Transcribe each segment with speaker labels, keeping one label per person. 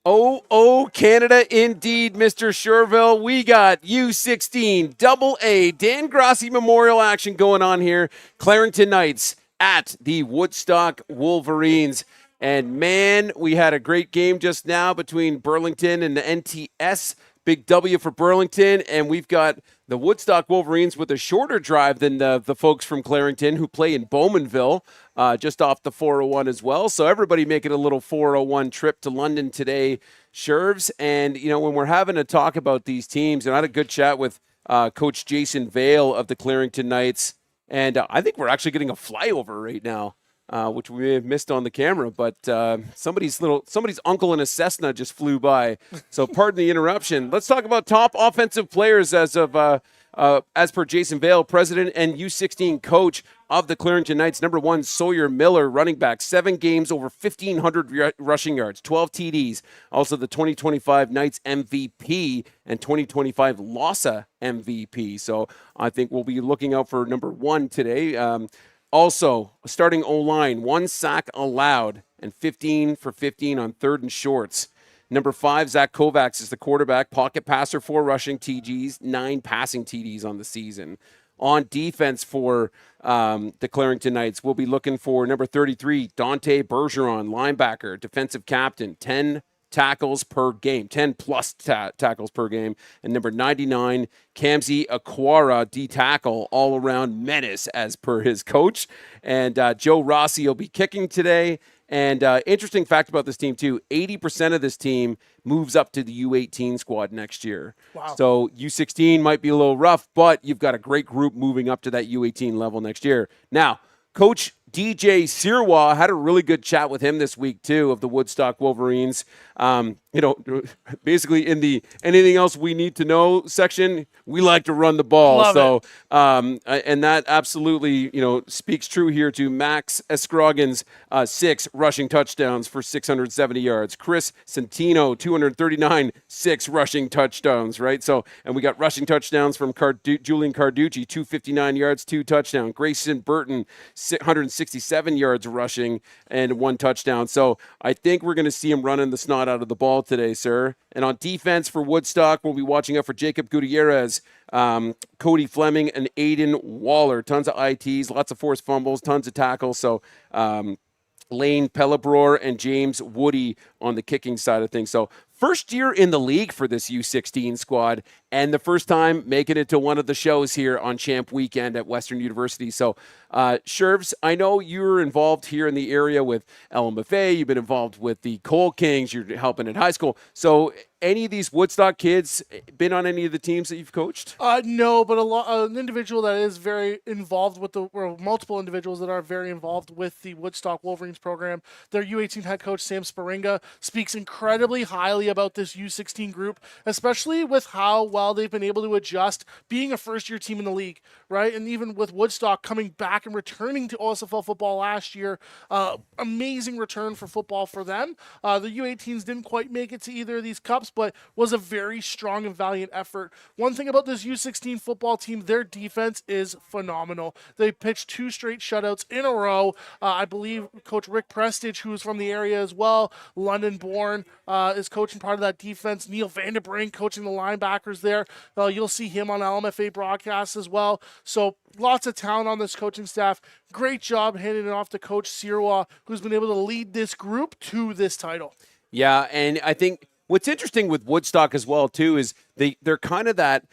Speaker 1: Oh, Canada indeed, Mr. Sherville. We got U16AA Dan Grossi Memorial action going on here. Clarington Knights at the Woodstock Wolverines. And man, we had a great game just now between Burlington and the NTS. Big W for Burlington. And we've got the Woodstock Wolverines with a shorter drive than the folks from Clarington who play in Bowmanville, just off the 401 as well. So everybody making a little 401 trip to London today, Shervs. And, you know, when we're having a talk about these teams, and I had a good chat with Coach Jason Vale of the Clarington Knights, and I think we're actually getting a flyover right now. Which we may have missed on the camera, but somebody's uncle in a Cessna just flew by. So pardon the interruption. Let's talk about top offensive players as per Jason Vale, president and U16 coach of the Clarington Knights. Number 1, Sawyer Miller, running back, 7 games, over 1,500 rushing yards, 12 TDs. Also the 2025 Knights MVP and 2025 LASA MVP. So I think we'll be looking out for number 1 today. Also, starting O-line, 1 sack allowed and 15 for 15 on 3rd and shorts. Number 5, Zach Kovacs is the quarterback, pocket passer, 4 rushing TDs, 9 passing TDs on the season. On defense for the Clarington Knights, we'll be looking for number 33, Dante Bergeron, linebacker, defensive captain, 10 tackles per game, 10 plus tackles per game. And number 99, Kamsi Aquara, D-tackle, all-around menace as per his coach. And Joe Rossi will be kicking today. And interesting fact about this team, too, 80% of this team moves up to the U18 squad next year.
Speaker 2: Wow.
Speaker 1: So U16 might be a little rough, but you've got a great group moving up to that U18 level next year. Now, Coach DJ Sirwa, had a really good chat with him this week, too, of the Woodstock Wolverines. Basically in the anything else we need to know section, we like to run the ball. And that absolutely, speaks true here to Max Escrogan's 6 rushing touchdowns for 670 yards. Chris Centino, 239, 6 rushing touchdowns, right? So, and we got rushing touchdowns from Julian Carducci, 259 yards, 2 touchdowns. Grayson Burton, 167 yards rushing and 1 touchdown. So I think we're going to see him running the snot out of the ball today, sir. And on defense for Woodstock, we'll be watching out for Jacob Gutierrez, Cody Fleming, and Aiden Waller. Tons of ITs, lots of forced fumbles, tons of tackles. So Lane Pellebror and James Woody on the kicking side of things. So first year in the league for this U16 squad, and the first time making it to one of the shows here on Champ Weekend at Western University. So, Shervs, I know you're involved here in the area with LMFA. You've been involved with the Coal Kings. You're helping at high school. So, any of these Woodstock kids been on any of the teams that you've coached?
Speaker 2: No, but an individual that is very involved with multiple individuals that are very involved with the Woodstock Wolverines program. Their U18 head coach, Sam Sparinga, speaks incredibly highly about this U16 group, especially with how well they've been able to adjust being a first-year team in the league, right? And even with Woodstock coming back and returning to OSFL football last year, amazing return for football for them. The U18s didn't quite make it to either of these cups, but was a very strong and valiant effort. One thing about this U16 football team, their defense is phenomenal. They pitched 2 straight shutouts in a row. I believe Coach Rick Prestige, who's from the area as well, London-born, is coaching part of that defense. Neil Vanderbrink coaching the linebackers there. You'll see him on LMFA broadcasts as well. So lots of talent on this coaching staff. Great job handing it off to Coach Sirwa, who's been able to lead this group to this title.
Speaker 1: Yeah, and I think what's interesting with Woodstock as well, too, is they're kind of that,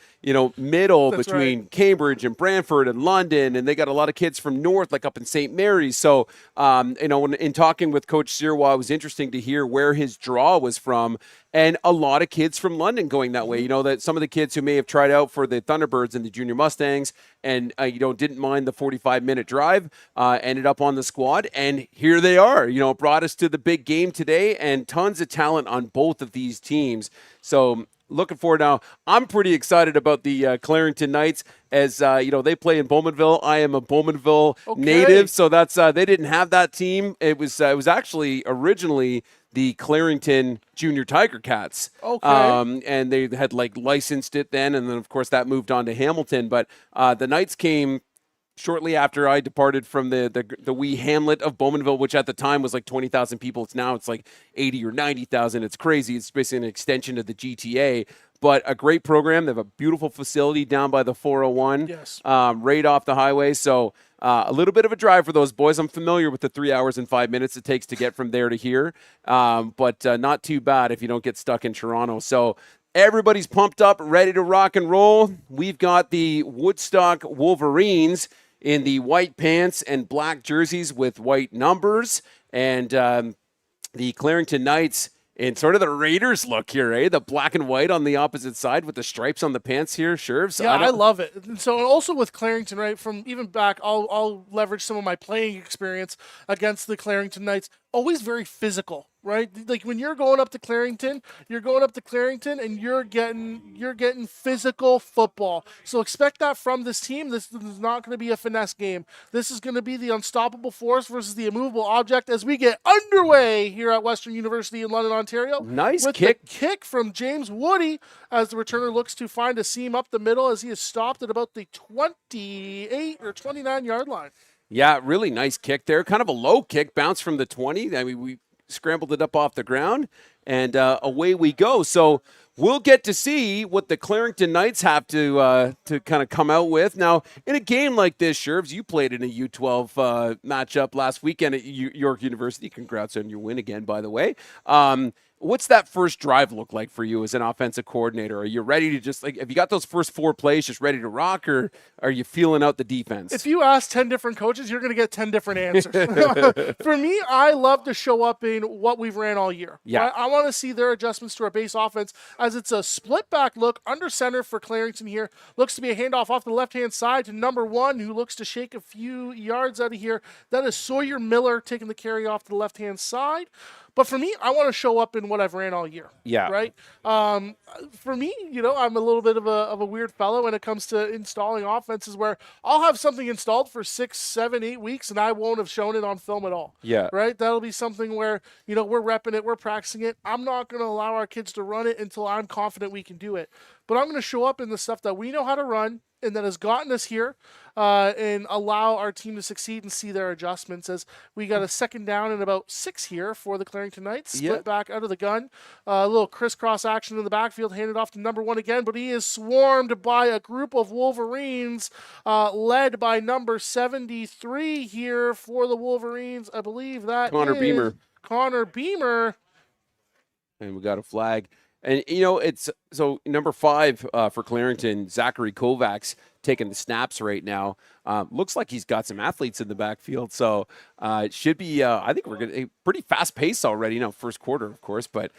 Speaker 1: middle
Speaker 2: That's
Speaker 1: between
Speaker 2: right.
Speaker 1: Cambridge and Brantford and London, and they got a lot of kids from north, like up in St. Mary's. So, in talking with Coach Sirwa, it was interesting to hear where his draw was from, and a lot of kids from London going that way. That some of the kids who may have tried out for the Thunderbirds and the Junior Mustangs and, didn't mind the 45-minute drive, ended up on the squad, and here they are, brought us to the big game today, and tons of talent on both of these teams. So, looking forward now. I'm pretty excited about the Clarington Knights as, they play in Bowmanville. I am a Bowmanville native, so that's they didn't have that team. It was actually originally the Clarington Junior Tiger Cats.
Speaker 2: Okay.
Speaker 1: And they had licensed it then, and then of course that moved on to Hamilton. But the Knights came shortly after I departed from the wee hamlet of Bowmanville, which at the time was like 20,000 people. Now it's like 80 or 90,000. It's crazy. It's basically an extension of the GTA, but a great program. They have a beautiful facility down by the 401,
Speaker 2: Yes.
Speaker 1: right off the highway. So a little bit of a drive for those boys. I'm familiar with the 3 hours and 5 minutes it takes to get from there to here, but not too bad if you don't get stuck in Toronto. So everybody's pumped up, ready to rock and roll. We've got the Woodstock Wolverines in the white pants and black jerseys with white numbers, and the Clarington Knights in sort of the Raiders look here, eh? The black and white on the opposite side with the stripes on the pants here, Shervs.
Speaker 2: Yeah, I love it. And so also with Clarington, right, from even back, I'll leverage some of my playing experience against the Clarington Knights. Always very physical, right? Like when you're going up to Clarington, and you're getting physical football. So expect that from this team. This is not going to be a finesse game. This is going to be the unstoppable force versus the immovable object as we get underway here at Western University in London, Ontario.
Speaker 1: Nice
Speaker 2: with
Speaker 1: kick.
Speaker 2: The kick from James Woody as the returner looks to find a seam up the middle as he is stopped at about the 28 or 29 yard line.
Speaker 1: Yeah, really nice kick there. Kind of a low kick, bounce from the 20. I mean, we scrambled it up off the ground, and away we go. So we'll get to see what the Clarington Knights have to kind of come out with. Now, in a game like this, Shervs, you played in a U12 matchup last weekend at York University. Congrats on your win again, by the way. What's that first drive look like for you as an offensive coordinator? Are you ready to just, like, have you got those first 4 plays just ready to rock, or are you feeling out the defense?
Speaker 2: If you ask 10 different coaches, you're going to get 10 different answers. For me, I love to show up in what we've ran all year.
Speaker 1: Yeah.
Speaker 2: Right? I want to see their adjustments to our base offense as it's a split back look under center for Clarington here. Looks to be a handoff off the left-hand side to number 1, who looks to shake a few yards out of here. That is Sawyer Miller taking the carry off to the left-hand side. But for me, I want to show up in what I've ran all year.
Speaker 1: Yeah.
Speaker 2: Right? For me, I'm a little bit of a weird fellow when it comes to installing offenses where I'll have something installed for 6, 7, 8 weeks and I won't have shown it on film at all.
Speaker 1: Yeah.
Speaker 2: Right? That'll be something where, we're repping it, we're practicing it. I'm not going to allow our kids to run it until I'm confident we can do it. But I'm going to show up in the stuff that we know how to run and that has gotten us here, and allow our team to succeed and see their adjustments as we got a second down and about 6 here for the Clarington Knights. Split back out of the gun. A little crisscross action in the backfield, handed off to number 1 again, but he is swarmed by a group of Wolverines, led by number 73 here for the Wolverines. I believe that
Speaker 1: Connor Beamer.
Speaker 2: Connor Beamer.
Speaker 1: And we got a flag. And, it's so number 5 for Clarington, Zachary Kovacs, taking the snaps right now. Looks like he's got some athletes in the backfield. So it should be, I think we're going to, pretty fast pace already, first quarter, of course, but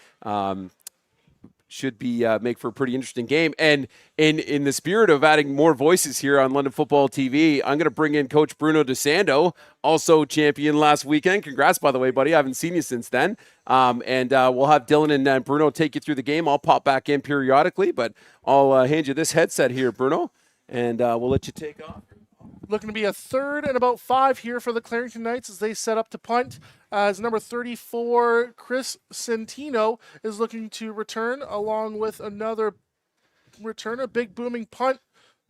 Speaker 1: should be make for a pretty interesting game. And in the spirit of adding more voices here on London Football TV, I'm going to bring in Coach Bruno DeSando, also champion last weekend. Congrats, by the way, buddy. I haven't seen you since then. And we'll have Dylan and Bruno take you through the game. I'll pop back in periodically, but I'll hand you this headset here, Bruno, and we'll let you take off.
Speaker 2: Looking to be a 3rd and about 5 here for the Clarington Knights as they set up to punt. As number 34, Chris Centino, is looking to return along with another returner. Big booming punt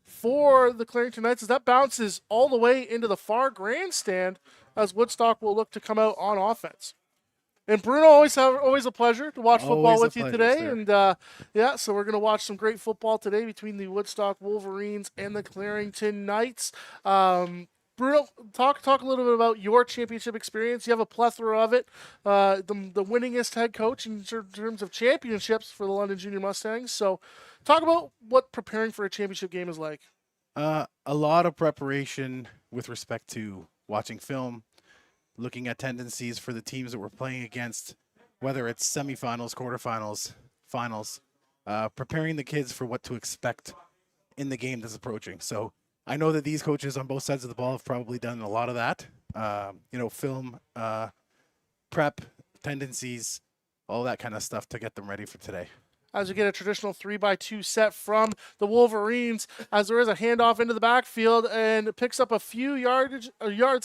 Speaker 2: for the Clarington Knights as that bounces all the way into the far grandstand as Woodstock will look to come out on offense. And Bruno, always a pleasure to watch football with you today. Sir. And so we're going to watch some great football today between the Woodstock Wolverines and the Clarington Knights. Bruno, talk a little bit about your championship experience. You have a plethora of it. The winningest head coach in terms of championships for the London Junior Mustangs. So talk about what preparing for a championship game is like.
Speaker 3: A lot of preparation with respect to watching film, looking at tendencies for the teams that we're playing against, whether it's semifinals, quarterfinals, finals, preparing the kids for what to expect in the game that's approaching. So I know that these coaches on both sides of the ball have probably done a lot of that, film, prep, tendencies, all that kind of stuff to get them ready for today.
Speaker 2: As we get a traditional 3x2 set from the Wolverines, as there is a handoff into the backfield and it picks up a few yards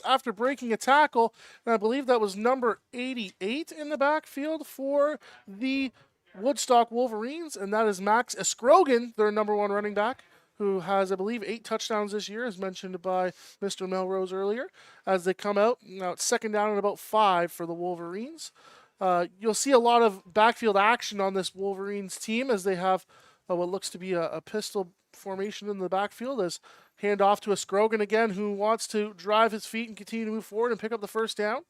Speaker 2: after breaking a tackle. And I believe that was number 88 in the backfield for the Woodstock Wolverines, and that is Max Escrogan, their number 1 running back. who has, I believe, 8 touchdowns this year, as mentioned by Mr. Melrose earlier, as they come out. Now it's second down and about 5 for the Wolverines. You'll see a lot of backfield action on this Wolverines team as they have what looks to be a pistol formation in the backfield, as hand off to a Scrogan again, who wants to drive his feet and continue to move forward and pick up the first down.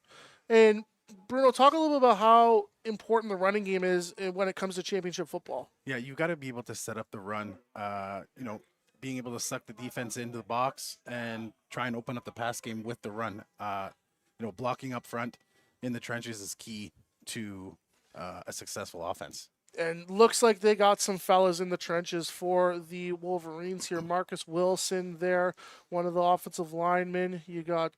Speaker 2: And Bruno, talk a little bit about how important the running game is when it comes to championship football.
Speaker 3: Yeah, you got to be able to set up the run. Being able to suck the defense into the box and try and open up the pass game with the run. Blocking up front in the trenches is key to a successful offense.
Speaker 2: And looks like they got some fellas in the trenches for the Wolverines here. Marcus Wilson there, one of the offensive linemen. You got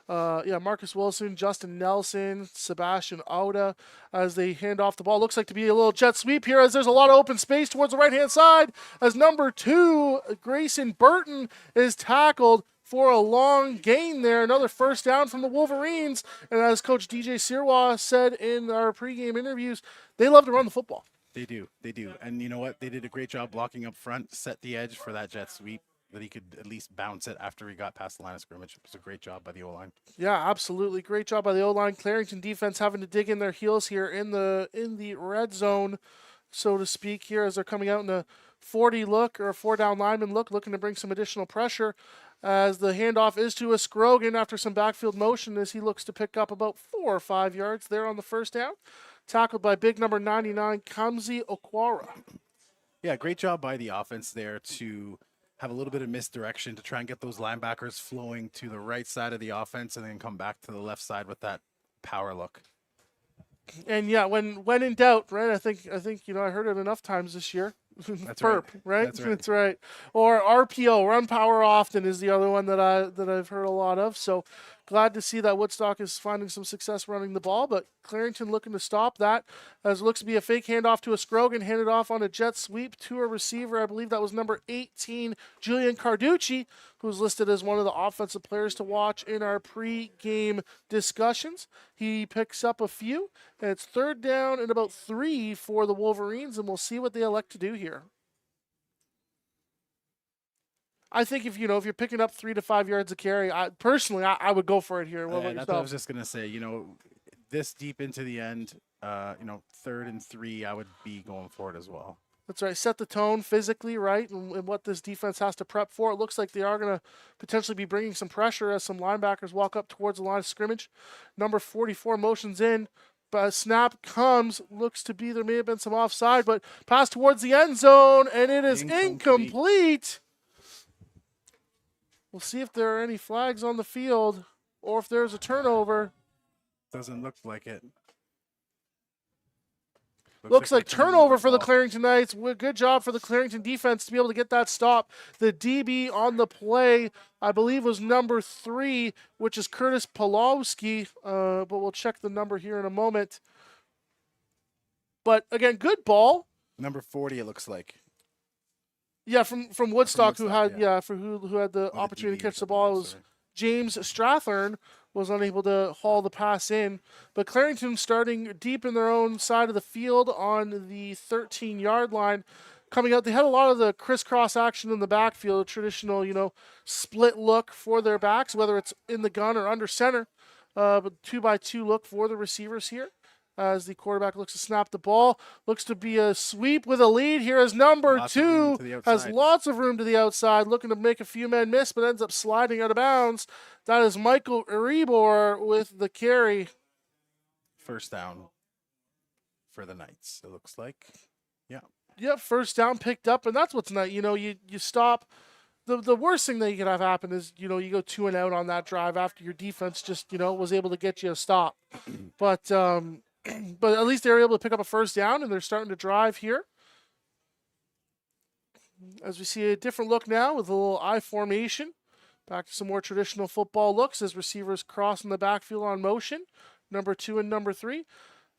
Speaker 2: Marcus Wilson, Justin Nelson, Sebastian Auda as they hand off the ball. Looks like to be a little jet sweep here as there's a lot of open space towards the right-hand side as number 2, Grayson Burton, is tackled for a long gain there. Another first down from the Wolverines. And as Coach DJ Sirois said in our pregame interviews, they love to run the football.
Speaker 3: They do. And you know what? They did a great job blocking up front, set the edge for that jet sweep, that he could at least bounce it after he got past the line of scrimmage. It was a great job by the O-line.
Speaker 2: Yeah, absolutely. Great job by the O-line. Clarington defense having to dig in their heels here in the red zone, so to speak, here as they're coming out in a 40 look or a 4-down lineman look, looking to bring some additional pressure. As the handoff is to a Scrogan after some backfield motion as he looks to pick up about 4 or 5 yards there on the first down. Tackled by big number 99, Kamzi Okwara.
Speaker 3: Yeah, great job by the offense there to have a little bit of misdirection to try and get those linebackers flowing to the right side of the offense and then come back to the left side with that power look.
Speaker 2: And yeah, when in doubt, right? I think I heard it enough times this year.
Speaker 3: That's
Speaker 2: Perp,
Speaker 3: right.
Speaker 2: right? That's right. Or RPO, run power often, is the other one that I've heard a lot of. So glad to see that Woodstock is finding some success running the ball, but Clarington looking to stop that as it looks to be a fake handoff to a Scrogan, handed off on a jet sweep to a receiver. I believe that was number 18, Julian Carducci, who's listed as one of the offensive players to watch in our pre-game discussions. He picks up a few, and it's third down and about 3 for the Wolverines, and we'll see what they elect to do here. I think if you're picking up 3 to 5 yards a carry, I would go for it here. What about
Speaker 3: That's
Speaker 2: yourself?
Speaker 3: what I was just gonna say. This deep into the end, 3rd and 3, I would be going for it as well.
Speaker 2: That's right. Set the tone physically, right, and what this defense has to prep for. It looks like they are going to potentially be bringing some pressure as some linebackers walk up towards the line of scrimmage. Number 44 motions in. But snap comes, looks to be there may have been some offside, but pass towards the end zone, and it is incomplete. We'll see if there are any flags on the field or if there's a turnover.
Speaker 3: Doesn't look like it.
Speaker 2: Looks like turnover for the Clarington Knights. Good job for the Clarington defense to be able to get that stop. The DB on the play, I believe, was number 3, which is Curtis Pawlowski, but we'll check the number here in a moment. But, again, good ball.
Speaker 3: Number 40, it looks like.
Speaker 2: Yeah, from Woodstock, who had who had the
Speaker 3: Or
Speaker 2: opportunity
Speaker 3: DB
Speaker 2: to catch the
Speaker 3: or
Speaker 2: ball. It
Speaker 3: something,
Speaker 2: was James Strathern was unable to haul the pass in. But Clarington starting deep in their own side of the field on the 13-yard line. Coming out, they had a lot of the crisscross action in the backfield, a traditional, split look for their backs, whether it's in the gun or under center. But 2-by-2 look for the receivers here. As the quarterback looks to snap the ball. Looks to be a sweep with a lead here as number 2 has lots of room to the outside, looking to make a few men miss, but ends up sliding out of bounds. That is Michael Erebor with the carry.
Speaker 3: First down for the Knights, it looks like. Yeah.
Speaker 2: Yep, first down picked up, and that's what's nice. You stop. The worst thing that you could have happen is, you go 2 and out on that drive after your defense just, was able to get you a stop. But at least they were able to pick up a first down, and they're starting to drive here. As we see a different look now with a little I formation. Back to some more traditional football looks as receivers cross in the backfield on motion. Number 2 and number 3.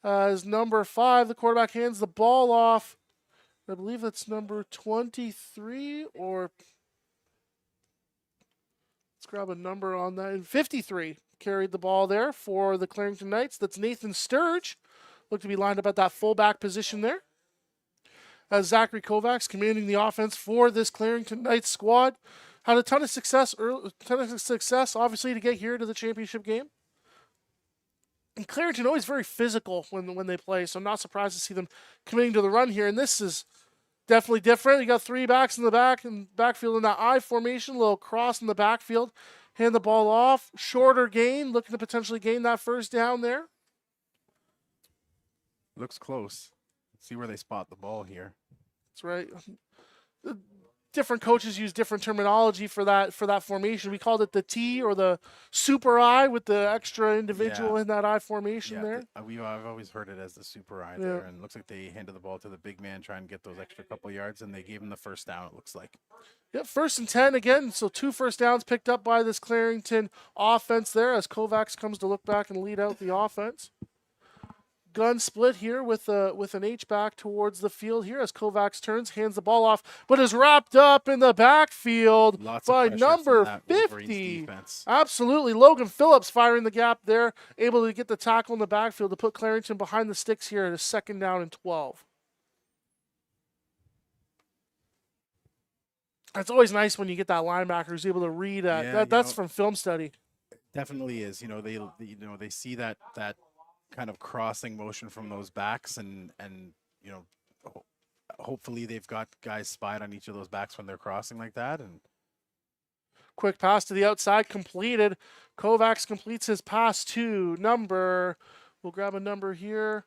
Speaker 2: As number 5, the quarterback hands the ball off. I believe that's number 23 or... Let's grab a number on that. And 53 carried the ball there for the Clarington Knights. That's Nathan Sturge. Looked to be lined up at that fullback position there. as Zachary Kovacs commanding the offense for this Clarington Knights squad. Had a ton of success, obviously, to get here to the championship game. And Clarington always very physical when they play, so I'm not surprised to see them committing to the run here. And this is definitely different. You got 3 backs in the backfield in that I formation, a little cross in the backfield. Hand the ball off, shorter gain, looking to potentially gain that first down there.
Speaker 3: Looks close. Let's see where they spot the ball here.
Speaker 2: That's right. Different coaches use different terminology for that formation. We called it the T or the super I with the extra individual in that I formation there.
Speaker 3: I've always heard it as the super I there, and it looks like they handed the ball to the big man, trying to get those extra couple yards, and they gave him the first down, it looks like.
Speaker 2: Yeah, 1st and 10 again. So 2 first downs picked up by this Clarington offense there as Kovacs comes to look back and lead out the offense. Gun split here with an H-back towards the field here as Kovacs turns, hands the ball off, but is wrapped up in the backfield by number 50. Absolutely. Logan Phillips firing the gap there, able to get the tackle in the backfield to put Clarington behind the sticks here at a 2nd down and 12. It's always nice when you get that linebacker who's able to read that's from film study.
Speaker 3: Definitely is. They see that kind of crossing motion from those backs, and hopefully they've got guys spied on each of those backs when they're crossing like that. And
Speaker 2: quick pass to the outside completed. Kovacs completes his pass to we'll grab a number here.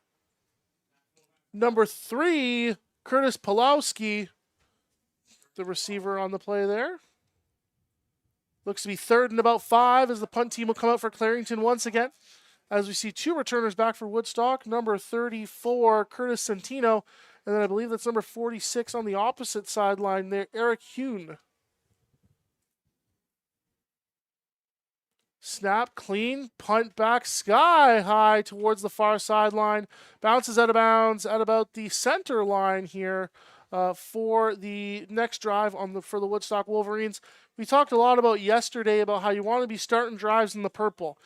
Speaker 2: Number 3, Curtis Pulowski, the receiver on the play there. Looks to be 3rd and about 5 as the punt team will come out for Clarington once again. As we see 2 returners back for Woodstock, number 34, Curtis Centino, and then I believe that's number 46 on the opposite sideline there, Eric Hune. Snap, clean, punt back sky high towards the far sideline. Bounces out of bounds at about the center line here for the next drive for the Woodstock Wolverines. We talked a lot about yesterday about how you want to be starting drives in the purple.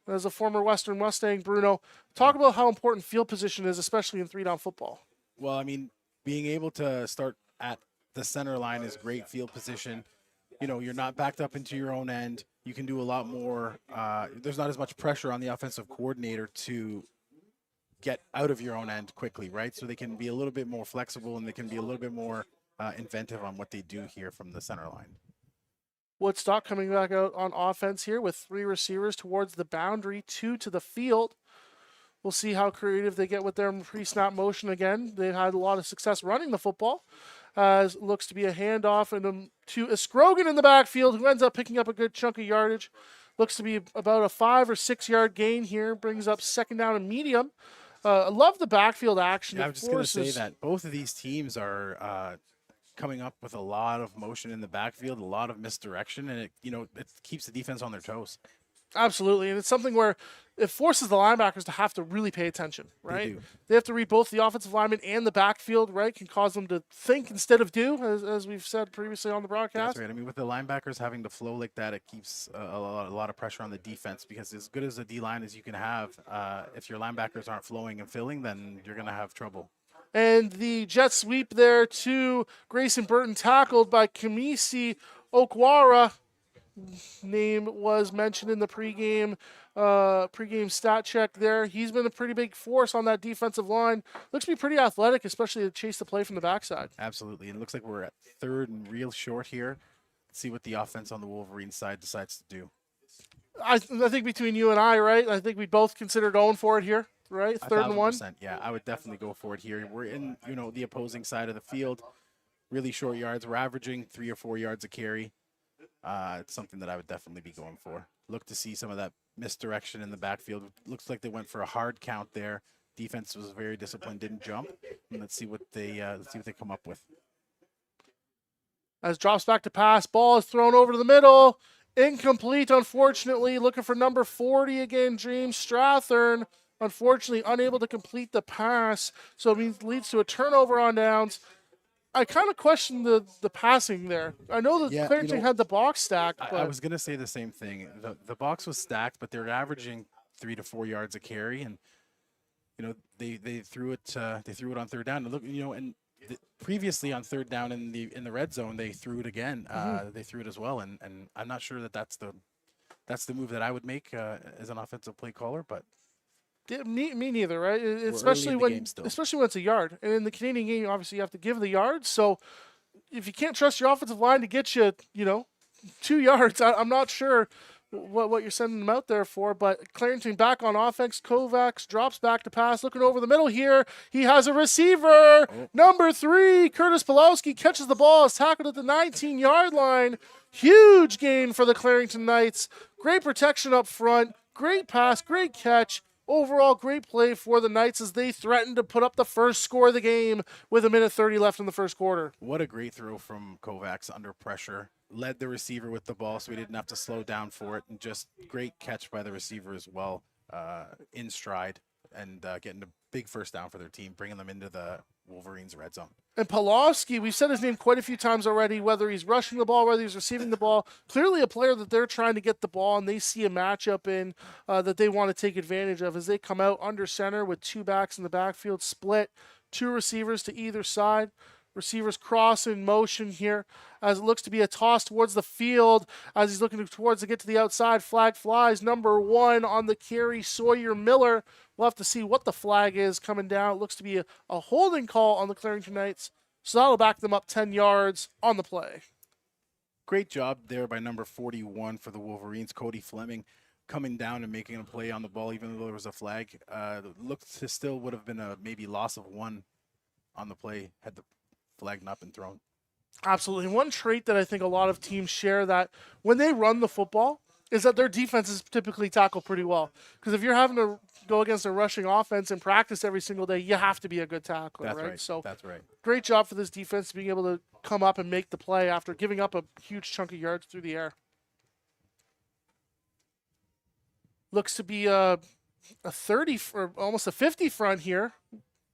Speaker 2: As a former Western Mustang, Bruno, talk about how important field position is, especially in 3-down football.
Speaker 3: Well, I mean, being able to start at the center line is great field position. You're not backed up into your own end. You can do a lot more. There's not as much pressure on the offensive coordinator to get out of your own end quickly, right? So they can be a little bit more flexible, and they can be a little bit more inventive on what they do here from the center line.
Speaker 2: Woodstock coming back out on offense here with 3 receivers towards the boundary, 2 to the field. We'll see how creative they get with their pre-snap motion again. They've had a lot of success running the football. As it looks to be a handoff to Escrogan in the backfield, who ends up picking up a good chunk of yardage. Looks to be about a 5 or 6 yard gain here. Brings up 2nd down and medium. I love the backfield action.
Speaker 3: Yeah, I was just going to say that both of these teams are coming up with a lot of motion in the backfield, a lot of misdirection, and it keeps the defense on their toes.
Speaker 2: Absolutely, and it's something where it forces the linebackers to have to really pay attention, right? They have to read both the offensive lineman and the backfield, right? Can cause them to think instead of do, as we've said previously on the broadcast.
Speaker 3: That's right. I mean, with the linebackers having to flow like that, it keeps a lot of pressure on the defense, because as good as a D-line as you can have, if your linebackers aren't flowing and filling, then you're going to have trouble.
Speaker 2: And the jet sweep there to Grayson Burton, tackled by Kamisi Okwara. Name was mentioned in the pregame stat check there. He's been a pretty big force on that defensive line. Looks to be pretty athletic, especially to chase the play from the backside.
Speaker 3: Absolutely. And it looks like we're at 3rd and real short here. Let's see what the offense on the Wolverine side decides to do.
Speaker 2: I think between you and I, right? I think we both consider going for it here, right? 3rd and 1.
Speaker 3: Yeah, I would definitely go for it here. We're in, the opposing side of the field. Really short yards. We're averaging 3 or 4 yards a carry. It's something that I would definitely be going for. Look to see some of that misdirection in the backfield. Looks like they went for a hard count there. Defense was very disciplined, didn't jump. And let's see what they come up with.
Speaker 2: As drops back to pass, ball is thrown over to the middle. Incomplete, unfortunately. Looking for number 40 again, James Strathern. Unfortunately, unable to complete the pass. So it leads to a turnover on downs. I kind of question the passing there. I know that Clarington had the box stacked. But
Speaker 3: I was going to say the same thing. The box was stacked, but they're averaging 3 to 4 yards a carry, and they threw it on 3rd down. And look, and previously on third down in the red zone, they threw it again. They threw it as well, and I'm not sure that's the move that I would make as an offensive play caller, but.
Speaker 2: Yeah, me neither, right?
Speaker 3: Especially when
Speaker 2: it's a yard. And in the Canadian game, obviously you have to give the yards. So if you can't trust your offensive line to get you, 2 yards, I'm not sure what you're sending them out there for. But Clarington back on offense. Kovacs drops back to pass, looking over the middle here. He has a receiver. Number 3, Curtis Pulowski catches the ball, is tackled at the 19-yard line. Huge gain for the Clarington Knights. Great protection up front. Great pass, great catch. Overall, great play for the Knights as they threatened to put up the first score of the game with 1:30 left in the first quarter.
Speaker 3: What a great throw from Kovacs under pressure. Led the receiver with the ball so he didn't have to slow down for it. And just great catch by the receiver as well, in stride, and getting a big first down for their team, bringing them into the Wolverines red zone.
Speaker 2: And Pulowski, we've said his name quite a few times already, whether he's rushing the ball, whether he's receiving the ball. Clearly a player that they're trying to get the ball, and they see a matchup in that they want to take advantage of as they come out under center with 2 backs in the backfield, split, 2 receivers to either side. Receivers cross in motion here as it looks to be a toss towards the field as he's looking towards to get to the outside. Flag flies. Number 1 on the carry, Sawyer Miller. We'll have to see what the flag is coming down. It looks to be a holding call on the Clarington Knights. So that'll back them up 10 yards on the play.
Speaker 3: Great job there by number 41 for the Wolverines, Cody Fleming, coming down and making a play on the ball even though there was a flag. Looked to still would have been a maybe loss of 1 on the play had the flag not been thrown.
Speaker 2: Absolutely. One trait that I think a lot of teams share that when they run the football is that their defenses typically tackle pretty well. Because if you're having to go against a rushing offense and practice every single day, you have to be a good tackler,
Speaker 3: That's
Speaker 2: right? So
Speaker 3: that's right.
Speaker 2: great job for this defense being able to come up and make the play after giving up a huge chunk of yards through the air. Looks to be a 30 or almost a 50 front here.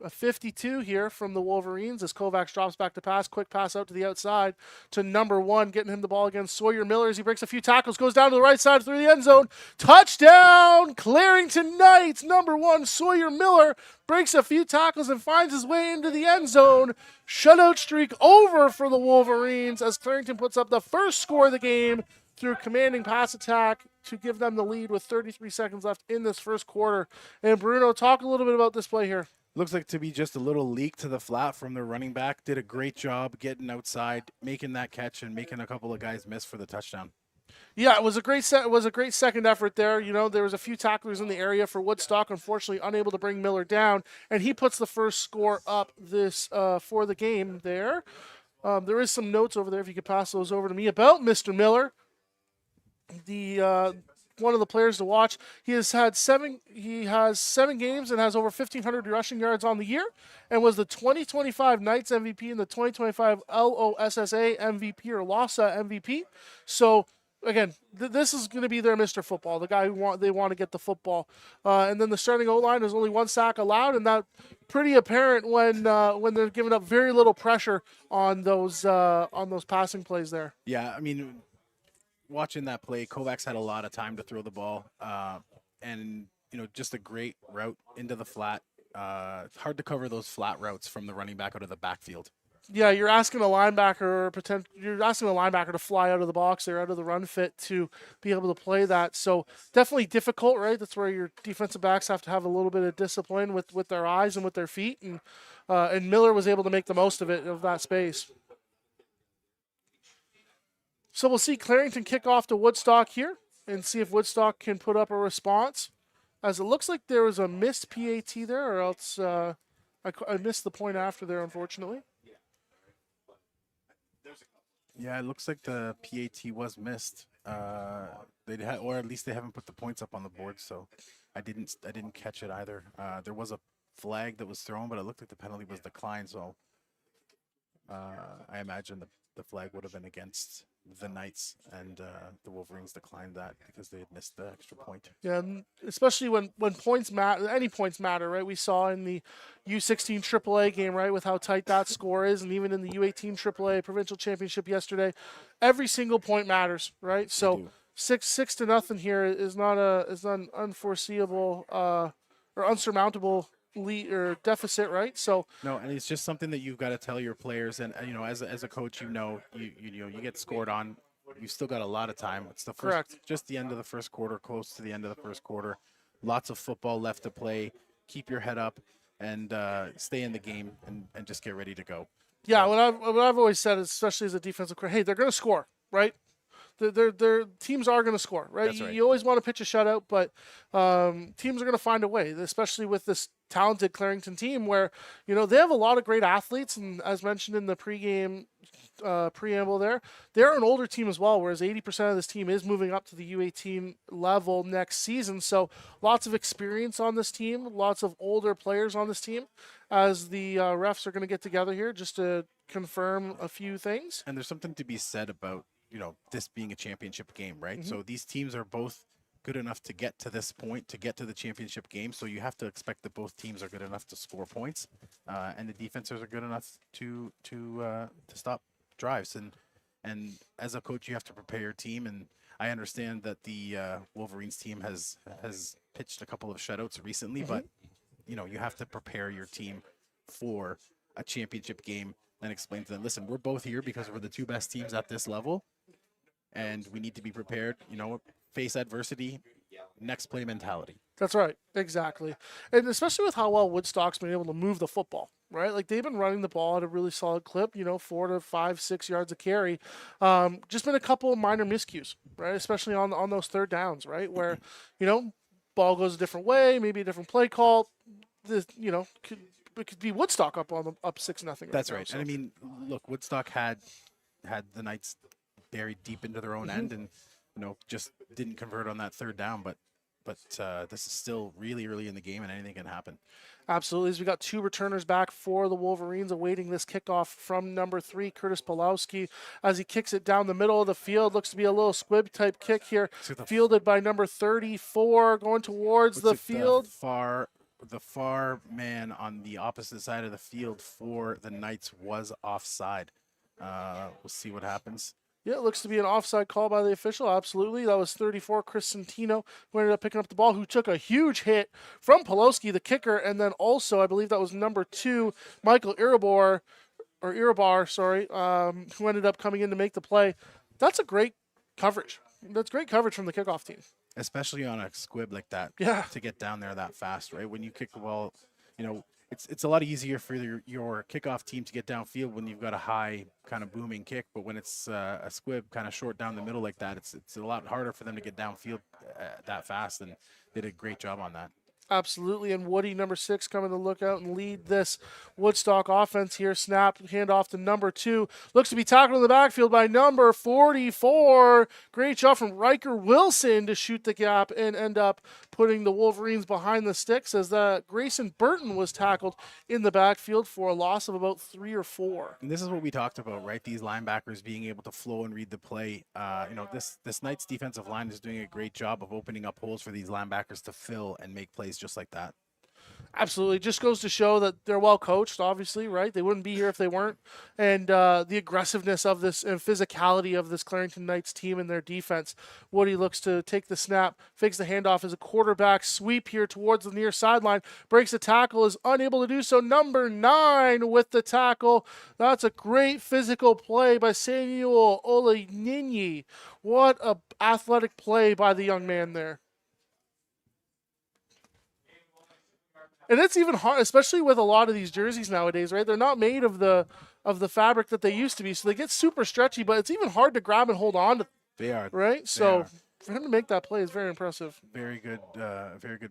Speaker 2: A 52 here from the Wolverines as Kovacs drops back to pass. Quick pass out to the outside to number 1, getting him the ball against Sawyer Miller as he breaks a few tackles, goes down to the right side through the end zone. Touchdown, Clarington Knights. Number 1, Sawyer Miller breaks a few tackles and finds his way into the end zone. Shutout streak over for the Wolverines as Clarington puts up the first score of the game through commanding pass attack to give them the lead with 33 seconds left in this first quarter. And Bruno, talk a little bit about this play here.
Speaker 3: Looks like to be just a little leak to the flat from their running back. Did a great job getting outside, making that catch, and making a couple of guys miss for the touchdown.
Speaker 2: Yeah, it was a great second effort there. There was a few tacklers in the area for Woodstock, unfortunately unable to bring Miller down, and he puts the first score up this for the game there. There is some notes over there if you could pass those over to me about Mr. Miller. The one of the players to watch. He has 7 games and has over 1,500 rushing yards on the year and was the 2025 Knights MVP and the 2025 LOSSA MVP or LOSSA MVP. So, again, this is going to be their Mr. Football, the guy they want to get the football. And then the starting O-line is only 1 sack allowed, and that pretty apparent when they're giving up very little pressure on those passing plays there.
Speaker 3: Yeah, I mean, watching that play, Kovacs had a lot of time to throw the ball, and just a great route into the flat. It's hard to cover those flat routes from the running back out of the backfield.
Speaker 2: Yeah, you're asking a linebacker to fly out of the box there, out of the run fit to be able to play that. So definitely difficult, right? That's where your defensive backs have to have a little bit of discipline with their eyes and with their feet, and Miller was able to make the most of that space. So we'll see Clarington kick off to Woodstock here and see if Woodstock can put up a response. As it looks like there was a missed PAT there, or else I missed the point after there, unfortunately.
Speaker 3: Yeah, it looks like the PAT was missed. Or at least they haven't put the points up on the board, so I didn't catch it either. There was a flag that was thrown, but it looked like the penalty was declined, so I imagine the flag would have been against the Knights, and the Wolverines declined that because they had missed the extra point.
Speaker 2: Yeah, especially when points matter, any points matter, right? We saw in the U16 AAA game, right, with how tight that score is, and even in the U18 AAA provincial championship yesterday, every single point matters, right? So 6-0 here is not an unforeseeable or unsurmountable lead or deficit, right? So
Speaker 3: No, and it's just something that you've got to tell your players. And as a coach, you get scored on. You've still got a lot of time. It's the first,
Speaker 2: correct.
Speaker 3: just the end of the first quarter, close to the end of the first quarter. Lots of football left to play. Keep your head up and stay in the game and just get ready to go.
Speaker 2: Yeah, what I've always said, especially as a defensive coordinator, hey, they're going to score, right? Their teams are going to score, right?
Speaker 3: That's right.
Speaker 2: You always want to pitch a shutout, but teams are going to find a way, especially with this talented Clarington team where, they have a lot of great athletes. And as mentioned in the pregame preamble there, they're an older team as well, whereas 80% of this team is moving up to the U18 level next season. So lots of experience on this team, lots of older players on this team as the refs are going to get together here just to confirm a few things.
Speaker 3: And there's something to be said about this being a championship game, right?
Speaker 2: Mm-hmm.
Speaker 3: So these teams are both good enough to get to this point, to get to the championship game. So you have to expect that both teams are good enough to score points, and the defenses are good enough to stop drives. And as a coach, you have to prepare your team. And I understand that the Wolverines team has pitched a couple of shutouts recently,
Speaker 2: Mm-hmm.
Speaker 3: but you have to prepare your team for a championship game and explain to them, listen, we're both here because we're the two best teams at this level, and we need to be prepared, face adversity, next play mentality.
Speaker 2: That's right. Exactly. And especially with how well Woodstock's been able to move the football, right? Like they've been running the ball at a really solid clip, 4 to 5, 6 yards a carry. Just been a couple of minor miscues, right? Especially on those third downs, right? Where, ball goes a different way, maybe a different play call. It could be Woodstock up 6-0.
Speaker 3: That's
Speaker 2: now,
Speaker 3: right.
Speaker 2: so.
Speaker 3: And I mean, look, Woodstock had the Knights buried deep into their own end, and just didn't convert on that third down. But this is still really early in the game, and anything can happen.
Speaker 2: Absolutely. As we got two returners back for the Wolverines awaiting this kickoff from number 3, Curtis Pulowski, as he kicks it down the middle of the field. Looks to be a little squib type kick here, fielded by number 34, going towards the field.
Speaker 3: The far man on the opposite side of the field for the Knights was offside. We'll see what happens.
Speaker 2: Yeah, it looks to be an offside call by the official. Absolutely. That was 34, Chris Santino, who ended up picking up the ball, who took a huge hit from Pulowski, the kicker, and then also, I believe that was number 2, Michael Irabar, who ended up coming in to make the play. That's a great coverage. That's great coverage from the kickoff team.
Speaker 3: Especially on a squib like that,
Speaker 2: Yeah.
Speaker 3: to get down there that fast, right? When you kick the ball, it's a lot easier for your kickoff team to get downfield when you've got a high kind of booming kick. But when it's a squib kind of short down the middle like that, it's a lot harder for them to get downfield that fast. And they did a great job on that.
Speaker 2: Absolutely. And Woody, number 6, coming to look out and lead this Woodstock offense here. Snap, handoff to number 2. Looks to be tackled in the backfield by number 44. Great job from Riker Wilson to shoot the gap and end up putting the Wolverines behind the sticks as Grayson Burton was tackled in the backfield for a loss of about 3 or 4.
Speaker 3: And this is what we talked about, right? These linebackers being able to flow and read the play. This Knights defensive line is doing a great job of opening up holes for these linebackers to fill and make plays just like that.
Speaker 2: Absolutely. Just goes to show that they're well coached, obviously, right? They wouldn't be here if they weren't. And the aggressiveness of this and physicality of this Clarington Knights team and their defense. Woody looks to take the snap, fakes the handoff as a quarterback sweep here towards the near sideline, breaks the tackle, is unable to do so. Number 9 with the tackle. That's a great physical play by Samuel Oleninyi. What a athletic play by the young man there. And it's even hard, especially with a lot of these jerseys nowadays, right? They're not made of the fabric that they used to be, so they get super stretchy, but it's even hard to grab and hold on to.
Speaker 3: They are.
Speaker 2: Right? So for him to make that play is very impressive.
Speaker 3: Very good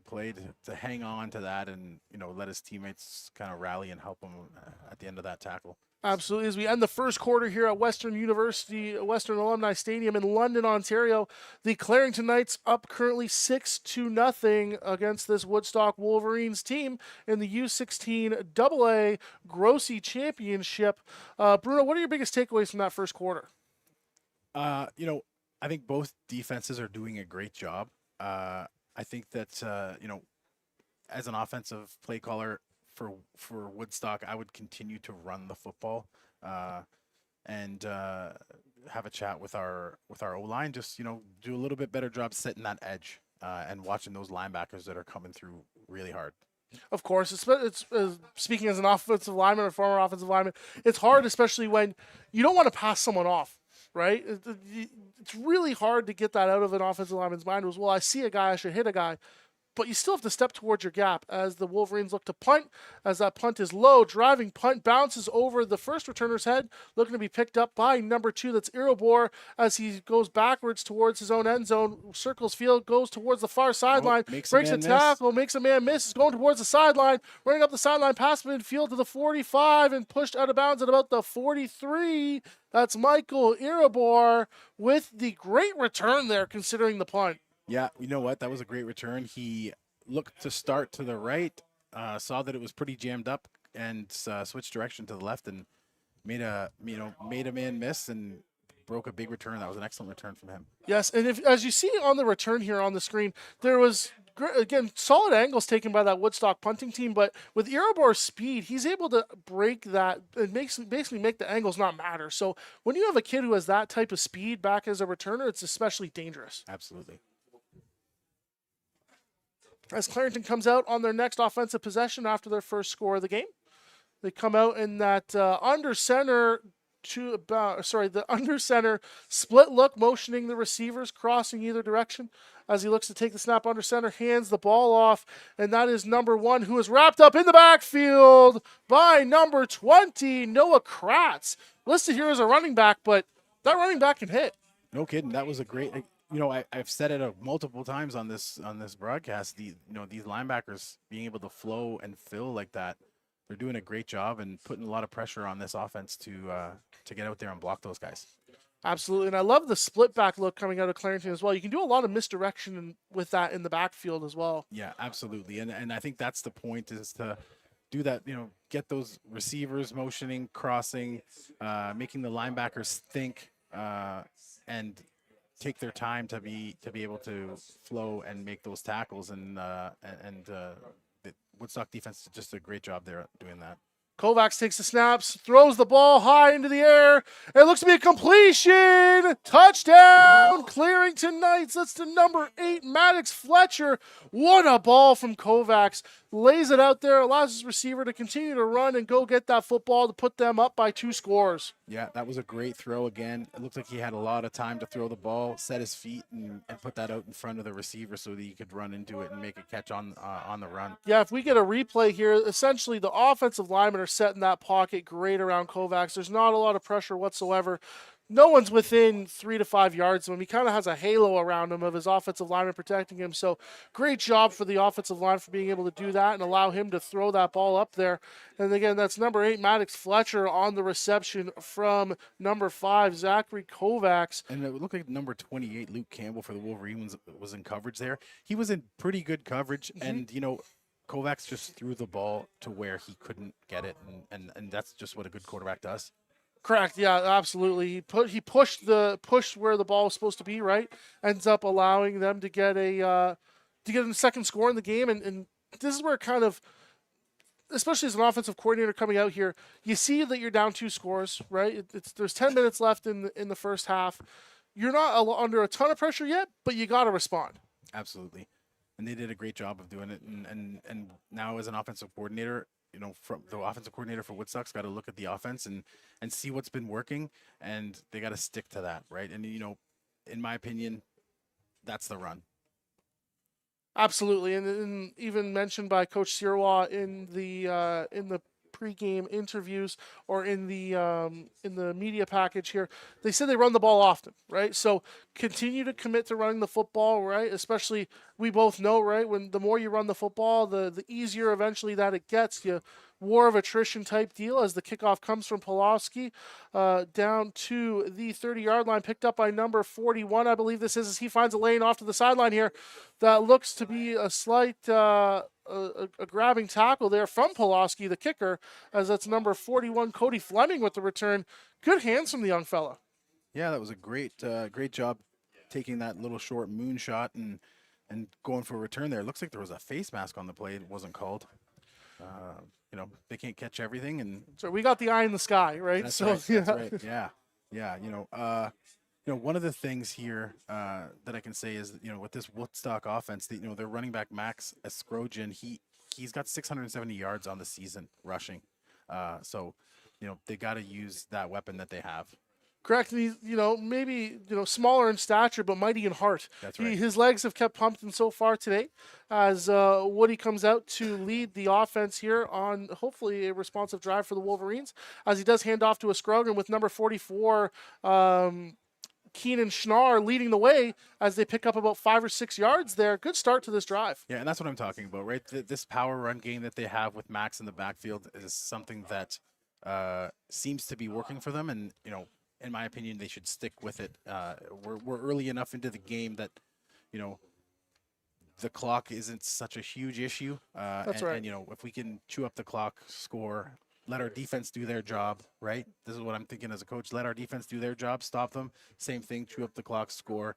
Speaker 3: play to hang on to that and, let his teammates kind of rally and help him at the end of that tackle.
Speaker 2: Absolutely. As we end the first quarter here at Western Alumni Stadium in London, Ontario, the Clarington Knights up currently 6-0 against this Woodstock Wolverines team in the U16AA Grossi Championship. Bruno, what are your biggest takeaways from that first quarter?
Speaker 3: I think both defenses are doing a great job. I think that, as an offensive play caller, for Woodstock, I would continue to run the football and have a chat with our O-line. Just do a little bit better job setting that edge and watching those linebackers that are coming through really hard.
Speaker 2: Of course, it's speaking as an offensive lineman or former offensive lineman, it's hard, especially when you don't want to pass someone off, right? It's really hard to get that out of an offensive lineman's mind. Was, well, I see a guy, I should hit a guy. But you still have to step towards your gap as the Wolverines look to punt. As that punt is low, driving punt bounces over the first returner's head, looking to be picked up by number 2. That's Irobor as he goes backwards towards his own end zone, circles field, goes towards the far sideline, breaks a tackle, makes a man miss, is going towards the sideline, running up the sideline past midfield to the 45 and pushed out of bounds at about the 43. That's Michael Irobor with the great return there, considering the punt.
Speaker 3: Yeah, you know what? That was a great return. He looked to start to the right, saw that it was pretty jammed up, and switched direction to the left and made a man miss and broke a big return. That was an excellent return from him.
Speaker 2: Yes, and as you see on the return here on the screen, there was again solid angles taken by that Woodstock punting team, but with Irobor's speed, he's able to break that and basically make the angles not matter. So when you have a kid who has that type of speed back as a returner, it's especially dangerous.
Speaker 3: Absolutely.
Speaker 2: As Clarington comes out on their next offensive possession after their first score of the game, they come out in that under center split look, motioning the receivers, crossing either direction as he looks to take the snap under center, hands the ball off, and that is number 1, who is wrapped up in the backfield by number 20, Noah Kratz. Listed here as a running back, but that running back can hit.
Speaker 3: No kidding. That was a great. I've said it multiple times on this broadcast. These linebackers being able to flow and fill like that, they're doing a great job and putting a lot of pressure on this offense to get out there and block those guys.
Speaker 2: Absolutely, and I love the split back look coming out of Clarington as well. You can do a lot of misdirection with that in the backfield as well.
Speaker 3: Yeah, absolutely, and I think that's the point, is to do that. Get those receivers motioning, crossing, making the linebackers think, and take their time to be able to flow and make those tackles, and the Woodstock defense did just a great job there doing that.
Speaker 2: Kovacs takes the snaps, throws the ball high into the air. It looks to be a completion. Touchdown, Clarington Knights. That's to number 8, Maddox Fletcher. What a ball from Kovacs. Lays it out there, allows his receiver to continue to run and go get that football to put them up by 2 scores.
Speaker 3: Yeah, that was a great throw again. It looked like he had a lot of time to throw the ball, set his feet, and put that out in front of the receiver so that he could run into it and make a catch on the run.
Speaker 2: Yeah, if we get a replay here, essentially the offensive linemen are set in that pocket great around Kovacs. There's not a lot of pressure whatsoever. No one's within 3 to 5 yards of him. He kind of has a halo around him of his offensive lineman protecting him. So great job for the offensive line for being able to do that and allow him to throw that ball up there. And again, that's number 8, Maddox Fletcher, on the reception from number 5, Zachary Kovacs.
Speaker 3: And it looked like number 28, Luke Campbell, for the Wolverines was in coverage there. He was in pretty good coverage, and Kovacs just threw the ball to where he couldn't get it, and that's just what a good quarterback does.
Speaker 2: Correct. Yeah, absolutely. He pushed where the ball was supposed to be. Right, ends up allowing them to get a second score in the game, and this is where kind of, especially as an offensive coordinator coming out here, you see that you're down 2 scores. Right, there's 10 minutes left in the first half. You're not under a ton of pressure yet, but you got to respond.
Speaker 3: Absolutely, and they did a great job of doing it. And now as an offensive coordinator, from the offensive coordinator for Woodstock's got to look at the offense and see what's been working, and they got to stick to that, right? And in my opinion, that's the run.
Speaker 2: Absolutely, and even mentioned by Coach Sirois in the pregame interviews or in the media package here, they said they run the ball often, right? So continue to commit to running the football, right? Especially, we both know, right, when the more you run the football, the easier eventually that it gets. You war of attrition type deal as the kickoff comes from Pulaski down to the 30-yard line, picked up by number 41, I believe this is, as he finds a lane off to the sideline here. That looks to be a slight a grabbing tackle there from Pulaski, the kicker, as that's number 41, Cody Fleming, with the return. Good hands from the young fella.
Speaker 3: Yeah, that was a great job taking that little short moonshot and going for a return there. It looks like there was a face mask on the play. It wasn't called. They can't catch everything, and
Speaker 2: so we got the eye in the sky, right?
Speaker 3: That's
Speaker 2: so
Speaker 3: right. That's right. Yeah. One of the things here that I can say is, with this Woodstock offense, their running back Max Escrogen, he he's got 670 yards on the season rushing. So, they got to use that weapon that they have.
Speaker 2: Correct. And he's, maybe, smaller in stature, but mighty in heart.
Speaker 3: That's right.
Speaker 2: His legs have kept pumping so far today as Woody comes out to lead the offense here on hopefully a responsive drive for the Wolverines, as he does hand off to a Scrogan with number 44, Keenan Schnarr leading the way as they pick up about 5 or 6 yards there. Good start to this drive.
Speaker 3: Yeah, and that's what I'm talking about, right? This power run game that they have with Max in the backfield is something that seems to be working for them, and, in my opinion, they should stick with it. We're early enough into the game that, the clock isn't such a huge issue.
Speaker 2: That's right.
Speaker 3: And, if we can chew up the clock, score, let our defense do their job, right? This is what I'm thinking as a coach. Let our defense do their job, stop them. Same thing, chew up the clock, score.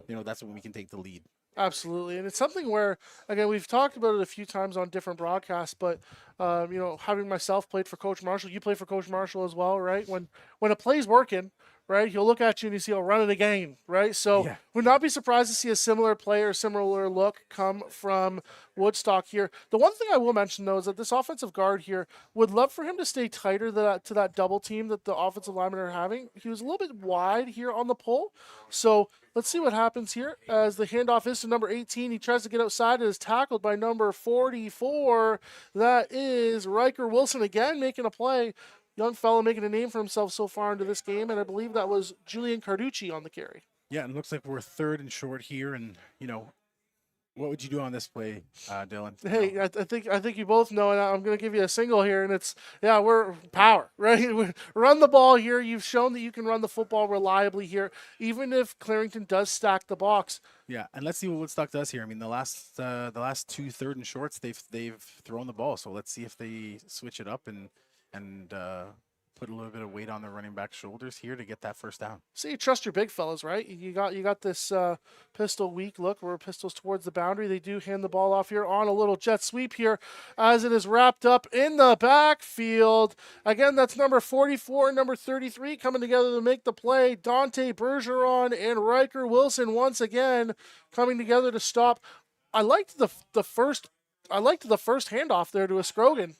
Speaker 3: That's when we can take the lead.
Speaker 2: Absolutely. And it's something where, again, we've talked about it a few times on different broadcasts, but, having myself played for Coach Marshall, you play for Coach Marshall as well, right? When a play's working, right, he'll look at you and you see, he'll run it again, right? So would not be surprised to see a similar play or similar look come from Woodstock here. The one thing I will mention, though, is that this offensive guard here would love for him to stay tighter to that double team that the offensive linemen are having. He was a little bit wide here on the pull. So let's see what happens here as the handoff is to number 18. He tries to get outside and is tackled by number 44. That is Riker Wilson again making a play. Young fellow making a name for himself so far into this game, and I believe that was Julian Carducci on the carry.
Speaker 3: Yeah, and it looks like we're 3rd and short here, and, what would you do on this play, Dylan?
Speaker 2: Hey, I think you both know, and I'm going to give you a single here, and it's, we're power, right? Run the ball here. You've shown that you can run the football reliably here, even if Clarington does stack the box.
Speaker 3: Yeah, and let's see what Woodstock does here. I mean, the last 2 3rd and shorts, they've thrown the ball, so let's see if they switch it up and put a little bit of weight on the running back's shoulders here to get that first down.
Speaker 2: So you trust your big fellas, right? You got this pistol weak look where pistol's towards the boundary. They do hand the ball off here on a little jet sweep here as it is wrapped up in the backfield. Again, that's number 44 and number 33 coming together to make the play. Dante Bergeron and Riker Wilson once again coming together to stop. I liked the first handoff there to a Scrogan.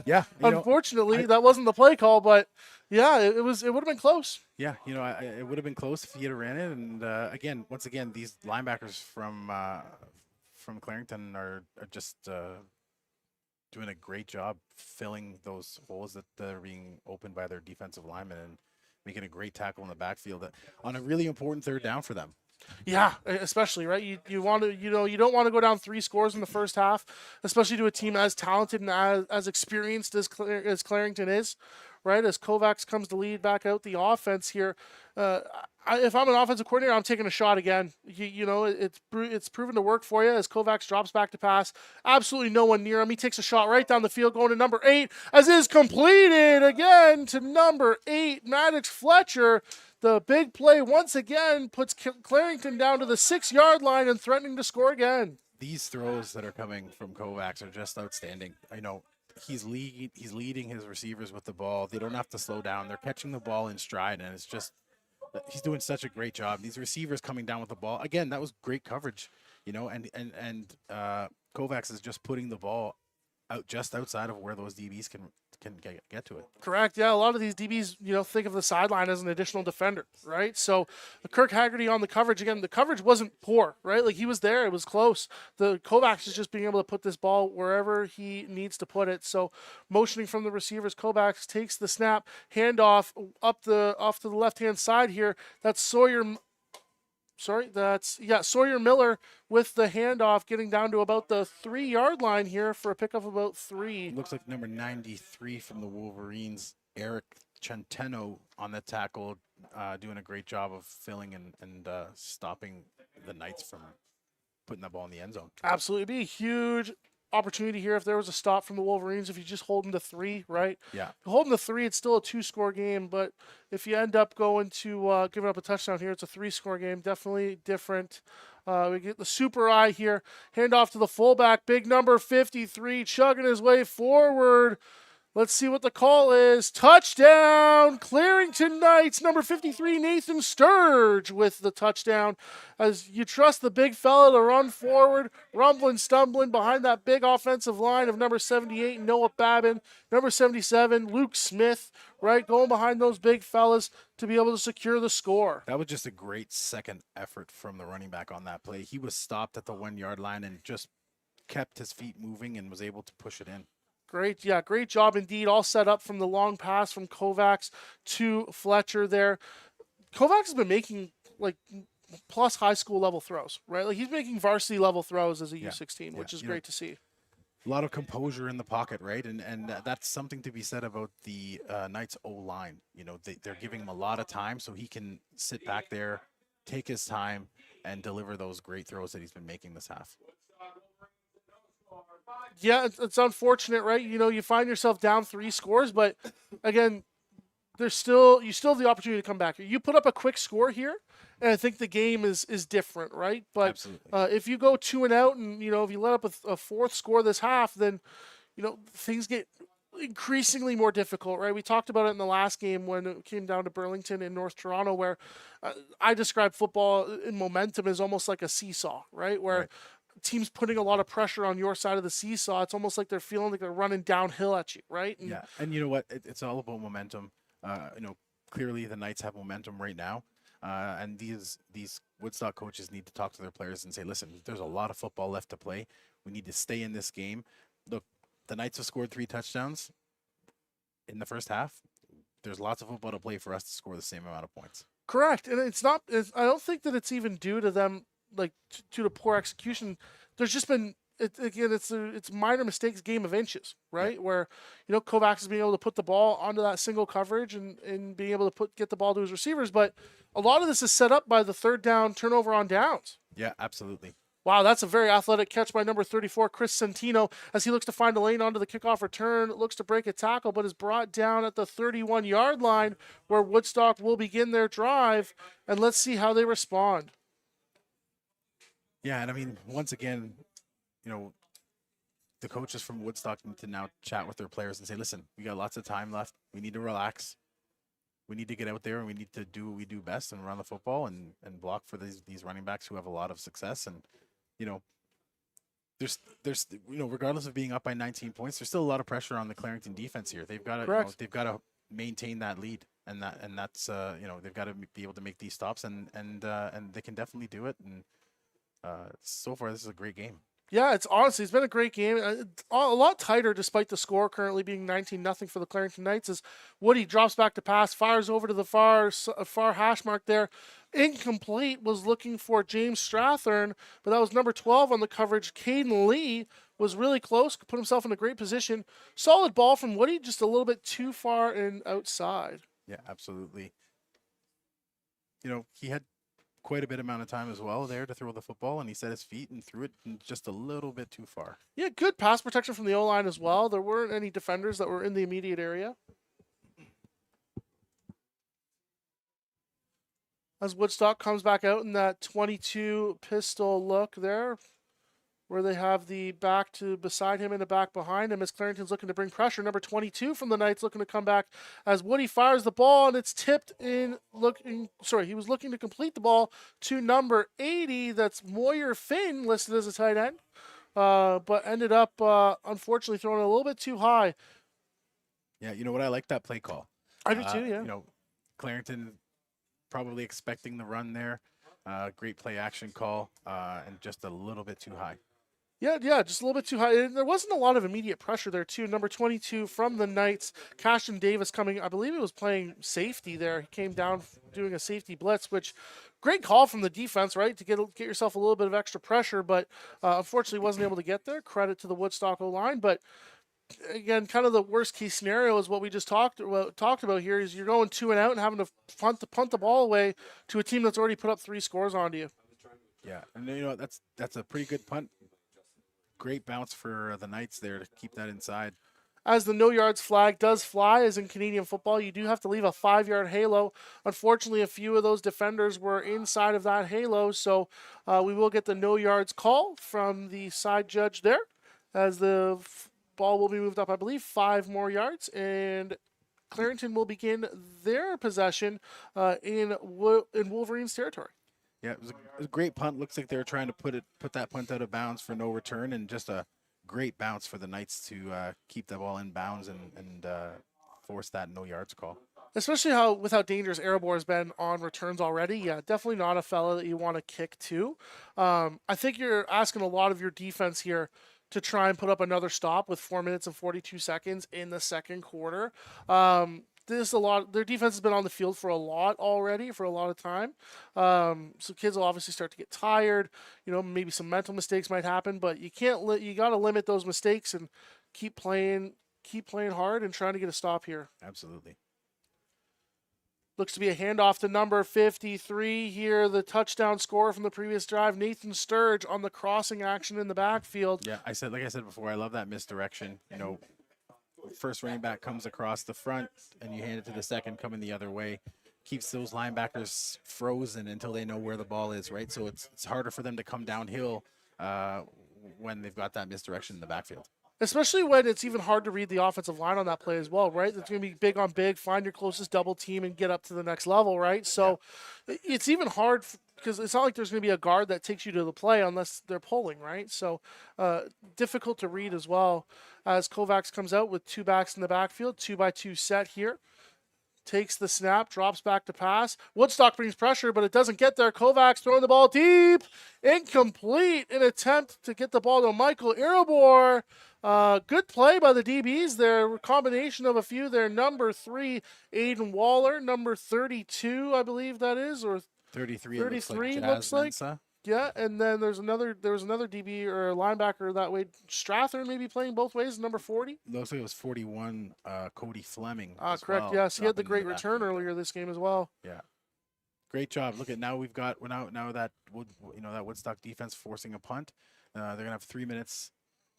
Speaker 3: Yeah.
Speaker 2: Unfortunately, that wasn't the play call, but it would have been close.
Speaker 3: Yeah, it would have been close if he had ran it. And once again, these linebackers from Clarington are just doing a great job filling those holes that are being opened by their defensive linemen and making a great tackle in the backfield on a really important 3rd down for them.
Speaker 2: Yeah, especially, right? You want to, you don't want to go down 3 scores in the first half, especially to a team as talented and as experienced as Clarington is, right? As Kovacs comes to lead back out the offense here. If I'm an offensive coordinator, I'm taking a shot again. It's proven to work for you as Kovacs drops back to pass. Absolutely no one near him. He takes a shot right down the field going to number 8 as is completed again to number 8, Maddox Fletcher. The big play once again puts Clarington down to the 6-yard line and threatening to score again.
Speaker 3: These throws that are coming from Kovacs are just outstanding. He's leading his receivers with the ball. They don't have to slow down. They're catching the ball in stride, and it's just he's doing such a great job. These receivers coming down with the ball. Again, that was great coverage, and Kovacs is just putting the ball out just outside of where those DBs can get to it.
Speaker 2: Correct. Yeah, a lot of these DBs, think of the sideline as an additional defender, right? So Kirk Haggerty on the coverage, again, the coverage wasn't poor, right? Like he was there, it was close. The Kovacs is just being able to put this ball wherever he needs to put it. So motioning from the receivers, Kovacs takes the snap, handoff off to the left-hand side here. That's Sawyer Miller with the handoff, getting down to about the 3-yard line here for a pickup of about 3.
Speaker 3: Looks like number 93 from the Wolverines, Eric Centeno on the tackle, doing a great job of filling and stopping the Knights from putting that ball in the end zone.
Speaker 2: Absolutely. It'd be a huge opportunity here if there was a stop from the Wolverines, if you just hold them to 3, right?
Speaker 3: Yeah.
Speaker 2: If you hold them to 3, it's still a 2-score game, but if you end up going to giving up a touchdown here, it's a 3-score game. Definitely different. We get the super eye here. Hand off to the fullback, big number 53, chugging his way forward. Let's see what the call is. Touchdown, Clarington Knights, number 53, Nathan Sturge with the touchdown. As you trust the big fella to run forward, rumbling, stumbling behind that big offensive line of number 78, Noah Babin, number 77, Luke Smith, right, going behind those big fellas to be able to secure the score.
Speaker 3: That was just a great second effort from the running back on that play. He was stopped at the 1 yard line and just kept his feet moving and was able to push it in.
Speaker 2: Great, yeah, great job indeed. All set up from the long pass from Kovacs to Fletcher there. Kovacs has been making like plus high school level throws, right? Like he's making varsity level throws as a U16, which is great to see.
Speaker 3: A lot of composure in the pocket, right? And that's something to be said about the Knights O-line. You know, they're giving him a lot of time so he can sit back there, take his time, and deliver those great throws that he's been making this half.
Speaker 2: Yeah, it's unfortunate, right? You know, you find yourself down 3 scores, but again, you still have the opportunity to come back. You put up a quick score here, and I think the game is different, right? But if you go 2 and out, and if you let up a 4th score this half, then things get increasingly more difficult, right? We talked about it in the last game when it came down to Burlington in North Toronto, where I described football in momentum as almost like a seesaw, right? Where teams putting a lot of pressure on your side of the seesaw, it's almost like they're feeling like they're running downhill at you, right?
Speaker 3: And you know what? It's all about momentum. Clearly the Knights have momentum right now, and these Woodstock coaches need to talk to their players and say, listen, there's a lot of football left to play. We need to stay in this game. Look, the Knights have scored 3 touchdowns in the first half. There's lots of football to play for us to score the same amount of points.
Speaker 2: Correct, and I don't think that it's even due to them, like to the poor execution. There's just been it's minor mistakes, game of inches, right? Where Kovacs is being able to put the ball onto that single coverage and being able to get the ball to his receivers, but a lot of this is set up by the 3rd down turnover on downs.
Speaker 3: Yeah, absolutely.
Speaker 2: Wow, that's a very athletic catch by number 34, Chris Santino, as he looks to find a lane onto the kickoff return, looks to break a tackle, but is brought down at the 31-yard line, where Woodstock will begin their drive, and let's see how they respond.
Speaker 3: Yeah, and I mean, once again, the coaches from Woodstock need to now chat with their players and say, listen, we got lots of time left. We need to relax. We need to get out there and we need to do what we do best and run the football and block for these running backs who have a lot of success. And, there's regardless of being up by 19 points, there's still a lot of pressure on the Clarington defense here. They've got to they've got to maintain that lead, and that's they've got to be able to make these stops, and they can definitely do it. And so far, this is a great game.
Speaker 2: Yeah, it's been a great game. A lot tighter despite the score currently being 19-0 for the Clarington Knights, as Woody drops back to pass, fires over to the far hash mark there. Incomplete, was looking for James Strathern, but that was number 12 on the coverage. Caden Lee was really close, put himself in a great position. Solid ball from Woody, just a little bit too far and outside.
Speaker 3: Yeah, absolutely. He had quite a bit amount of time as well there to throw the football, and he set his feet and threw it just a little bit too far.
Speaker 2: Yeah, good pass protection from the O-line as well. There weren't any defenders that were in the immediate area. As Woodstock comes back out in that 22 pistol look there, where they have the back to beside him and the back behind him, as Clarington's looking to bring pressure. Number 22 from the Knights looking to come back as Woody fires the ball, and it's tipped in. He was looking to complete the ball to number 80. That's Moyer Finn, listed as a tight end, but ended up unfortunately throwing it a little bit too high.
Speaker 3: Yeah, you know what? I like that play call.
Speaker 2: I do too, yeah.
Speaker 3: Clarington probably expecting the run there. Great play action call, and just a little bit too high.
Speaker 2: Yeah, just a little bit too high. And there wasn't a lot of immediate pressure there, too. Number 22 from the Knights, Cashton Davis coming, I believe he was playing safety there. He came down doing a safety blitz, which great call from the defense, right, to get yourself a little bit of extra pressure, but unfortunately wasn't able to get there. Credit to the Woodstock O-line, but again, kind of the worst case scenario is what we just talked about here, is you're going 2 and out and having to punt the ball away to a team that's already put up 3 scores onto you.
Speaker 3: Yeah, and that's a pretty good punt. Great bounce for the Knights there to keep that inside.
Speaker 2: As the no yards flag does fly, as in Canadian football, you do have to leave a 5-yard halo. Unfortunately, a few of those defenders were inside of that halo, so we will get the no yards call from the side judge there, as the ball will be moved up, I believe, 5 more yards, and Clarington will begin their possession in Wolverines territory.
Speaker 3: Yeah, it was a great punt. Looks like they were trying to put that punt out of bounds for no return, and just a great bounce for the Knights to keep the ball in bounds and force that no yards call.
Speaker 2: Especially with how dangerous Erebor has been on returns already. Yeah, definitely not a fella that you want to kick to. I think you're asking a lot of your defense here to try and put up another stop with 4 minutes and 42 seconds in the second quarter. Their defense has been on the field for a lot of time. So kids will obviously start to get tired. Maybe some mental mistakes might happen, but you got to limit those mistakes and keep playing hard and trying to get a stop here.
Speaker 3: Absolutely.
Speaker 2: Looks to be a handoff to number 53 here. The touchdown scorer from the previous drive, Nathan Sturge, on the crossing action in the backfield.
Speaker 3: Yeah, like I said before, I love that misdirection. First running back comes across the front, and you hand it to the second coming the other way. Keeps those linebackers frozen until they know where the ball is, right? So it's harder for them to come downhill when they've got that misdirection in the backfield.
Speaker 2: Especially when it's even hard to read the offensive line on that play as well, right? It's going to be big on big, find your closest double team and get up to the next level, right? So It's even hard because it's not like there's going to be a guard that takes you to the play unless they're pulling, right? So difficult to read as well as Kovacs comes out with 2 backs in the backfield, 2-by-2 set here. Takes the snap, drops back to pass. Woodstock brings pressure, but it doesn't get there. Kovacs throwing the ball deep. Incomplete. An attempt to get the ball to Michael Erebor. Good play by the DBs there. Combination of a few there. Number 3, Aiden Waller. Number 32, I believe that is, or
Speaker 3: 33.
Speaker 2: 33 looks like. Yeah, and then there was another DB or linebacker that way. Strathern maybe playing both ways. Number 40.
Speaker 3: Looks like it was 41. Cody Fleming.
Speaker 2: Correct.
Speaker 3: Well,
Speaker 2: yes, he had the great return earlier this game as well.
Speaker 3: Yeah. Great job. Look at now now that that Woodstock defense forcing a punt. They're gonna have 3 minutes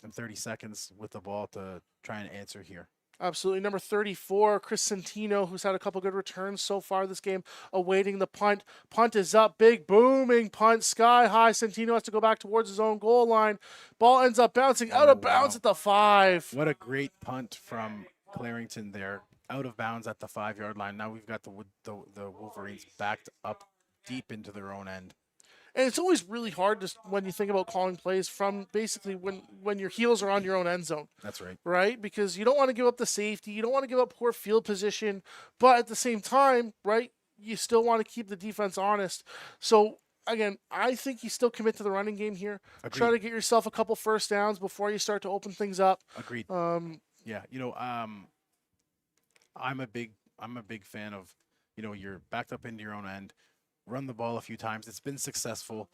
Speaker 3: and 30 seconds with the ball to try and answer here.
Speaker 2: Absolutely. Number 34, Chris Centino, who's had a couple good returns so far this game, awaiting the punt. Punt is up. Big, booming punt. Sky high. Centino has to go back towards his own goal line. Ball ends up bouncing out of bounds at the 5.
Speaker 3: What a great punt from Clarington there. Out of bounds at the 5-yard line. Now we've got the Wolverines backed up deep into their own end.
Speaker 2: And it's always really hard when you think about calling plays from basically when your heels are on your own end zone.
Speaker 3: That's right.
Speaker 2: Right? Because you don't want to give up the safety. You don't want to give up poor field position. But at the same time, right, you still want to keep the defense honest. So, again, I think you still commit to the running game here.
Speaker 3: Agreed.
Speaker 2: Try to get yourself a couple first downs before you start to open things up.
Speaker 3: Agreed. Yeah, I'm a big fan of, you're backed up into your own end. Run the ball a few times. It's been successful.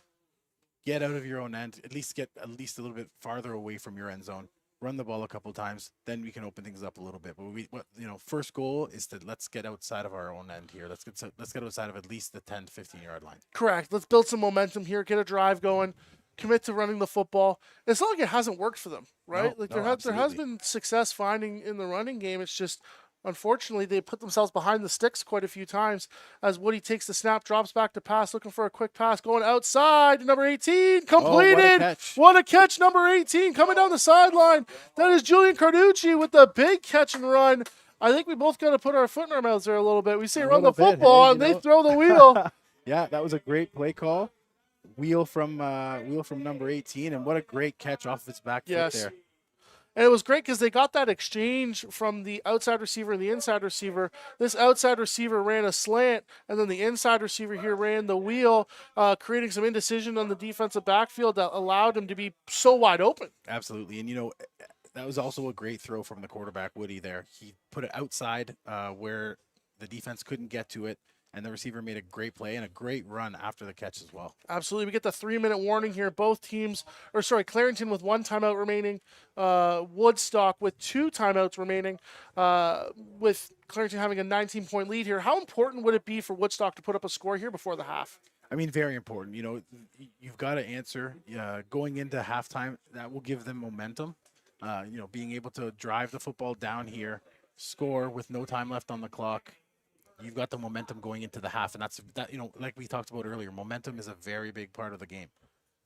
Speaker 3: Get out of your own end. Get a little bit farther away from your end zone. Run the ball a couple times. Then we can open things up a little bit. But first goal is let's get outside of our own end here. Let's get outside of at least the 10 to 15-yard line.
Speaker 2: Correct. Let's build some momentum here. Get a drive going. Commit to running the football. It's not like it hasn't worked for them, right? There has been success finding in the running game. It's just, unfortunately, they put themselves behind the sticks quite a few times as Woody takes the snap, drops back to pass, looking for a quick pass, going outside to number 18, completed. What a catch, number 18, coming down the sideline. That is Julian Carducci with the big catch and run. I think we both got to put our foot in our mouths there a little bit. We say run the football, and they throw the wheel.
Speaker 3: Yeah, that was a great play call. Wheel from number 18, and what a great catch off its back foot there.
Speaker 2: And it was great because they got that exchange from the outside receiver and the inside receiver. This outside receiver ran a slant, and then the inside receiver here ran the wheel, creating some indecision on the defensive backfield that allowed him to be so wide open.
Speaker 3: Absolutely. And, that was also a great throw from the quarterback, Woody, there. He put it outside where the defense couldn't get to it, and the receiver made a great play and a great run after the catch as well.
Speaker 2: Absolutely. We get the 3-minute warning here. Clarington with 1 timeout remaining, Woodstock with 2 timeouts remaining, with Clarington having a 19-point lead here. How important would it be for Woodstock to put up a score here before the half?
Speaker 3: I mean, very important. You've got to answer going into halftime. That will give them momentum. Being able to drive the football down here, score with no time left on the clock. You've got the momentum going into the half, and like we talked about earlier, momentum is a very big part of the game.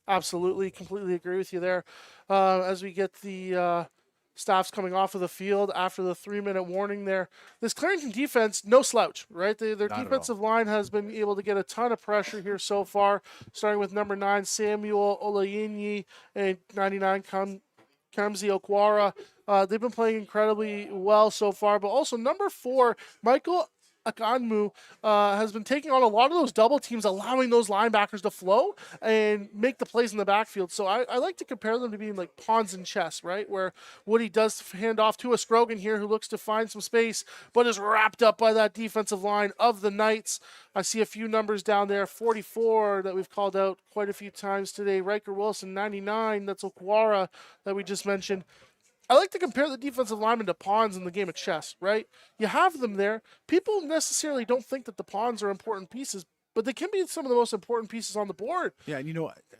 Speaker 2: Absolutely, completely agree with you there. As we get the Staff's coming off of the field after the 3-minute warning there. This Clarington defense, no slouch, right? Their
Speaker 3: Not at
Speaker 2: defensive line has been able to get a ton of pressure here so far, starting with number 9, Samuel Olayinyi, and 99, Kamzi Okwara. They've been playing incredibly well so far, but also number 4, Michael Akanmu has been taking on a lot of those double teams, allowing those linebackers to flow and make the plays in the backfield. So I like to compare them to being like pawns in chess, right? Where Woody does hand off to a Scrogan here who looks to find some space, but is wrapped up by that defensive line of the Knights. I see a few numbers down there, 44 that we've called out quite a few times today. Riker Wilson, 99, that's Okwara that we just mentioned. I like to compare the defensive linemen to pawns in the game of chess, right? You have them there. People necessarily don't think that the pawns are important pieces, but they can be some of the most important pieces on the board.
Speaker 3: Yeah,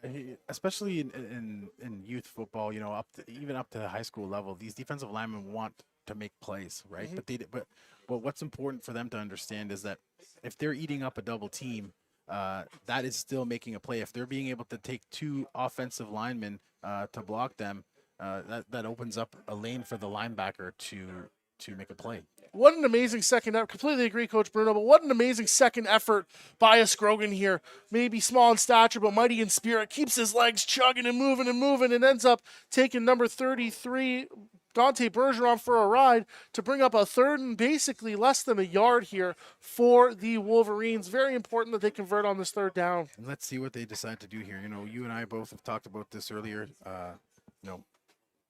Speaker 3: and especially in youth football, even up to high school level, these defensive linemen want to make plays, right?
Speaker 2: Mm-hmm.
Speaker 3: But what's important for them to understand is that if they're eating up a double team, that is still making a play. If they're being able to take 2 offensive linemen to block them, that opens up a lane for the linebacker to make a play.
Speaker 2: What an amazing second effort. Completely agree, Coach Bruno, but what an amazing second effort by a Scrogan here. Maybe small in stature, but mighty in spirit. Keeps his legs chugging and moving and ends up taking number 33, Dante Bergeron, for a ride to bring up a third and basically less than a yard here for the Wolverines. Very important that they convert on this third down.
Speaker 3: And let's see what they decide to do here. You and I both have talked about this earlier.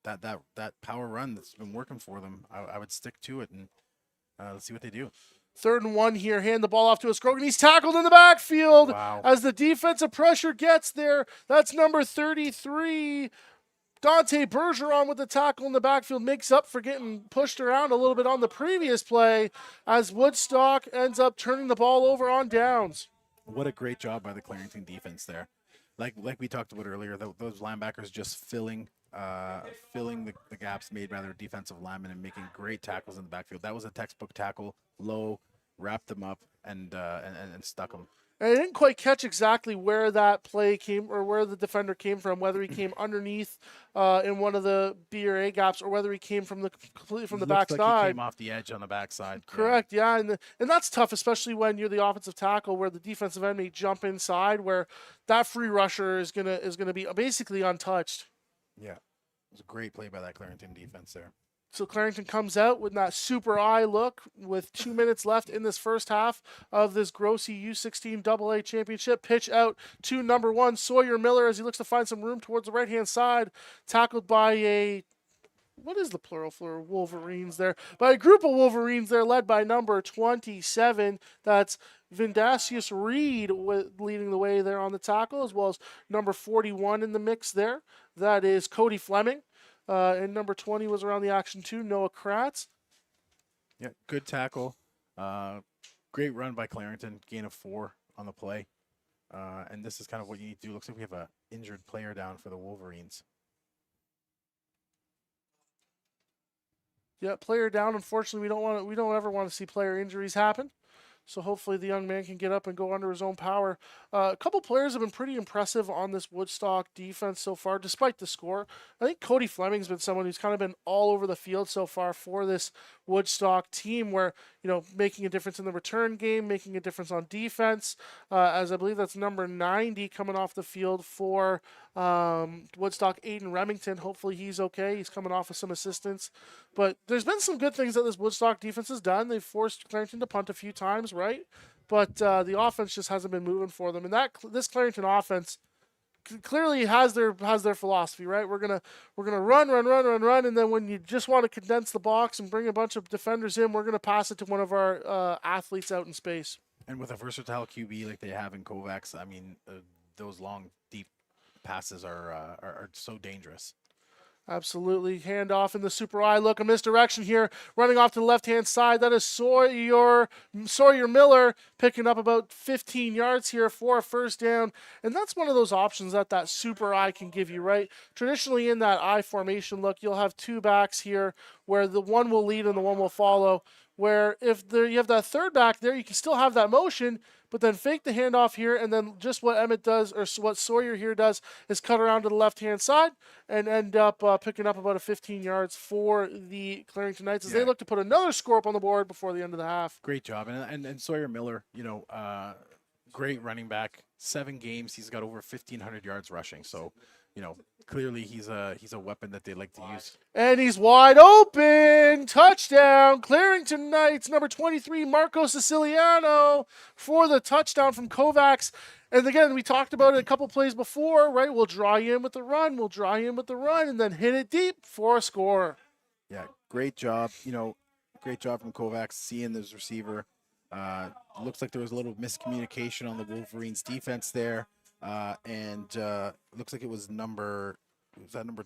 Speaker 3: That power run that's been working for them, I would stick to it, and let's see what they do.
Speaker 2: 3rd and 1 here. Hand the ball off to a Scrogan. He's tackled in the backfield.
Speaker 3: Wow.
Speaker 2: As the defensive pressure gets there. That's number 33. Dante Bergeron with the tackle in the backfield makes up for getting pushed around a little bit on the previous play as Woodstock ends up turning the ball over on downs.
Speaker 3: What a great job by the Clarington defense there. Like we talked about earlier, those linebackers just filling the gaps made by their defensive linemen and making great tackles in the backfield. That was a textbook tackle, low, wrapped them up, and stuck them.
Speaker 2: And I didn't quite catch exactly where that play came or where the defender came from, whether he came underneath in one of the B or A gaps or whether he came completely from the backside.
Speaker 3: Like he came off the edge on the backside.
Speaker 2: Correct, yeah. And that's tough, especially when you're the offensive tackle where the defensive end may jump inside, where that free rusher is gonna be basically untouched.
Speaker 3: Yeah, it was a great play by that Clarington defense there.
Speaker 2: So Clarington comes out with that super eye look with 2 minutes left in this first half of this Grossi U16AA championship. Pitch out to number 1, Sawyer Miller, as he looks to find some room towards the right-hand side. Tackled by what is the plural for Wolverines there? By a group of Wolverines there led by number 27. That's Vindasius Reed leading the way there on the tackle, as well as number 41 in the mix there. That is Cody Fleming. And number 20 was around the action too, Noah Kratz.
Speaker 3: Yeah, good tackle. Great run by Clarington. Gain of 4 on the play. And this is kind of what you need to do. Looks like we have an injured player down for the Wolverines.
Speaker 2: Yeah, player down. Unfortunately, we don't ever want to see player injuries happen. So hopefully the young man can get up and go under his own power. A couple players have been pretty impressive on this Woodstock defense so far, despite the score. I think Cody Fleming's been someone who's kind of been all over the field so far for this Woodstock team, where, making a difference in the return game, making a difference on defense, as I believe that's number 90 coming off the field for Woodstock, Aiden Remington. Hopefully he's okay. He's coming off with some assistance. But there's been some good things that this Woodstock defense has done. They've forced Clarington to punt a few times, right? But the offense just hasn't been moving for them. And this Clarington offense clearly has their philosophy, right? We're gonna run, and then when you just want to condense the box and bring a bunch of defenders in, we're gonna pass it to one of our athletes out in space.
Speaker 3: And with a versatile QB like they have in Kovacs, I mean, those long, deep passes are so dangerous.
Speaker 2: Absolutely. Handoff in the super eye look. A misdirection here. Running off to the left-hand side. That is Sawyer Miller picking up about 15 yards here for a first down. And that's one of those options that super eye can give you, right? Traditionally in that eye formation look, you'll have 2 backs here where the one will lead and the one will follow. Where if you have that third back there, you can still have that motion, but then fake the handoff here, and then just what Emmett does, or what Sawyer here does, is cut around to the left-hand side and end up picking up about a 15 yards for the Clarington Knights as they look to put another score up on the board before the end of the half.
Speaker 3: Great job. And Sawyer Miller, great running back. 7 games, he's got over 1,500 yards rushing. So, clearly he's a weapon that they like to use.
Speaker 2: And he's wide open. Touchdown. Clarington Knights, number 23, Marco Siciliano for the touchdown from Kovacs. And again, we talked about it a couple plays before, right? We'll draw you in with the run. We'll draw you in with the run and then hit it deep for a score.
Speaker 3: Yeah, great job. Great job from Kovacs seeing this receiver. Looks like there was a little miscommunication on the Wolverines defense there. Looks like it was number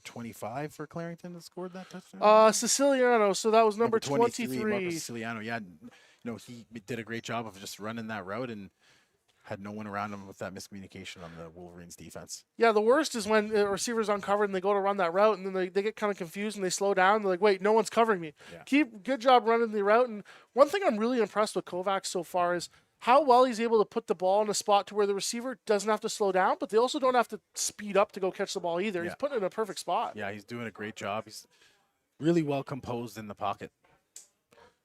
Speaker 3: 25 for Clarington that scored that touchdown?
Speaker 2: Siciliano, so that was number 23.
Speaker 3: Marco Siciliano, yeah. He did a great job of just running that route and had no one around him with that miscommunication on the Wolverines defense.
Speaker 2: Yeah, the worst is when a receiver's uncovered and they go to run that route and then they get kind of confused and they slow down. They're like, wait, no one's covering me.
Speaker 3: Yeah.
Speaker 2: Good job running the route. And one thing I'm really impressed with Kovacs so far is how well he's able to put the ball in a spot to where the receiver doesn't have to slow down, but they also don't have to speed up to go catch the ball either.
Speaker 3: Yeah.
Speaker 2: He's putting it in a perfect spot.
Speaker 3: Yeah, he's doing a great job. He's really well composed in the pocket.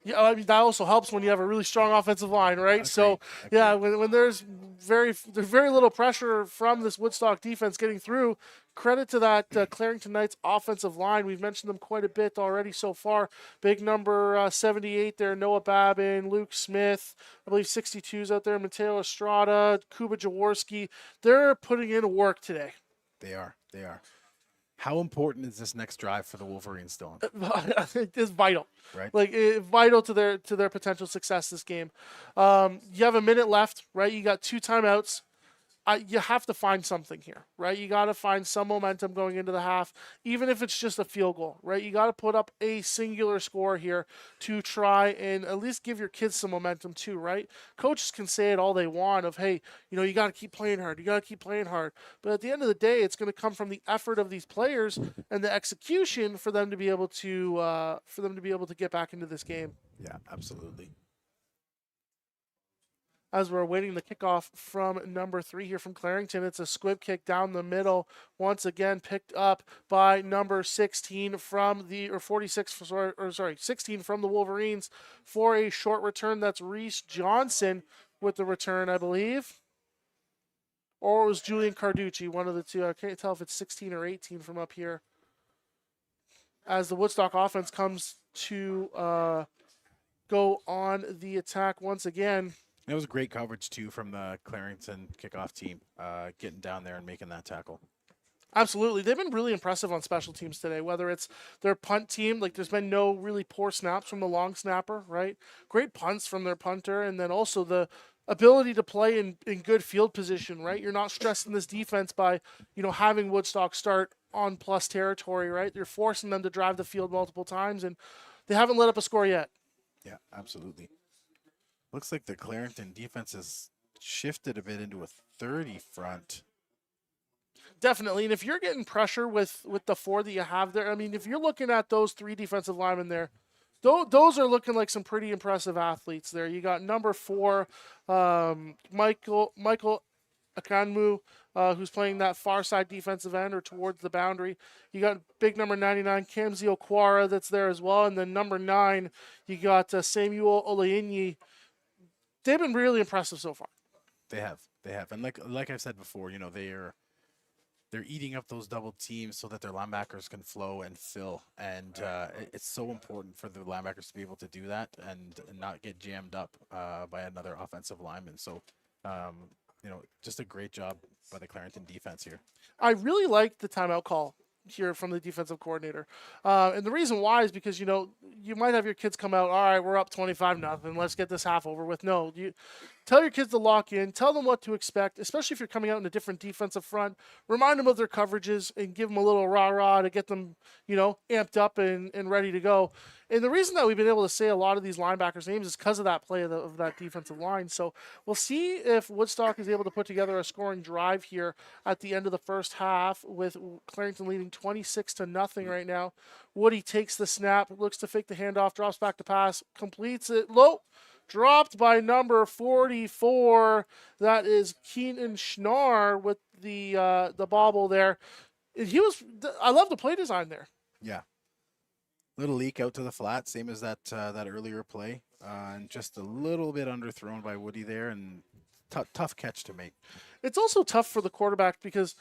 Speaker 2: Yeah, I mean, that also helps when you have a really strong offensive line, right?
Speaker 3: Agreed.
Speaker 2: So, yeah, when there's very little pressure from this Woodstock defense getting through, credit to that Clarington Knights offensive line. We've mentioned them quite a bit already so far. Big number 78 there, Noah Babin, Luke Smith, I believe 62's out there, Mateo Estrada, Kuba Jaworski. They're putting in work today.
Speaker 3: They are. How important is this next drive for the Wolverines, Dylan?
Speaker 2: It's vital,
Speaker 3: right?
Speaker 2: Like vital to their potential success this game. You have a minute left, right? You got 2 timeouts. You have to find something here, right? You got to find some momentum going into the half, even if it's just a field goal, right? You got to put up a singular score here to try and at least give your kids some momentum too, right? Coaches can say it all they want of, hey, you got to keep playing hard. You got to keep playing hard. But at the end of the day, it's going to come from the effort of these players and the execution for them to be able to get back into this game.
Speaker 3: Yeah, absolutely.
Speaker 2: As we're awaiting the kickoff from number 3 here from Clarington, it's a squib kick down the middle. Once again, picked up by number 16 from the, or 46, 16 from the Wolverines for a short return. That's Reese Johnson with the return, I believe. Or it was Julian Carducci, one of the two. I can't tell if it's 16 or 18 from up here. As the Woodstock offense comes to go on the attack once again.
Speaker 3: It was great coverage, too, from the Clarington kickoff team, getting down there and making that tackle.
Speaker 2: Absolutely. They've been really impressive on special teams today, whether it's their punt team, like there's been no really poor snaps from the long snapper, right? Great punts from their punter, and then also the ability to play in good field position, right? You're not stressing this defense by, having Woodstock start on plus territory, right? You're forcing them to drive the field multiple times, and they haven't let up a score yet.
Speaker 3: Yeah, absolutely. Looks like the Clarington defense has shifted a bit into a 30 front.
Speaker 2: Definitely. And if you're getting pressure with the 4 that you have there, I mean, if you're looking at those 3 defensive linemen there, those are looking like some pretty impressive athletes there. You got number 4, Michael Akanmu, who's playing that far side defensive end or towards the boundary. You got big number 99, Kamzi Okwara, that's there as well. And then number 9, you got Samuel Olayinyi. They've been really impressive so far.
Speaker 3: They have, and like I've said before, they're eating up those double teams so that their linebackers can flow and fill, and it's so important for the linebackers to be able to do that and not get jammed up by another offensive lineman. So, just a great job by the Clarington defense here.
Speaker 2: I really like the timeout call here from the defensive coordinator. And the reason why is because, you might have your kids come out, all right, we're up 25-0. Let's get this half over with. No, you tell your kids to lock in, tell them what to expect, especially if you're coming out in a different defensive front. Remind them of their coverages and give them a little rah-rah to get them, amped up and ready to go. And the reason that we've been able to say a lot of these linebackers' names is because of that play of that defensive line. So we'll see if Woodstock is able to put together a scoring drive here at the end of the first half with Clarington leading 26-0 right now. Woody takes the snap, looks to fake the handoff, drops back to pass, completes it low. dropped by number 44. That is Keenan Schnarr with the bobble there. I love the play design there.
Speaker 3: Yeah. Little leak out to the flat, same as that earlier play, and just a little bit underthrown by Woody there, and tough catch to make.
Speaker 2: It's also tough for the quarterback because,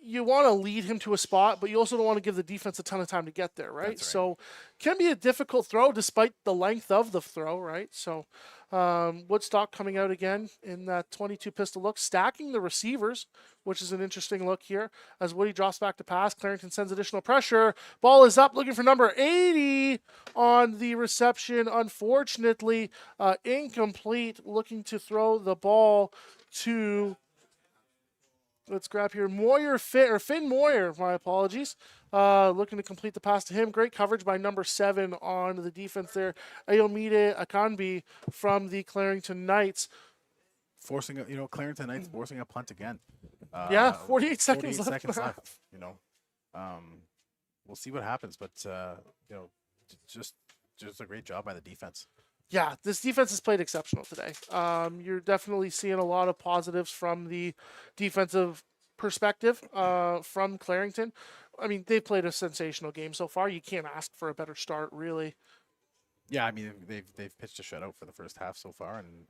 Speaker 2: you want to lead him to a spot, but you also don't want to give the defense a ton of time to get there, right?
Speaker 3: That's right.
Speaker 2: So can be a difficult throw despite the length of the throw, right? So Woodstock coming out again in that 22 pistol look, stacking the receivers, which is an interesting look here as Woody drops back to pass. Clarington sends additional pressure. Ball is up, looking for number 80 on the reception. Unfortunately, incomplete, looking to throw the ball to... Let's grab here. Finn Moyer, my apologies. Looking to complete the pass to him. Great coverage by number 7 on the defense there. Ayomide Akanbi from the Clarington Knights.
Speaker 3: Clarington Knights forcing a punt again.
Speaker 2: 48 seconds left.
Speaker 3: We'll see what happens, but just a great job by the defense.
Speaker 2: Yeah, this defense has played exceptional today. You're definitely seeing a lot of positives from the defensive perspective from Clarington. I mean, they've played a sensational game so far. You can't ask for a better start, really.
Speaker 3: Yeah, I mean, they've pitched a shutout for the first half so far, and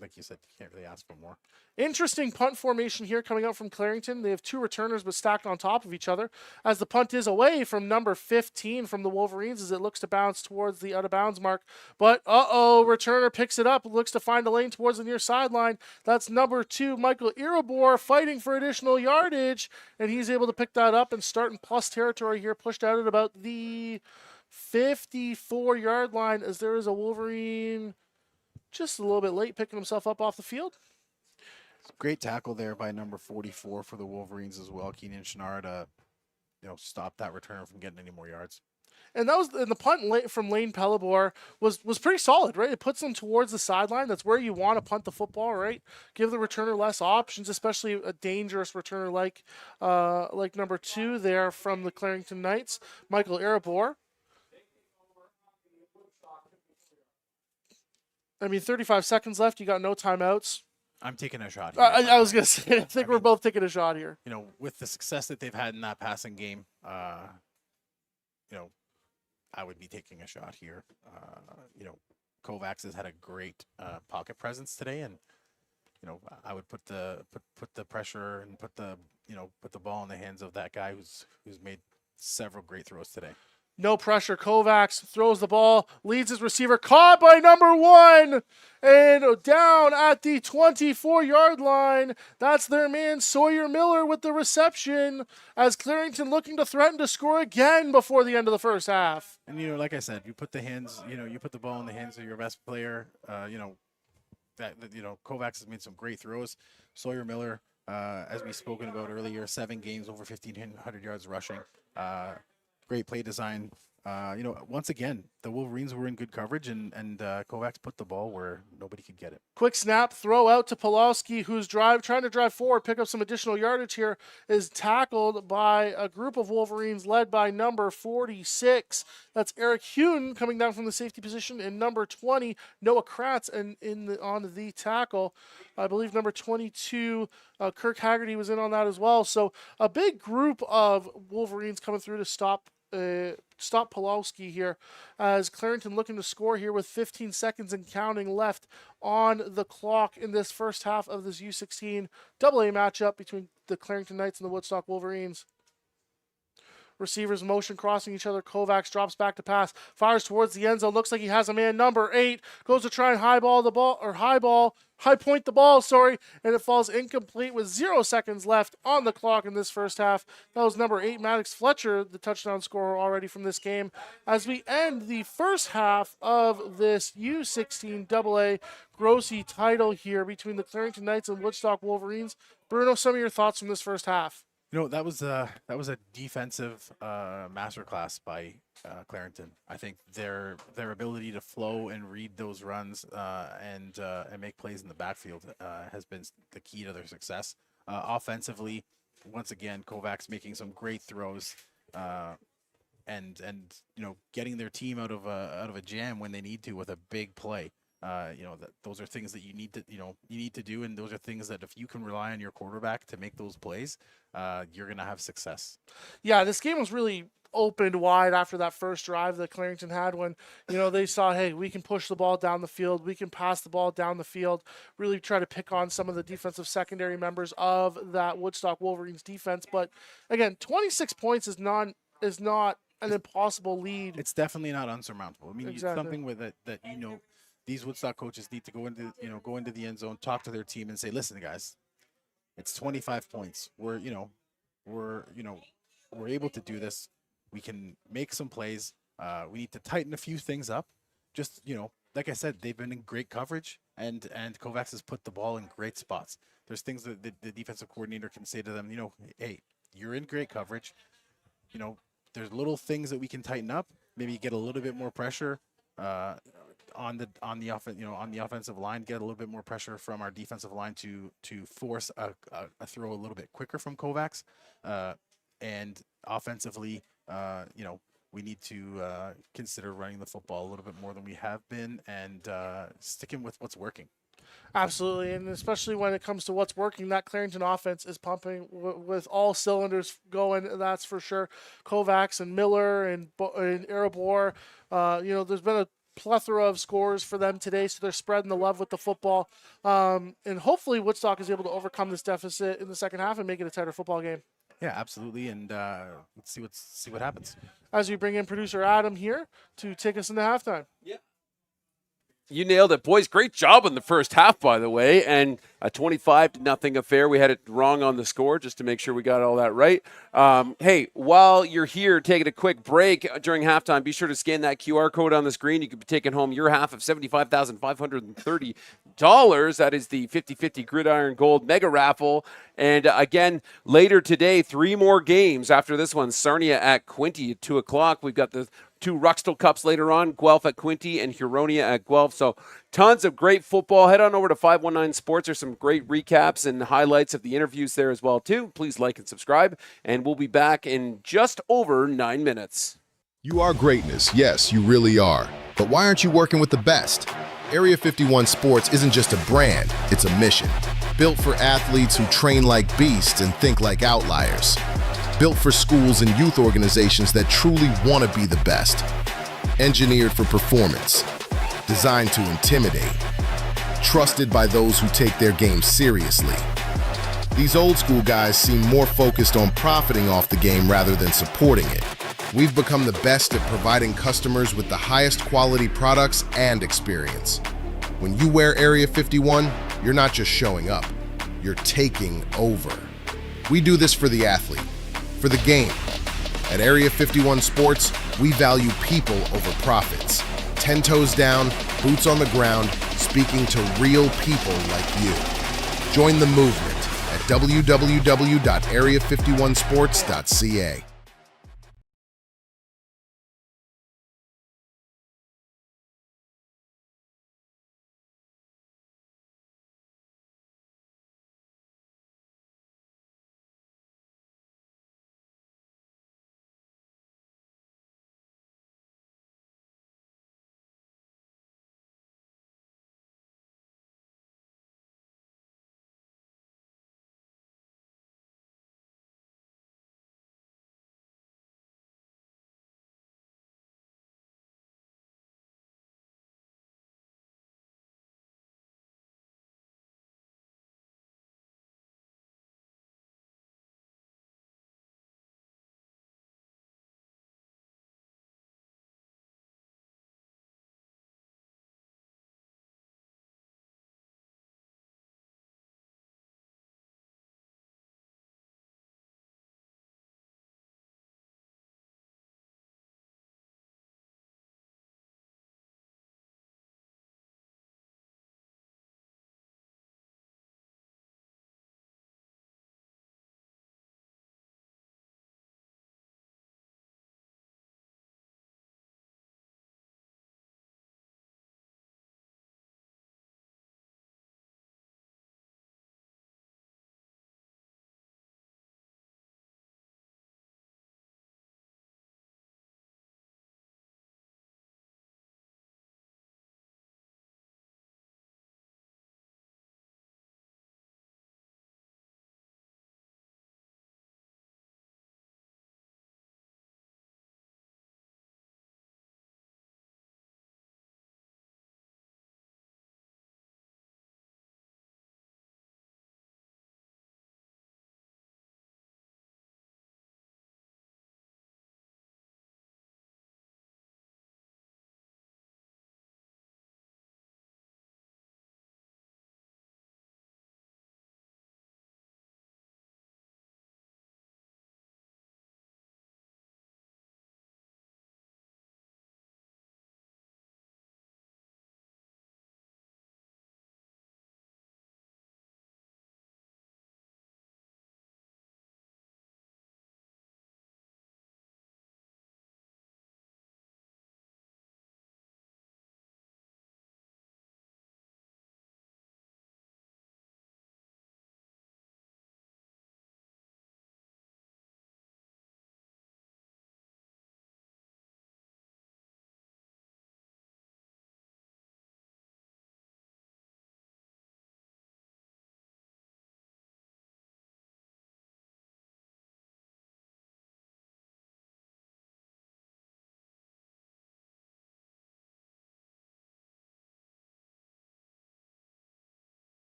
Speaker 3: like you said, you can't really ask for more.
Speaker 2: Interesting punt formation here coming out from Clarington. They have 2 returners but stacked on top of each other as the punt is away from number 15 from the Wolverines as it looks to bounce towards the out of bounds mark. But returner picks it up, looks to find a lane towards the near sideline. That's number 2, Michael Irabor, fighting for additional yardage, and he's able to pick that up and start in plus territory here, pushed out at about the 54-yard line as there is a Wolverine just a little bit late picking himself up off the field.
Speaker 3: Great tackle there by number 44 for the Wolverines as well, Keenan Schnarr, to stop that returner from getting any more yards.
Speaker 2: And the punt from Lane Pelibor was pretty solid, right? It puts them towards the sideline. That's where you want to punt the football, right? Give the returner less options, especially a dangerous returner like number 2 there from the Clarington Knights, Michael Irabor. 35 seconds left. You got no timeouts.
Speaker 3: I'm taking a shot here.
Speaker 2: I was going to say, I think we're both taking a shot here.
Speaker 3: With the success that they've had in that passing game, I would be taking a shot here. Kovacs has had a great pocket presence today, and I would put the pressure and put the ball in the hands of that guy who's made several great throws today.
Speaker 2: No pressure. Kovacs throws the ball, leads his receiver, caught by number 1, and down at the 24-yard line. That's their man, Sawyer Miller, with the reception, as Clarington looking to threaten to score again before the end of the first half.
Speaker 3: And, like I said, you put the ball in the hands of your best player. Kovacs has made some great throws. Sawyer Miller, as we've spoken about earlier, 7 games, over 1,500 yards rushing. Great play design. Once again, the Wolverines were in good coverage, and Kovacs put the ball where nobody could get it.
Speaker 2: Quick snap, throw out to Pulowski, who's trying to drive forward, pick up some additional yardage here, is tackled by a group of Wolverines led by number 46. That's Eric Hune coming down from the safety position, and number 20, Noah Kratz, on the tackle. I believe number 22, Kirk Haggerty, was in on that as well. So a big group of Wolverines coming through to stop Pulowski here, as Clarington looking to score here with 15 seconds and counting left on the clock in this first half of this U16 AA matchup between the Clarington Knights and the Woodstock Wolverines. Receivers motion crossing each other. Kovacs drops back to pass, fires towards the end zone. Looks like he has a man, number 8, goes to try and high point the ball, and it falls incomplete with 0 seconds left on the clock in this first half. That was number 8, Maddox Fletcher, the touchdown scorer already from this game. As we end the first half of this U16 AA Grossi title here between the Clarington Knights and Woodstock Wolverines. Bruno, some of your thoughts from this first half?
Speaker 3: That was a defensive masterclass by Clarington. I think their ability to flow and read those runs and make plays in the backfield has been the key to their success. Offensively, once again, Kovacs making some great throws and getting their team out of a jam when they need to with a big play. those are things that you need to do, and those are things that if you can rely on your quarterback to make those plays, you're gonna have success.
Speaker 2: Yeah, this game was really opened wide after that first drive that Clarington had when, they saw, hey, we can push the ball down the field, we can pass the ball down the field, really try to pick on some of the defensive secondary members of that Woodstock Wolverines defense. But again, 26 points is not an impossible lead.
Speaker 3: It's definitely not unsurmountable. I mean,
Speaker 2: Exactly.
Speaker 3: something with it that these Woodstock coaches need to go into the end zone, talk to their team, and say, listen, guys, it's 25 points. We're able to do this. We can make some plays. We need to tighten a few things up. Just, like I said, they've been in great coverage, and Kovacs has put the ball in great spots. There's things that the defensive coordinator can say to them, hey, you're in great coverage. There's little things that we can tighten up. Maybe get a little bit more pressure on the offensive line. Get a little bit more pressure from our defensive line to force a throw a little bit quicker from Kovacs. And offensively, we need to consider running the football a little bit more than we have been, and sticking with what's working.
Speaker 2: Absolutely, and especially when it comes to what's working, that Clarington offense is pumping with all cylinders going, that's for sure. Kovacs and Miller and Erebor, there's been a plethora of scores for them today, so they're spreading the love with the football. And hopefully Woodstock is able to overcome this deficit in the second half and make it a tighter football game.
Speaker 3: Yeah, absolutely, and let's see what happens.
Speaker 2: As we bring in producer Adam here to take us into halftime.
Speaker 1: Yeah. You nailed it, boys. Great job in the first half, by the way, and a 25-0 affair. We had it wrong on the score just to make sure we got all that right. Hey, while you're here taking a quick break during halftime, be sure to scan that QR code on the screen. You could be taking home your half of $75,530. That is the 50-50 Gridiron Gold Mega Raffle. And again, later today, 3 more games after this one. Sarnia at Quinty at 2 o'clock. We've got the 2 Ruxtal Cups later on, Guelph at Quinty and Huronia at Guelph. So tons of great football. Head on over to 519 Sports. There's some great recaps and highlights of the interviews there as well, too. Please like and subscribe, and we'll be back in just over 9 minutes.
Speaker 4: You are greatness. Yes, you really are. But why aren't you working with the best? Area 51 Sports isn't just a brand, it's a mission. Built for athletes who train like beasts and think like outliers. Built for schools and youth organizations that truly want to be the best. Engineered for performance. Designed to intimidate. Trusted by those who take their game seriously. These old school guys seem more focused on profiting off the game rather than supporting it. We've become the best at providing customers with the highest quality products and experience. When you wear Area 51, you're not just showing up, you're taking over. We do this for the athlete, for the game. At Area 51 Sports, we value people over profits. 10 toes down, boots on the ground, speaking to real people like you. Join the movement at www.area51sports.ca.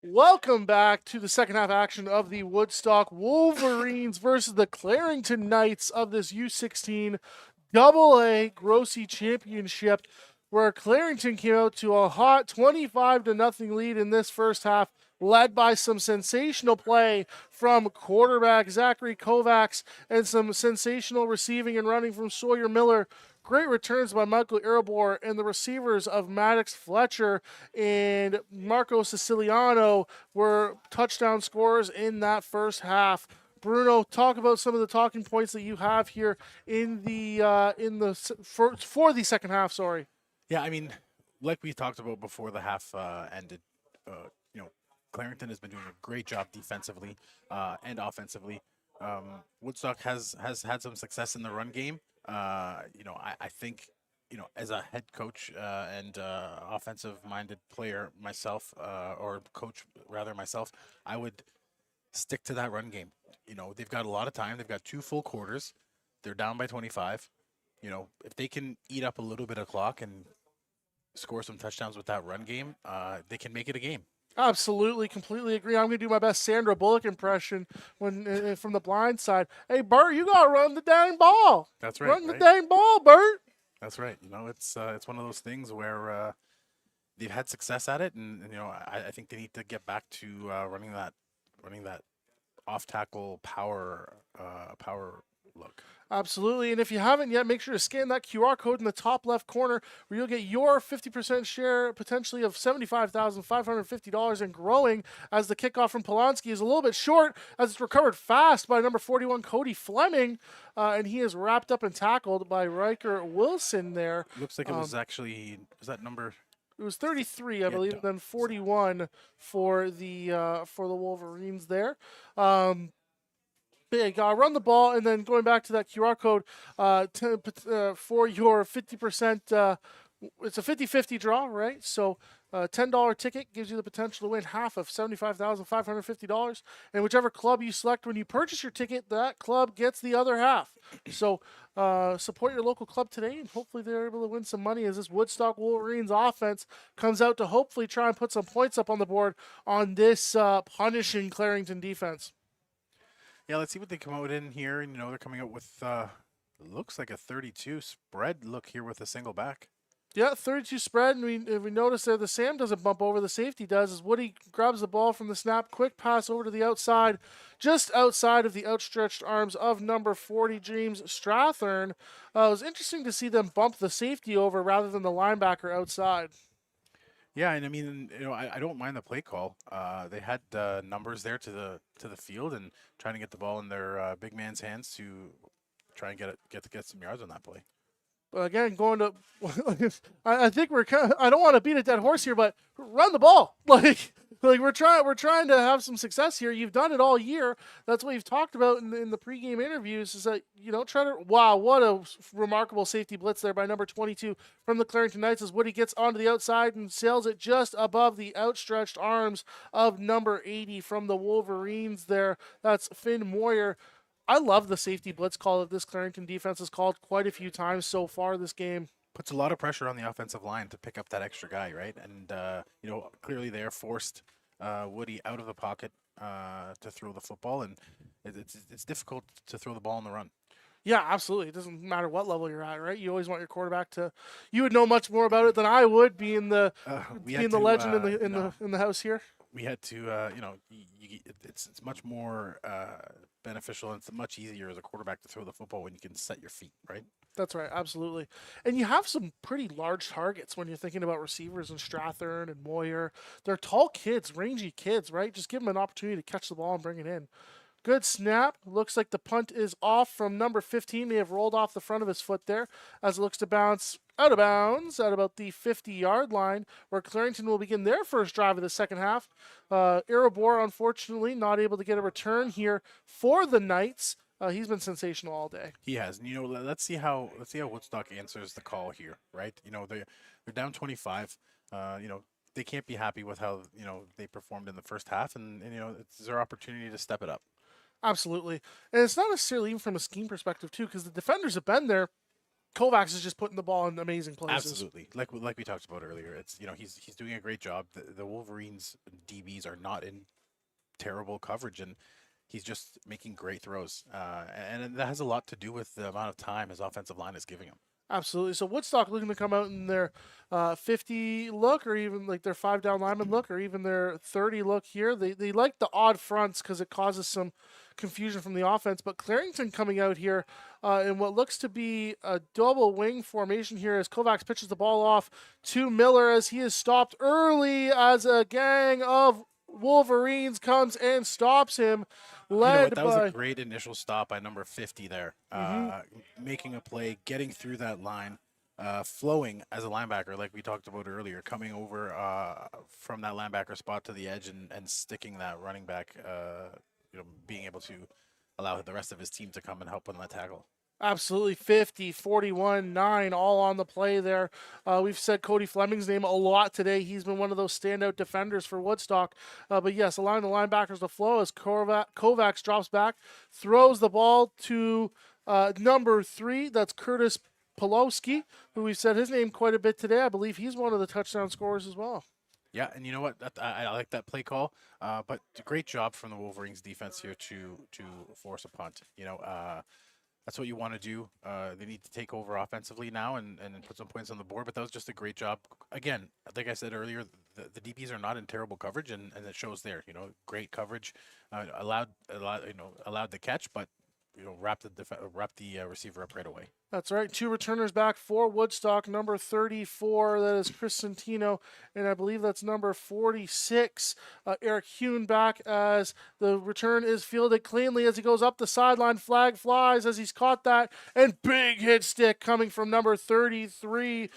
Speaker 2: Welcome back to the second half action of the Woodstock Wolverines versus the Clarington Knights of this U16 AA Grossi Championship, where Clarington came out to a hot 25-0 lead in this first half, led by some sensational play from quarterback Zachary Kovacs and some sensational receiving and running from Sawyer Miller. Great returns by Michael Irabor and the receivers of Maddox Fletcher and Marco Siciliano were touchdown scorers in that first half. Bruno, talk about some of the talking points that you have here for the second half. Sorry.
Speaker 3: Yeah, I mean, like we talked about before the half ended, Clarington has been doing a great job defensively and offensively. Woodstock has had some success in the run game. I think, as a head coach and offensive-minded player myself, or coach rather myself, I would stick to that run game. They've got a lot of time. They've got 2 full quarters. They're down by 25. If they can eat up a little bit of clock and score some touchdowns with that run game, they can make it a game.
Speaker 2: Absolutely, completely agree. I'm going to do my best Sandra Bullock impression when from the blind side. Hey, Bert, you got to run the dang ball.
Speaker 3: That's right.
Speaker 2: Run the dang ball, Bert.
Speaker 3: That's right. It's one of those things where they've had success at it, and I think they need to get back to running that off tackle power look.
Speaker 2: Absolutely. And if you haven't yet, make sure to scan that QR code in the top left corner where you'll get your 50% share potentially of $75,550 and growing, as the kickoff from Polanski is a little bit short as it's recovered fast by number 41, Cody Fleming. And he is wrapped up and tackled by Riker Wilson there.
Speaker 3: Looks like it was actually, was that number?
Speaker 2: It was 33, I believe, and then 41 for the Wolverines there. Big run the ball, and then going back to that QR code for your 50%. It's a 50-50 draw, right? So $10 ticket gives you the potential to win half of $75,550, and whichever club you select when you purchase your ticket, that club gets the other half. So support your local club today, and hopefully they're able to win some money as this Woodstock Wolverines offense comes out to hopefully try and put some points up on the board on this punishing Clarington defense.
Speaker 3: Yeah, let's see what they come out in here. And, they're coming out with looks like a 32 spread look here with a single back.
Speaker 2: Yeah, 32 spread, and we notice there the Sam doesn't bump over, the safety does, as Woody grabs the ball from the snap, quick pass over to the outside, just outside of the outstretched arms of number 40, James Strathern. It was interesting to see them bump the safety over rather than the linebacker outside.
Speaker 3: Yeah, and I mean, I don't mind the play call. They had numbers there to the field and trying to get the ball in their big man's hands to try and get some yards on that play.
Speaker 2: Again, going to, I think I don't want to beat a dead horse here, but run the ball. Like we're trying to have some success here. You've done it all year. That's what you've talked about in the pregame interviews, is that, wow, what a remarkable safety blitz there by number 22 from the Clarington Knights as Woody gets onto the outside and sails it just above the outstretched arms of number 80 from the Wolverines there. That's Finn Moyer. I love the safety blitz call that this Clarington defense has called quite a few times so far this game.
Speaker 3: Puts a lot of pressure on the offensive line to pick up that extra guy, right? And, clearly they are forced Woody out of the pocket to throw the football, and it's difficult to throw the ball on the run.
Speaker 2: Yeah, absolutely. It doesn't matter what level you're at, right? You always want your quarterback to. You would know much more about it than I would, being the legend in the house here.
Speaker 3: We had to, it's much more beneficial, and it's much easier as a quarterback to throw the football when you can set your feet, right?
Speaker 2: That's right, absolutely. And you have some pretty large targets when you're thinking about receivers and Strathern and Moyer. They're tall kids, rangy kids, right? Just give them an opportunity to catch the ball and bring it in. Good snap. Looks like the punt is off from number 15. May have rolled off the front of his foot there as it looks to bounce out of bounds at about the 50-yard line, where Clarington will begin their first drive of the second half. Irabor, unfortunately, not able to get a return here for the Knights. He's been sensational all day.
Speaker 3: He has. And, let's see how Woodstock answers the call here, right? They're down 25. They can't be happy with how they performed in the first half, and it's their opportunity to step it up.
Speaker 2: Absolutely. And it's not necessarily even from a scheme perspective, too, because the defenders have been there Kovacs is just putting the ball in amazing places.
Speaker 3: Absolutely, like we talked about earlier. It's he's doing a great job. The Wolverines DBs are not in terrible coverage, and he's just making great throws. And that has a lot to do with the amount of time his offensive line is giving him.
Speaker 2: Absolutely. So Woodstock looking to come out in their 50 look, or even like their 5-down lineman look, or even their 30 look here. They like the odd fronts because it causes some confusion from the offense. But Clarington coming out here in what looks to be a double wing formation here as Kovacs pitches the ball off to Miller as he is stopped early as a gang of Wolverines comes and stops him.
Speaker 3: That was a great initial stop by number 50 there. Making a play, getting through that line, flowing as a linebacker, like we talked about earlier, coming over from that linebacker spot to the edge and sticking that running back, being able to allow the rest of his team to come and help on that tackle.
Speaker 2: Absolutely. 50, 41, 9, all on the play there. We've said Cody Fleming's name a lot today. He's been one of those standout defenders for Woodstock. But yes, allowing the linebackers to flow as Kovacs drops back, throws the ball to number 3. That's Curtis Pulowski, who we've said his name quite a bit today. I believe he's one of the touchdown scorers as well.
Speaker 3: Yeah, and you know what? I like that play call. But great job from the Wolverines defense here to force a punt. That's what you want to do. They need to take over offensively now and put some points on the board. But that was just a great job. Again, like I said earlier, the DBs are not in terrible coverage, and it shows there. Great coverage, allowed the catch, but wrap the receiver up right away.
Speaker 2: That's right. 2 returners back for Woodstock. Number 34, that is Chris Santino, and I believe that's number 46, Eric Hune, back as the return is fielded cleanly as he goes up the sideline. Flag flies as he's caught that, and big hit stick coming from number 33,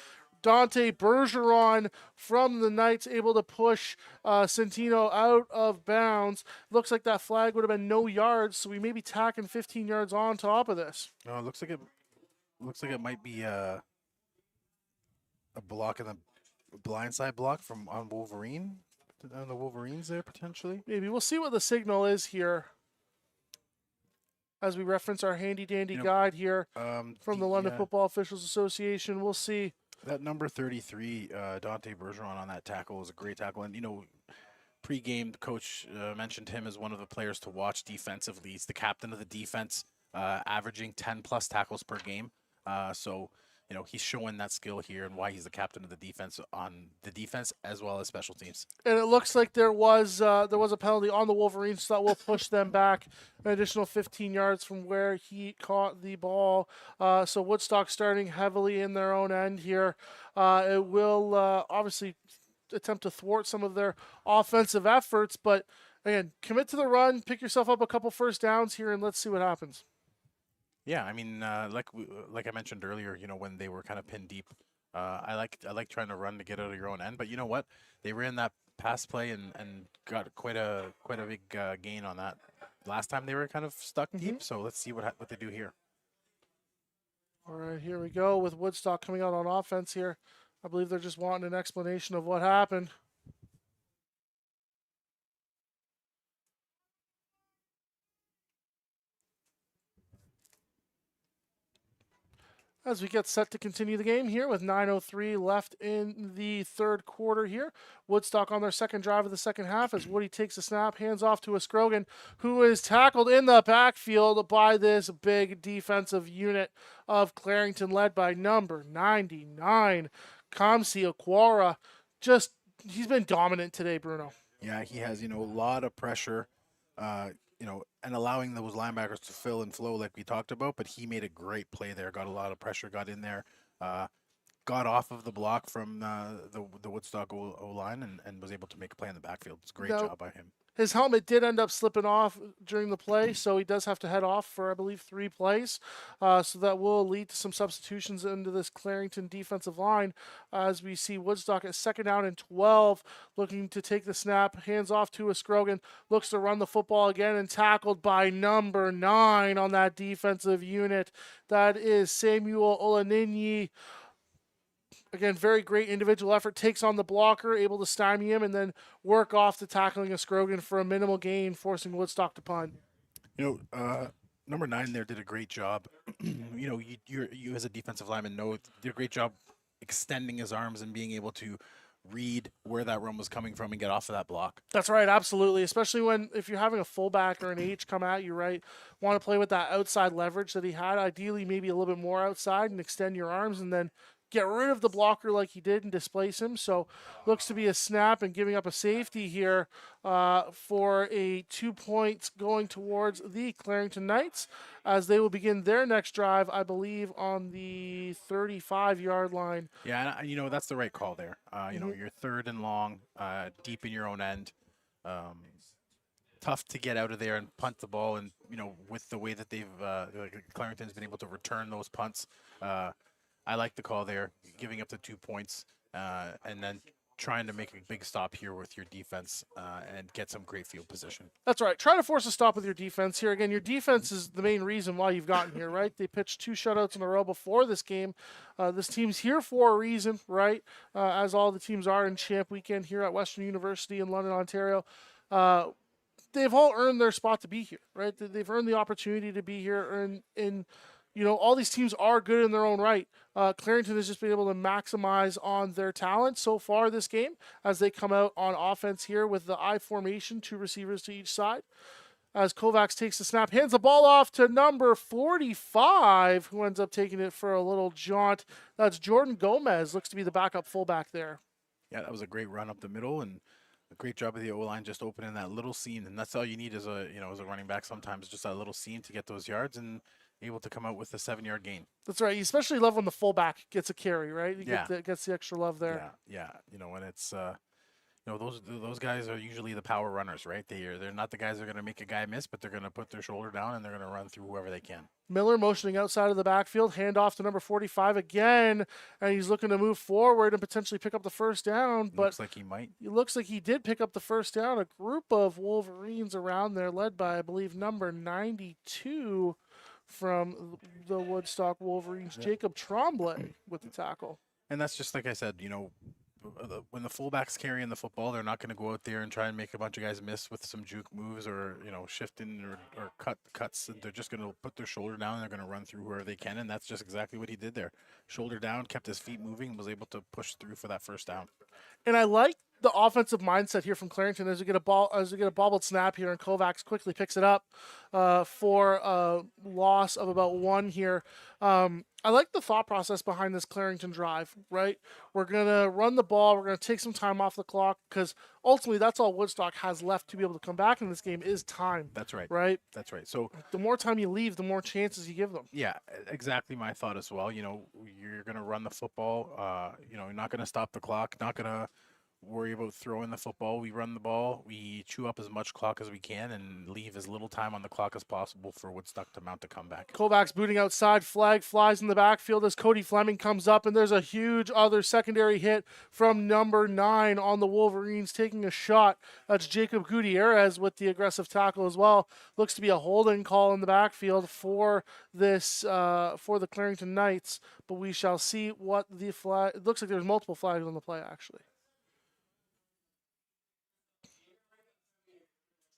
Speaker 2: Dante Bergeron from the Knights, able to push Santino out of bounds. Looks like that flag would have been no yards, so we may be tacking 15 yards on top of this.
Speaker 3: No, it looks like it might be a block in the blindside block on Wolverine, on the Wolverines there potentially.
Speaker 2: Maybe we'll see what the signal is here as we reference our handy dandy guide here from the London Football Officials Association. We'll see.
Speaker 3: That number 33, Dante Bergeron, on that tackle was a great tackle. And, pre-game, the coach mentioned him as one of the players to watch defensively. He's the captain of the defense, averaging 10-plus tackles per game. So, he's showing that skill here and why he's the captain of the defense on the defense as well as special teams. And
Speaker 2: it looks like there was a penalty on the Wolverines, so that will push them back an additional 15 yards from where he caught the ball. So Woodstock starting heavily in their own end here. It will obviously attempt to thwart some of their offensive efforts, but again, commit to the run, pick yourself up a couple first downs here, and let's see what happens.
Speaker 3: Yeah, I mean, like I mentioned earlier, when they were kind of pinned deep, I like trying to run to get out of your own end. But you know what? They ran that pass play and got quite a big gain on that. Last time they were kind of stuck deep, so let's see what they do here.
Speaker 2: All right, here we go with Woodstock coming out on offense here. I believe they're just wanting an explanation of what happened. As we get set to continue the game here with 9:03 left in the third quarter here. Woodstock on their second drive of the second half as Woody takes a snap, hands off to a Scrogan, who is tackled in the backfield by this big defensive unit of Clarington, led by number 99, Kamsi Okwara. He's been dominant today, Bruno.
Speaker 3: Yeah, he has, a lot of pressure, and allowing those linebackers to fill and flow like we talked about, but he made a great play there, got a lot of pressure, got in there, got off of the block from the Woodstock O-line and was able to make a play in the backfield. It's a great job by him.
Speaker 2: His helmet did end up slipping off during the play, so he does have to head off for, I believe, 3 plays. So that will lead to some substitutions into this Clarington defensive line as we see Woodstock at 2nd down and 12, looking to take the snap, hands off to a Scrogan, looks to run the football again and tackled by number 9 on that defensive unit. That is Samuel Olaninyi. Again, very great individual effort, takes on the blocker, able to stymie him, and then work off the tackling of Scrogan for a minimal gain, forcing Woodstock to punt.
Speaker 3: Number 9 there did a great job you as a defensive lineman did a great job extending his arms and being able to read where that run was coming from and get off of that block.
Speaker 2: That's right, absolutely. Especially if you're having a fullback or an H come at you, right? Want to play with that outside leverage that he had. Ideally, maybe a little bit more outside and extend your arms and then get rid of the blocker like he did and displace him. So looks to be a snap and giving up a safety here for a 2 points going towards the Clarington Knights as they will begin their next drive, I believe, on the 35-yard line.
Speaker 3: Yeah, and that's the right call there. You're third and long, deep in your own end. Tough to get out of there and punt the ball. And, with the way that Clarington's been able to return those punts, I like the call there, giving up the 2 points, and then trying to make a big stop here with your defense and get some great field position.
Speaker 2: That's right. Try to force a stop with your defense here. Again, your defense is the main reason why you've gotten here, right? They pitched 2 shutouts in a row before this game. This team's here for a reason, right? As all the teams are in Champ Weekend here at Western University in London, Ontario. They've all earned their spot to be here, right? They've earned the opportunity to be here, and all these teams are good in their own right. Clarington has just been able to maximize on their talent so far this game as they come out on offense here with the I formation, 2 receivers to each side. As Kovacs takes the snap, hands the ball off to number 45, who ends up taking it for a little jaunt. That's Jordan Gomez, looks to be the backup fullback there.
Speaker 3: Yeah, that was a great run up the middle and a great job of the O-line just opening that little seam. And that's all you need as a running back sometimes, just that little seam to get those yards and able to come out with a 7-yard gain.
Speaker 2: That's right. You especially love when the fullback gets a carry, right?
Speaker 3: Yeah.
Speaker 2: Gets the extra love there.
Speaker 3: Yeah. When it's those guys are usually the power runners, right? They're not the guys that are going to make a guy miss, but they're going to put their shoulder down and they're going to run through whoever they can.
Speaker 2: Miller motioning outside of the backfield, handoff to number 45 again, and he's looking to move forward and potentially pick up the first down. But
Speaker 3: looks like he might.
Speaker 2: It looks like he did pick up the first down. A group of Wolverines around there, led by, I believe, number 92 from the Woodstock Wolverines, Jacob Tremblay with the tackle.
Speaker 3: And that's just like I said, when the fullback's carrying the football, they're not going to go out there and try and make a bunch of guys miss with some juke moves or shifting or cuts. They're just going to put their shoulder down and they're going to run through whoever they can, and that's just exactly what he did there. Shoulder down, kept his feet moving, was able to push through for that first down.
Speaker 2: And I like the offensive mindset here from Clarington as we get a bobbled snap here, and Kovacs quickly picks it up for a loss of about 1 here. I like the thought process behind this Clarington drive, right? We're going to run the ball. We're going to take some time off the clock because ultimately that's all Woodstock has left to be able to come back in this game is time.
Speaker 3: That's right.
Speaker 2: Right?
Speaker 3: That's right. So
Speaker 2: the more time you leave, the more chances you give them.
Speaker 3: Yeah, exactly my thought as well. You're going to run the football. You're not going to stop the clock, not going to worry about throwing the football. We run the ball. We chew up as much clock as we can and leave as little time on the clock as possible for Woodstock to mount a comeback.
Speaker 2: Kovacs booting outside. Flag flies in the backfield as Cody Fleming comes up, and there's a huge other secondary hit from number 9 on the Wolverines taking a shot. That's Jacob Gutierrez with the aggressive tackle as well. Looks to be a holding call in the backfield for this for the Clarington Knights, but we shall see what the flag. It looks like there's multiple flags on the play actually.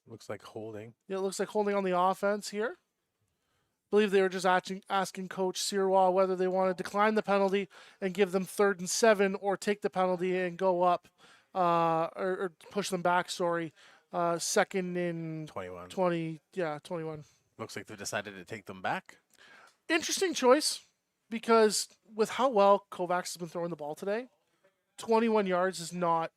Speaker 3: Looks like holding.
Speaker 2: Yeah, it looks like holding on the offense here. I believe they were just asking Coach Sirois whether they want to decline the penalty and give them 3rd and 7 or take the penalty and go up or push them back, 2nd and
Speaker 3: 21.
Speaker 2: 21.
Speaker 3: Looks like they decided to take them back.
Speaker 2: Interesting choice because with how well Kovacs has been throwing the ball today, 21 yards is not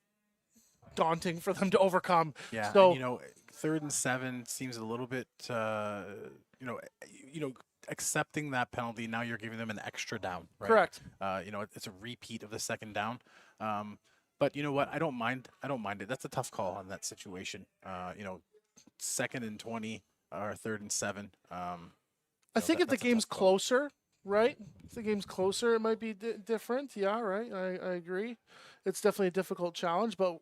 Speaker 2: daunting for them to overcome.
Speaker 3: Yeah,
Speaker 2: so
Speaker 3: and, 3rd and 7 seems a little bit, accepting that penalty. Now you're giving them an extra down, right?
Speaker 2: Correct.
Speaker 3: It's a repeat of the 2nd down. But you know what? I don't mind it. That's a tough call on that situation. 2nd and 20 or 3rd and 7.
Speaker 2: I think if the game's closer, right? If the game's closer, it might be different. Yeah, right. I agree. It's definitely a difficult challenge, but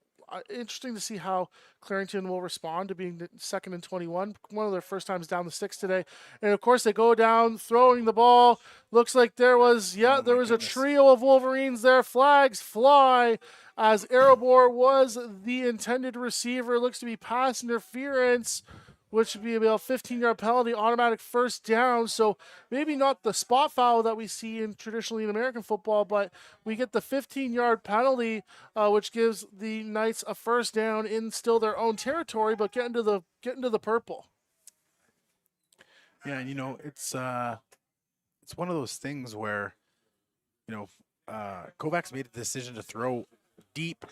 Speaker 2: interesting to see how Clarington will respond to being 2nd and 21. One of their first times down the sticks today. And, of course, they go down throwing the ball. Looks like there was a trio of Wolverines there. Flags fly as Arabor was the intended receiver. Looks to be pass interference. which would be about 15-yard penalty, automatic first down. So maybe not the spot foul that we see traditionally in American football, but we get the 15-yard penalty, which gives the Knights a first down in still their own territory, but get into the purple.
Speaker 3: Yeah, and it's one of those things where Kovacs made a decision to throw deep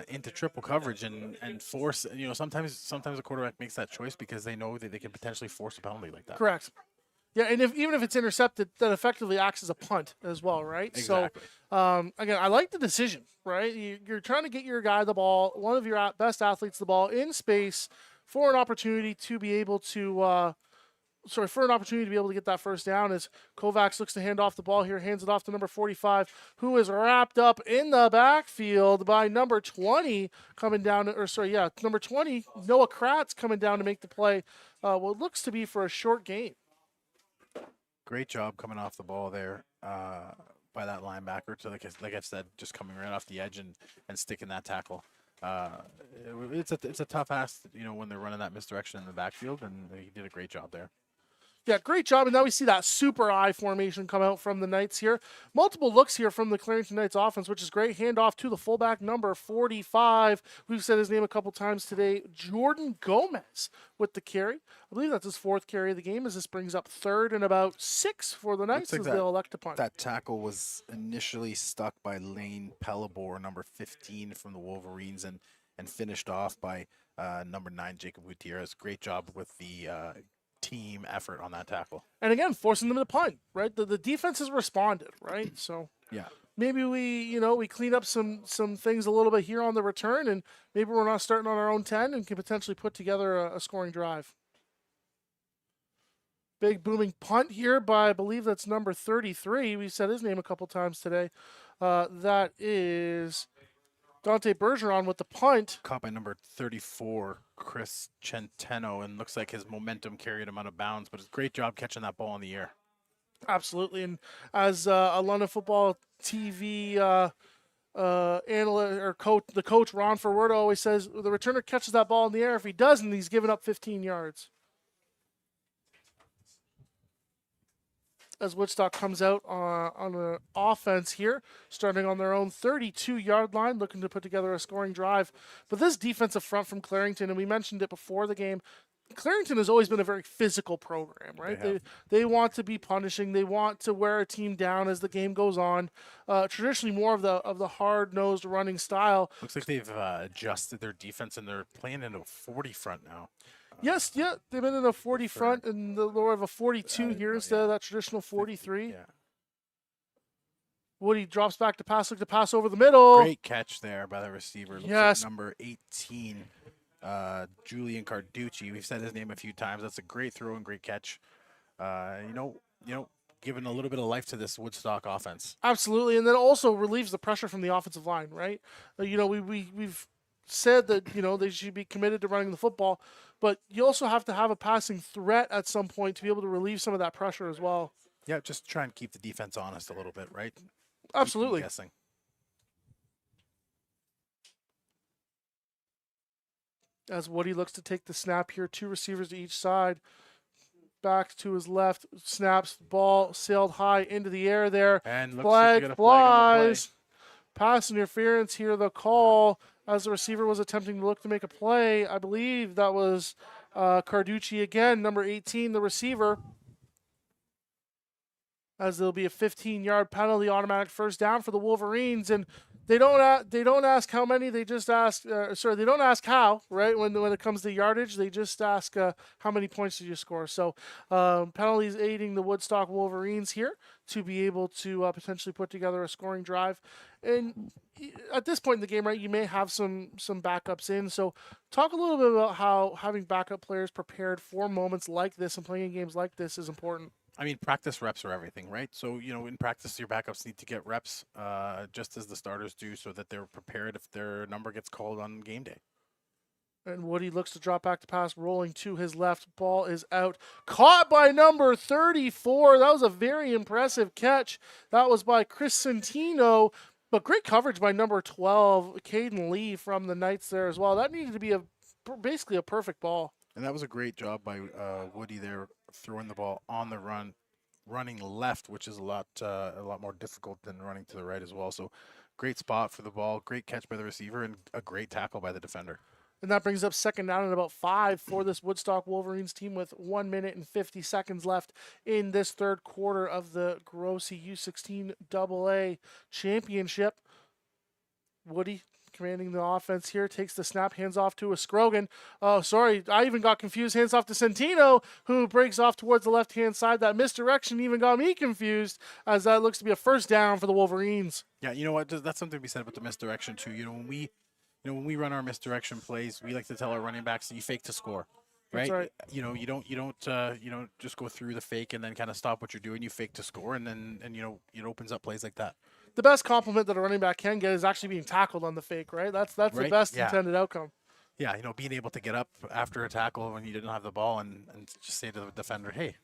Speaker 3: into triple coverage and force. Sometimes a quarterback makes that choice because they know that they can potentially force a penalty like that.
Speaker 2: Correct. Yeah, and even if it's intercepted, that effectively acts as a punt as well, right?
Speaker 3: Exactly.
Speaker 2: So, again, I like the decision, right? You're trying to get your guy the ball, one of your best athletes the ball in space for an opportunity to be able to get that first down as Kovacs looks to hand off the ball here, hands it off to number 45, who is wrapped up in the backfield by number 20 number 20, Noah Kratz coming down to make the play, what looks to be for a short gain.
Speaker 3: Great job coming off the ball there by that linebacker. So like I said, just coming right off the edge and sticking that tackle. It's a tough ask, when they're running that misdirection in the backfield, and he did a great job there.
Speaker 2: Yeah, great job. And now we see that super I formation come out from the Knights here. Multiple looks here from the Clarington Knights offense, which is great. Handoff to the fullback, number 45. We've said his name a couple times today. Jordan Gomez with the carry. I believe that's his fourth carry of the game, as this brings up third and about 6 for the Knights as they'll elect to punt.
Speaker 5: That tackle was initially stuck by Lane Pellebor, number 15 from the Wolverines, and finished off by number 9, Jacob Gutierrez. Great job with the team effort on that tackle.
Speaker 2: And again, forcing them to punt, right? The defense has responded, right? So
Speaker 5: yeah,
Speaker 2: maybe we clean up some things a little bit here on the return, and maybe we're not starting on our own 10 and can potentially put together a scoring drive. Big booming punt here by, I believe that's number 33. We said his name a couple times today. That is Dante Bergeron with the punt.
Speaker 3: Caught by number 34, Chris Centeno, and looks like his momentum carried him out of bounds, but it's a great job catching that ball in the air.
Speaker 2: Absolutely. And as a London Football TV analyst or coach, the coach Ron Ferwerda always says, the returner catches that ball in the air. If he doesn't, he's given up 15 yards. As Woodstock comes out on an offense here, starting on their own 32-yard line, looking to put together a scoring drive. But this defensive front from Clarington, and we mentioned it before the game, Clarington has always been a very physical program, right? They want to be punishing. They want to wear a team down as the game goes on. Traditionally, more of the hard-nosed running style.
Speaker 3: Looks like they've adjusted their defense, and they're playing into a 40 front now.
Speaker 2: Yes, yeah, they've been in a 40 front and the lower of a 42 here instead of that traditional 43.
Speaker 3: Yeah.
Speaker 2: Woody drops back to pass, look to pass over the middle.
Speaker 3: Great catch there by the receiver. Looks
Speaker 2: Yes.
Speaker 3: like number 18, Julian Carducci. We've said his name a few times. That's a great throw and great catch. Giving a little bit of life to this Woodstock offense.
Speaker 2: Absolutely, and then also relieves the pressure from the offensive line, right? We've said that they should be committed to running the football, but you also have to have a passing threat at some point to be able to relieve some of that pressure as well.
Speaker 3: Yeah, just try and keep the defense honest a little bit, right?
Speaker 2: Absolutely.
Speaker 3: Keep them guessing.
Speaker 2: As Woody looks to take the snap here, 2 receivers to each side. Back to his left, snaps, ball sailed high into the air there.
Speaker 3: And looks
Speaker 2: Flag
Speaker 3: like you got a flag on the
Speaker 2: flies. Pass interference here, the call as the receiver was attempting to look to make a play. I believe that was Carducci again, number 18, the receiver. As there'll be a 15-yard penalty, automatic first down for the Wolverines, and they don't ask how many, they just ask. They don't ask how, right? When it comes to yardage, they just ask how many points did you score. So penalties aiding the Woodstock Wolverines here to be able to potentially put together a scoring drive. And at this point in the game, right, you may have some backups in. So talk a little bit about how having backup players prepared for moments like this and playing games like this is important.
Speaker 3: I mean, practice reps are everything, right? So, in practice, your backups need to get reps just as the starters do so that they're prepared if their number gets called on game day.
Speaker 2: And Woody looks to drop back to pass, rolling to his left. Ball is out. Caught by number 34. That was a very impressive catch. That was by Chris Centeno. But great coverage by number 12, Caden Lee from the Knights there as well. That needed to be basically a perfect ball.
Speaker 5: And that was a great job by Woody there, throwing the ball on the run, running left, which is a lot more difficult than running to the right as well. So great spot for the ball, great catch by the receiver, and a great tackle by the defender.
Speaker 2: And that brings up second down and about 5 for this Woodstock Wolverines team with 1 minute and 50 seconds left in this third quarter of the Grossi U16AA championship. Woody commanding the offense here, takes the snap, hands off to a Scrogan. Oh, sorry, I even got confused. Hands off to Centino, who breaks off towards the left-hand side. That misdirection even got me confused, as that looks to be a first down for the Wolverines.
Speaker 5: Yeah, you know what? That's something to be said about the misdirection too. When we run our misdirection plays, we like to tell our running backs that you fake to score. Right?
Speaker 2: That's right.
Speaker 5: You don't just go through the fake and then kind of stop what you're doing. You fake to score, and it opens up plays like that.
Speaker 2: The best compliment that a running back can get is actually being tackled on the fake, right? That's
Speaker 5: Right?
Speaker 2: the best
Speaker 5: Yeah.
Speaker 2: intended outcome.
Speaker 5: Yeah, being able to get up after a tackle when you didn't have the ball and just say to the defender, "Hey,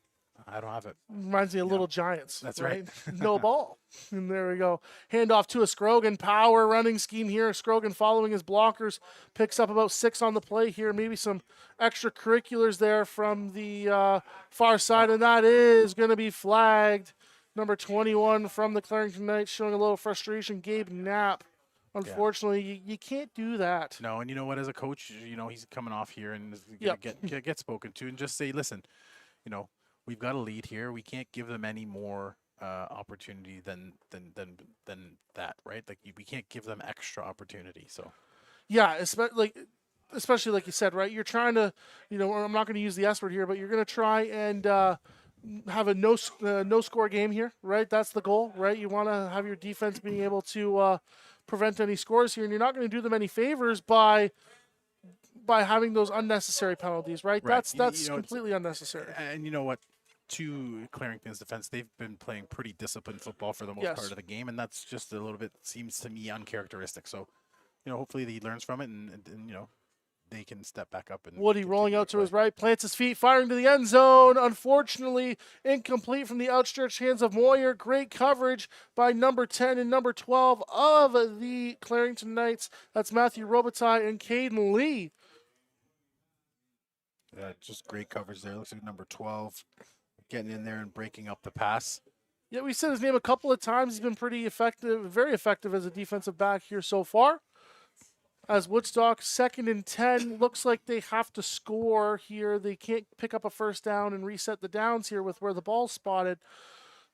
Speaker 5: I don't have it."
Speaker 2: Reminds me of Little Giants.
Speaker 5: That's right.
Speaker 2: No ball. And there we go. Hand off to a Scrogan. Power running scheme here. Scrogan following his blockers. Picks up about 6 on the play here. Maybe some extracurriculars there from the far side. And that is going to be flagged. Number 21 from the Clarington Knights showing a little frustration. Gabe Knapp. Unfortunately, you can't do that.
Speaker 5: No, and you know what? As a coach, he's coming off here and is gonna get spoken to and just say, "Listen, we've got a lead here. We can't give them any more opportunity than that, right? Like we can't give them extra opportunity." So,
Speaker 2: yeah, especially like you said, right? You're trying to, I'm not going to use the S word here, but you're going to try and have a no score game here, right? That's the goal, right? You want to have your defense being able to prevent any scores here, and you're not going to do them any favors by having those unnecessary penalties, right? That's completely unnecessary.
Speaker 5: And you know what? To Clarington's defense, they've been playing pretty disciplined football for the most part of the game, and that's just a little bit, seems to me, uncharacteristic. So, hopefully he learns from it, and they can step back up. And
Speaker 2: Woody rolling out to his right, plants his feet, firing to the end zone. Unfortunately, incomplete from the outstretched hands of Moyer. Great coverage by number 10 and number 12 of the Clarington Knights. That's Matthew Robitaille and Caden Lee.
Speaker 5: Just great coverage there. Looks like number 12 getting in there and breaking up the pass.
Speaker 2: Yeah, we said his name a couple of times. He's been pretty effective, very effective as a defensive back here so far. As Woodstock, 2nd and 10, looks like they have to score here. They can't pick up a first down and reset the downs here with where the ball's spotted.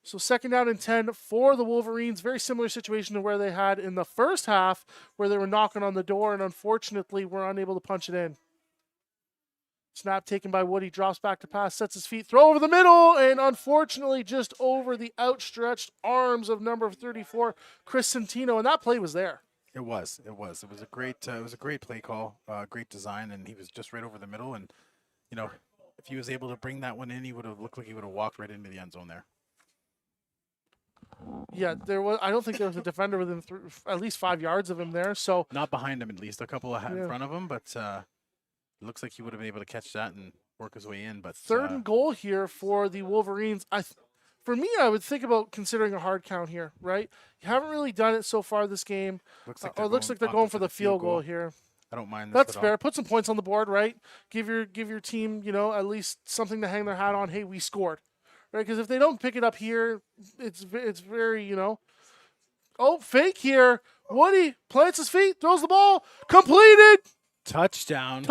Speaker 2: So 2nd down and 10 for the Wolverines. Very similar situation to where they had in the first half, where they were knocking on the door and unfortunately were unable to punch it in. Snap taken by Woody, drops back to pass, sets his feet, throw over the middle, and unfortunately just over the outstretched arms of number 34, Chris Centino, and that play was there.
Speaker 5: It was a great play call, great design, and he was just right over the middle. And if he was able to bring that one in, he would have looked like he would have walked right into the end zone there.
Speaker 2: Yeah, there was. I don't think there was a defender within at least 5 yards of him there. So
Speaker 5: not behind him, at least a couple in front of him, but it looks like he would have been able to catch that and work his way in. But
Speaker 2: 3rd and goal here for the Wolverines. For me, I would think about considering a hard count here, right? You haven't really done it so far this game. Looks like they're going for the field goal here.
Speaker 5: I don't mind this.
Speaker 2: That's fair. Put some points on the board, right? Give your team, at least something to hang their hat on. Hey, we scored, right? Because if they don't pick it up here, it's very, Oh, fake here. Woody plants his feet, throws the ball, completed.
Speaker 5: Touchdown!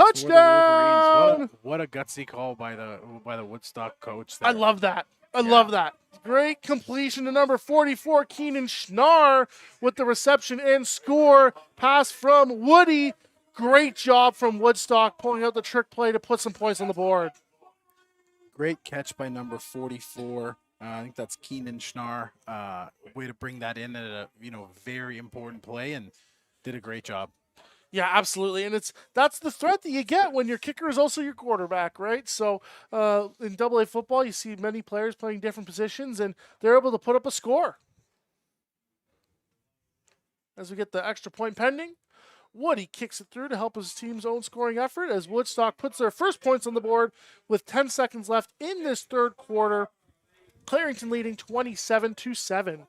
Speaker 5: What a gutsy call by the Woodstock coach there.
Speaker 2: I love that. I love that. Great completion to number 44, Keenan Schnarr, with the reception and score. Pass from Woody. Great job from Woodstock pulling out the trick play to put some points on the board.
Speaker 5: Great catch by number 44. I think that's Keenan Schnarr. Way to bring that in at a very important play, and did a great job.
Speaker 2: Yeah, absolutely. And that's the threat that you get when your kicker is also your quarterback, right? So in AA football, you see many players playing different positions, and they're able to put up a score. As we get the extra point pending, Woody kicks it through to help his team's own scoring effort as Woodstock puts their first points on the board with 10 seconds left in this third quarter. Clarington leading 27-7.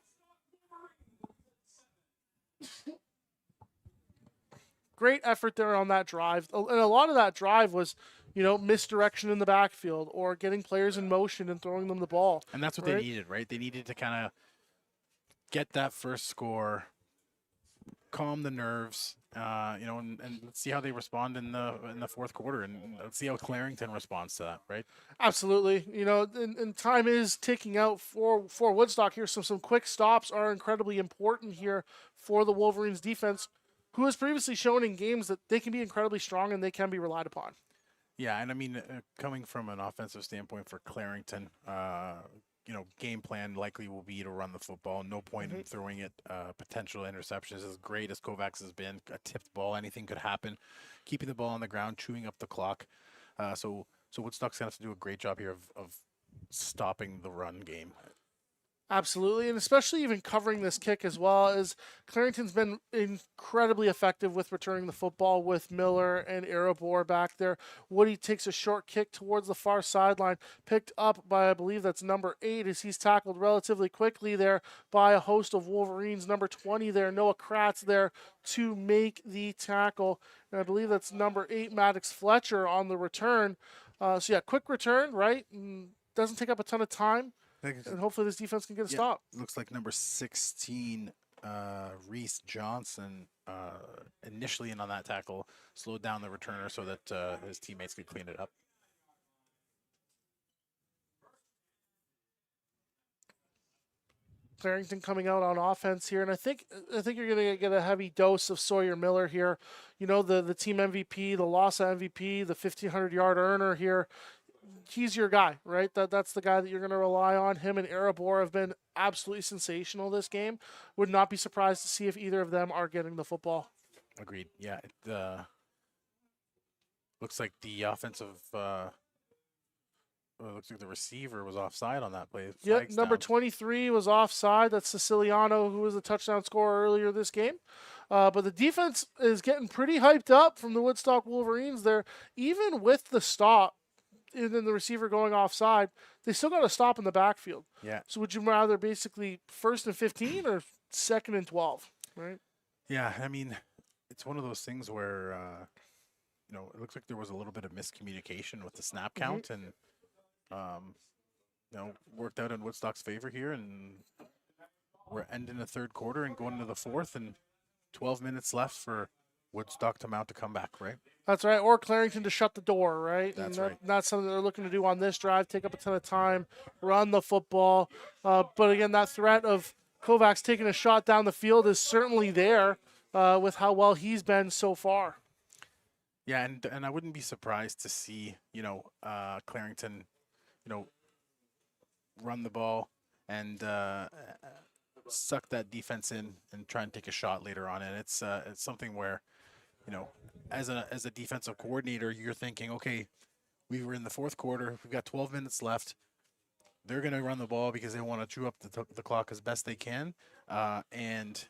Speaker 2: Great effort there on that drive. And a lot of that drive was misdirection in the backfield or getting players in motion and throwing them the ball.
Speaker 3: And that's what
Speaker 2: right?
Speaker 3: they needed, right? They needed to kind of get that first score, calm the nerves, and let's see how they respond in the fourth quarter, and let's see how Clarington responds to that, right?
Speaker 2: Absolutely. And time is ticking out for Woodstock here. So some quick stops are incredibly important here for the Wolverines defense, who has previously shown in games that they can be incredibly strong and they can be relied upon.
Speaker 3: Yeah, and I mean, coming from an offensive standpoint for Clarington, game plan likely will be to run the football. No point in throwing it potential interceptions. As great as Kovacs has been, a tipped ball, anything could happen. Keeping the ball on the ground, chewing up the clock. So Woodstock's going to have to do a great job here of stopping the run game.
Speaker 2: Absolutely, and especially even covering this kick as well, as Clarington's been incredibly effective with returning the football with Miller and Erebor back there. Woody takes a short kick towards the far sideline, picked up by, I believe that's number 8, as he's tackled relatively quickly there by a host of Wolverines. Number 20 there, Noah Kratz there to make the tackle. And I believe that's number 8, Maddox Fletcher on the return. Quick return, right? And doesn't take up a ton of time. And hopefully this defense can get a stop.
Speaker 5: Looks like number 16, Reese Johnson, initially in on that tackle, slowed down the returner so that his teammates could clean it up.
Speaker 2: Clarington coming out on offense here, and I think you're going to get a heavy dose of Sawyer Miller here. The team MVP, the LASA MVP, the 1,500-yard earner here. He's your guy, right? That's the guy that you're going to rely on. Him and Erebor have been absolutely sensational this game. Would not be surprised to see if either of them are getting the football.
Speaker 5: Agreed. Yeah, it looks like the offensive. Looks like the receiver was offside on that play.
Speaker 2: Yep, number 23 was offside. That's Siciliano, who was the touchdown scorer earlier this game. But the defense is getting pretty hyped up from the Woodstock Wolverines there. Even with the stop, and then the receiver going offside, they still got to stop in the backfield.
Speaker 5: Yeah.
Speaker 2: So would you rather basically 1st and 15 or 2nd and 12, right?
Speaker 5: Yeah, I mean, it's one of those things where, it looks like there was a little bit of miscommunication with the snap count and, worked out in Woodstock's favor here. And we're ending the third quarter and going into the fourth, and 12 minutes left for Woodstock to mount a comeback, right?
Speaker 2: That's right. Or Clarington to shut the door, right?
Speaker 5: That's
Speaker 2: and
Speaker 5: right.
Speaker 2: That's something they're looking to do on this drive, take up a ton of time, run the football. But again, that threat of Kovacs taking a shot down the field is certainly there with how well he's been so far.
Speaker 5: Yeah, and I wouldn't be surprised to see, Clarington, run the ball and suck that defense in and try and take a shot later on. And it's something where, as a defensive coordinator, you're thinking, okay, we were in the fourth quarter. We've got 12 minutes left. They're going to run the ball because they want to chew up the clock as best they can. And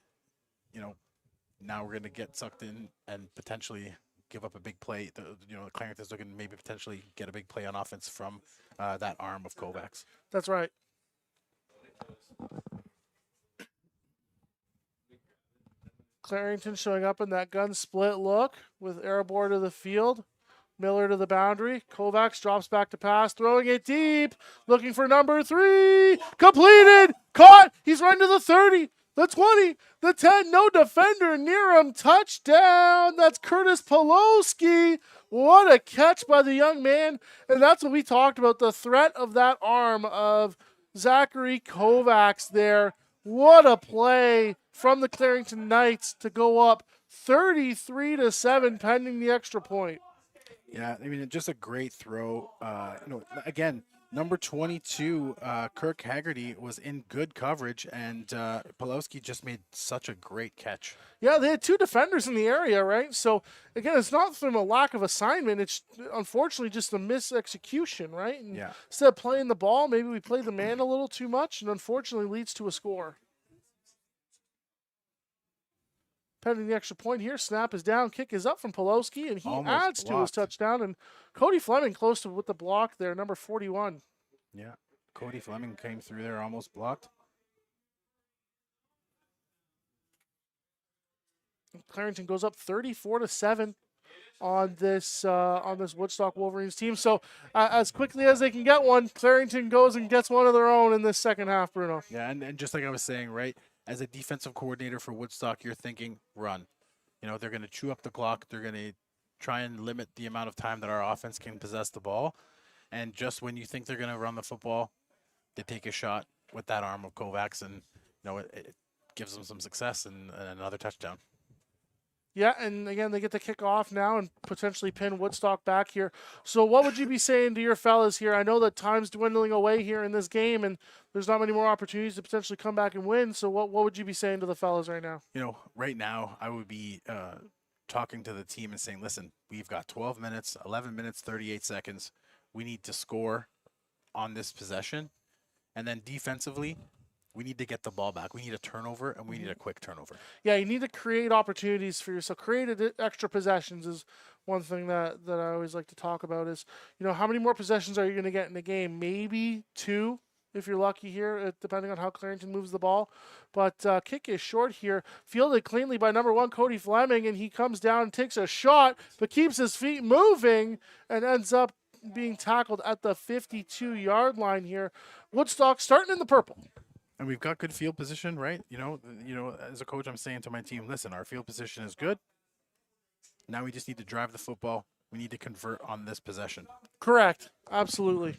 Speaker 5: now we're going to get sucked in and potentially give up a big play. The Clarington's looking to maybe potentially get a big play on offense from that arm of Kovacs.
Speaker 2: That's right. Clarington showing up in that gun split look with Erebor to the field. Miller to the boundary. Kovacs drops back to pass, throwing it deep, looking for number 3. Completed! Caught! He's running to the 30, the 20, the 10. No defender near him. Touchdown! That's Curtis Poloski. What a catch by the young man. And that's what we talked about, the threat of that arm of Zachary Kovacs there. What a play from the Clarington Knights to go up 33-7 pending the extra point.
Speaker 5: Yeah, I mean, just a great throw. Again, number 22, Kirk Haggerty, was in good coverage, and Pawlowski just made such a great catch.
Speaker 2: Yeah, they had 2 defenders in the area, right? So, again, it's not from a lack of assignment. It's unfortunately just a misexecution, right? And
Speaker 5: Yeah.
Speaker 2: instead of playing the ball, maybe we played the man a little too much, and unfortunately leads to a score. Pending the extra point here, snap is down, kick is up from Pawlowski, and he
Speaker 5: Almost
Speaker 2: adds to his
Speaker 5: blocked.
Speaker 2: touchdown. And Cody Fleming close to with the block there, number 41.
Speaker 5: Yeah, Cody Fleming came through there, almost blocked.
Speaker 2: Clarington goes up 34-7. on this Woodstock Wolverines team. So as quickly as they can get one, Clarington goes and gets one of their own in this second half, Bruno.
Speaker 5: Yeah, and just like I was saying, right, as a defensive coordinator for Woodstock, you're thinking run. They're going to chew up the clock. They're going to try and limit the amount of time that our offense can possess the ball. And just when you think they're going to run the football, they take a shot with that arm of Kovacs, and it gives them some success and another touchdown.
Speaker 2: Yeah, and again, they get to kick off now and potentially pin Woodstock back here. So what would you be saying to your fellas here? I know that time's dwindling away here in this game, and there's not many more opportunities to potentially come back and win. So what would you be saying to the fellas right now?
Speaker 5: Right now, I would be talking to the team and saying, listen, we've got 12 minutes, 11 minutes, 38 seconds. We need to score on this possession. And then defensively, we need to get the ball back. We need a turnover, and we need a quick turnover.
Speaker 2: Yeah, you need to create opportunities for yourself. Create extra possessions is one thing that I always like to talk about is, how many more possessions are you going to get in a game? Maybe 2 if you're lucky here, depending on how Clarington moves the ball. But kick is short here. Fielded cleanly by number 1, Cody Fleming, and he comes down and takes a shot, but keeps his feet moving and ends up being tackled at the 52-yard line here. Woodstock starting in the purple.
Speaker 5: And we've got good field position, right? As a coach, I'm saying to my team, listen, our field position is good. Now we just need to drive the football. We need to convert on this possession.
Speaker 2: Correct. Absolutely.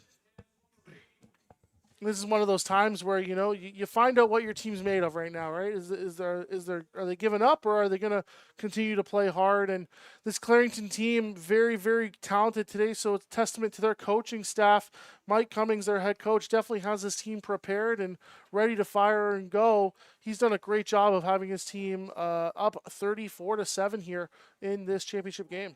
Speaker 2: This is one of those times where, you find out what your team's made of right now, right? Are they giving up, or are they going to continue to play hard? And this Clarington team, very, very talented today. So it's a testament to their coaching staff. Mike Cummings, their head coach, definitely has his team prepared and ready to fire and go. He's done a great job of having his team up 34-7 here in this championship game.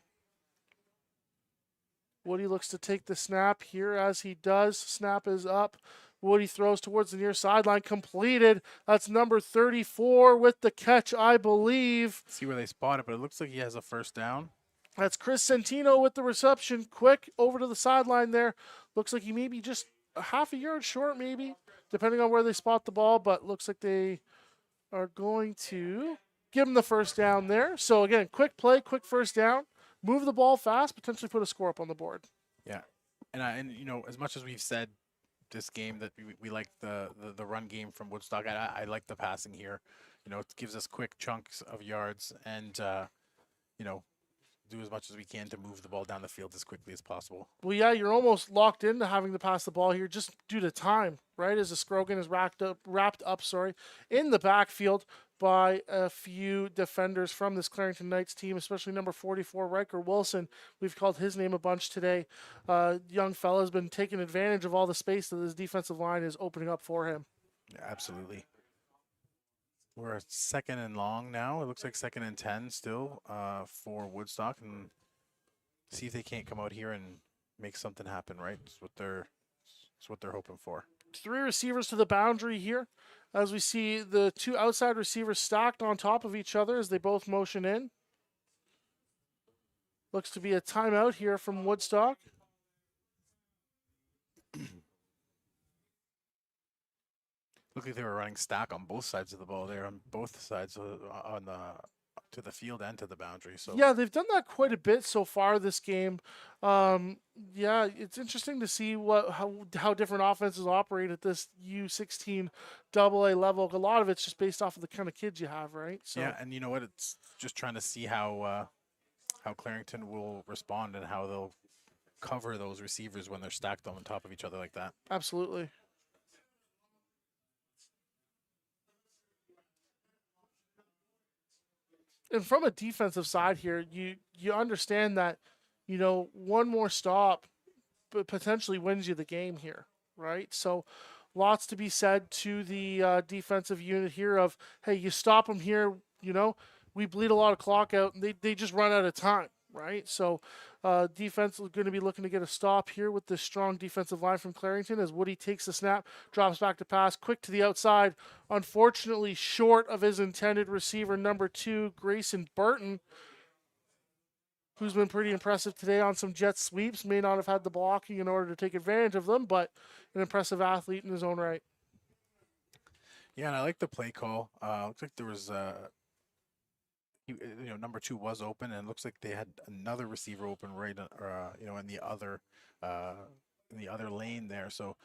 Speaker 2: Woody looks to take the snap here. As he does, snap is up. Woody throws towards the near sideline, completed. That's number 34 with the catch, I believe.
Speaker 5: See where they spot it, but it looks like he has a first down.
Speaker 2: That's Chris Santino with the reception. Quick over to the sideline there. Looks like he may be just a half a yard short, maybe, depending on where they spot the ball, but looks like they are going to give him the first down there. So, again, quick play, quick first down. Move the ball fast, potentially put a score up on the board.
Speaker 5: Yeah. And as much as we've said this game that we like the run game from Woodstock, I like the passing here. It gives us quick chunks of yards and do as much as we can to move the ball down the field as quickly as possible.
Speaker 2: Well, yeah, you're almost locked into having to pass the ball here just due to time, right? As the Scrogan is wrapped up in the backfield by a few defenders from this Clarington Knights team, especially number 44, Riker Wilson. We've called his name a bunch today. Young fella's been taking advantage of all the space that his defensive line is opening up for him.
Speaker 5: Yeah, absolutely. We're second and long now. It looks like 2nd and 10 still for Woodstock, and see if they can't come out here and make something happen, right? It's what they're hoping for.
Speaker 2: 3 receivers to the boundary here, as we see the 2 outside receivers stacked on top of each other as they both motion in. Looks to be a timeout here from Woodstock.
Speaker 5: Looked like they were running stack on both sides of the ball there, on both sides to the field and to the boundary. So
Speaker 2: yeah, they've done that quite a bit so far this game. Yeah, it's interesting to see how different offenses operate at this U16 AA level. A lot of it's just based off of the kind of kids you have, right? So
Speaker 5: yeah, and you know what? It's just trying to see how Clarington will respond and how they'll cover those receivers when they're stacked on top of each other like that.
Speaker 2: Absolutely. And from a defensive side here, you understand that, one more stop potentially wins you the game here, right? So lots to be said to the defensive unit here of, hey, you stop them here, we bleed a lot of clock out, and they just run out of time, right? So defense is going to be looking to get a stop here with this strong defensive line from Clarington as Woody takes the snap, drops back to pass, quick to the outside. Unfortunately, short of his intended receiver, number 2, Grayson Burton, who's been pretty impressive today on some jet sweeps. May not have had the blocking in order to take advantage of them, but an impressive athlete in his own right.
Speaker 5: Yeah, and I like the play call. Looks like there was number 2 was open, and it looks like they had another receiver open right, in the other lane there. So,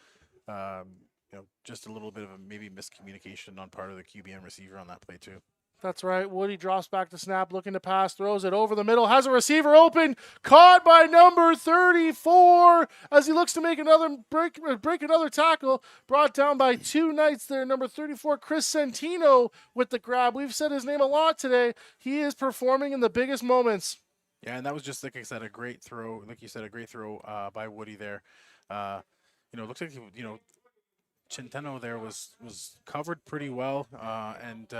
Speaker 5: just a little bit of a maybe miscommunication on part of the QB and receiver on that play too.
Speaker 2: That's right. Woody drops back to snap, looking to pass, throws it over the middle, has a receiver open, caught by number 34 as he looks to make another break another tackle, brought down by 2 Knights there. Number 34, Chris Santino with the grab. We've said his name a lot today. He is performing in the biggest moments.
Speaker 5: Yeah, and that was just, like I said, a great throw. Like you said, a great throw by Woody there. Looks like Centeno there was covered pretty well and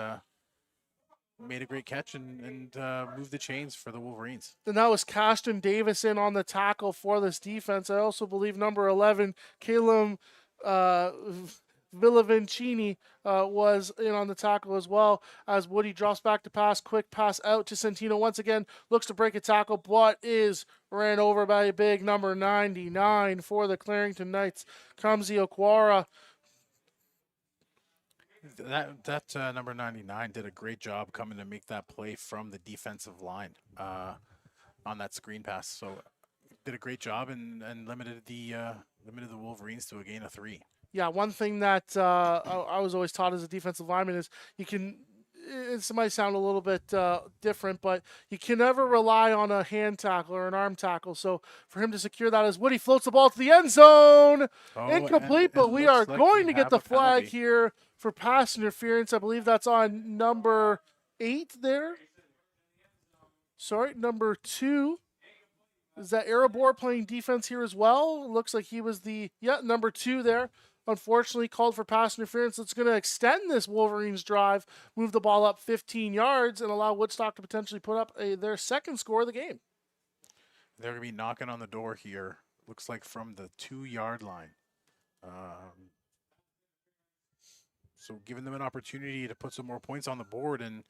Speaker 5: made a great catch and moved the chains for the Wolverines.
Speaker 2: And that was Cashton Davison on the tackle for this defense. I also believe number 11, Caleb Villavincini, was in on the tackle as well, as Woody drops back to pass. Quick pass out to Santino once again. Looks to break a tackle, but is ran over by a big number 99 for the Clarington Knights, Kamzi Okwara.
Speaker 5: That number 99 did a great job coming to make that play from the defensive line on that screen pass. So did a great job and limited the Wolverines to a gain of 3.
Speaker 2: Yeah, one thing that I was always taught as a defensive lineman is it might sound a little bit different, but you can never rely on a hand tackle or an arm tackle. So for him to secure that as Woody floats the ball to the end zone, incomplete, but we are going to get the flag here for pass interference. I believe that's on number 8 there. Sorry, number 2. Is that Erebor playing defense here as well? It looks like he was number 2 there. Unfortunately, called for pass interference. That's going to extend this Wolverines drive, move the ball up 15 yards, and allow Woodstock to potentially put up their second score of the game.
Speaker 5: They're going to be knocking on the door here. Looks like from the 2-yard line. So giving them an opportunity to put some more points on the board and,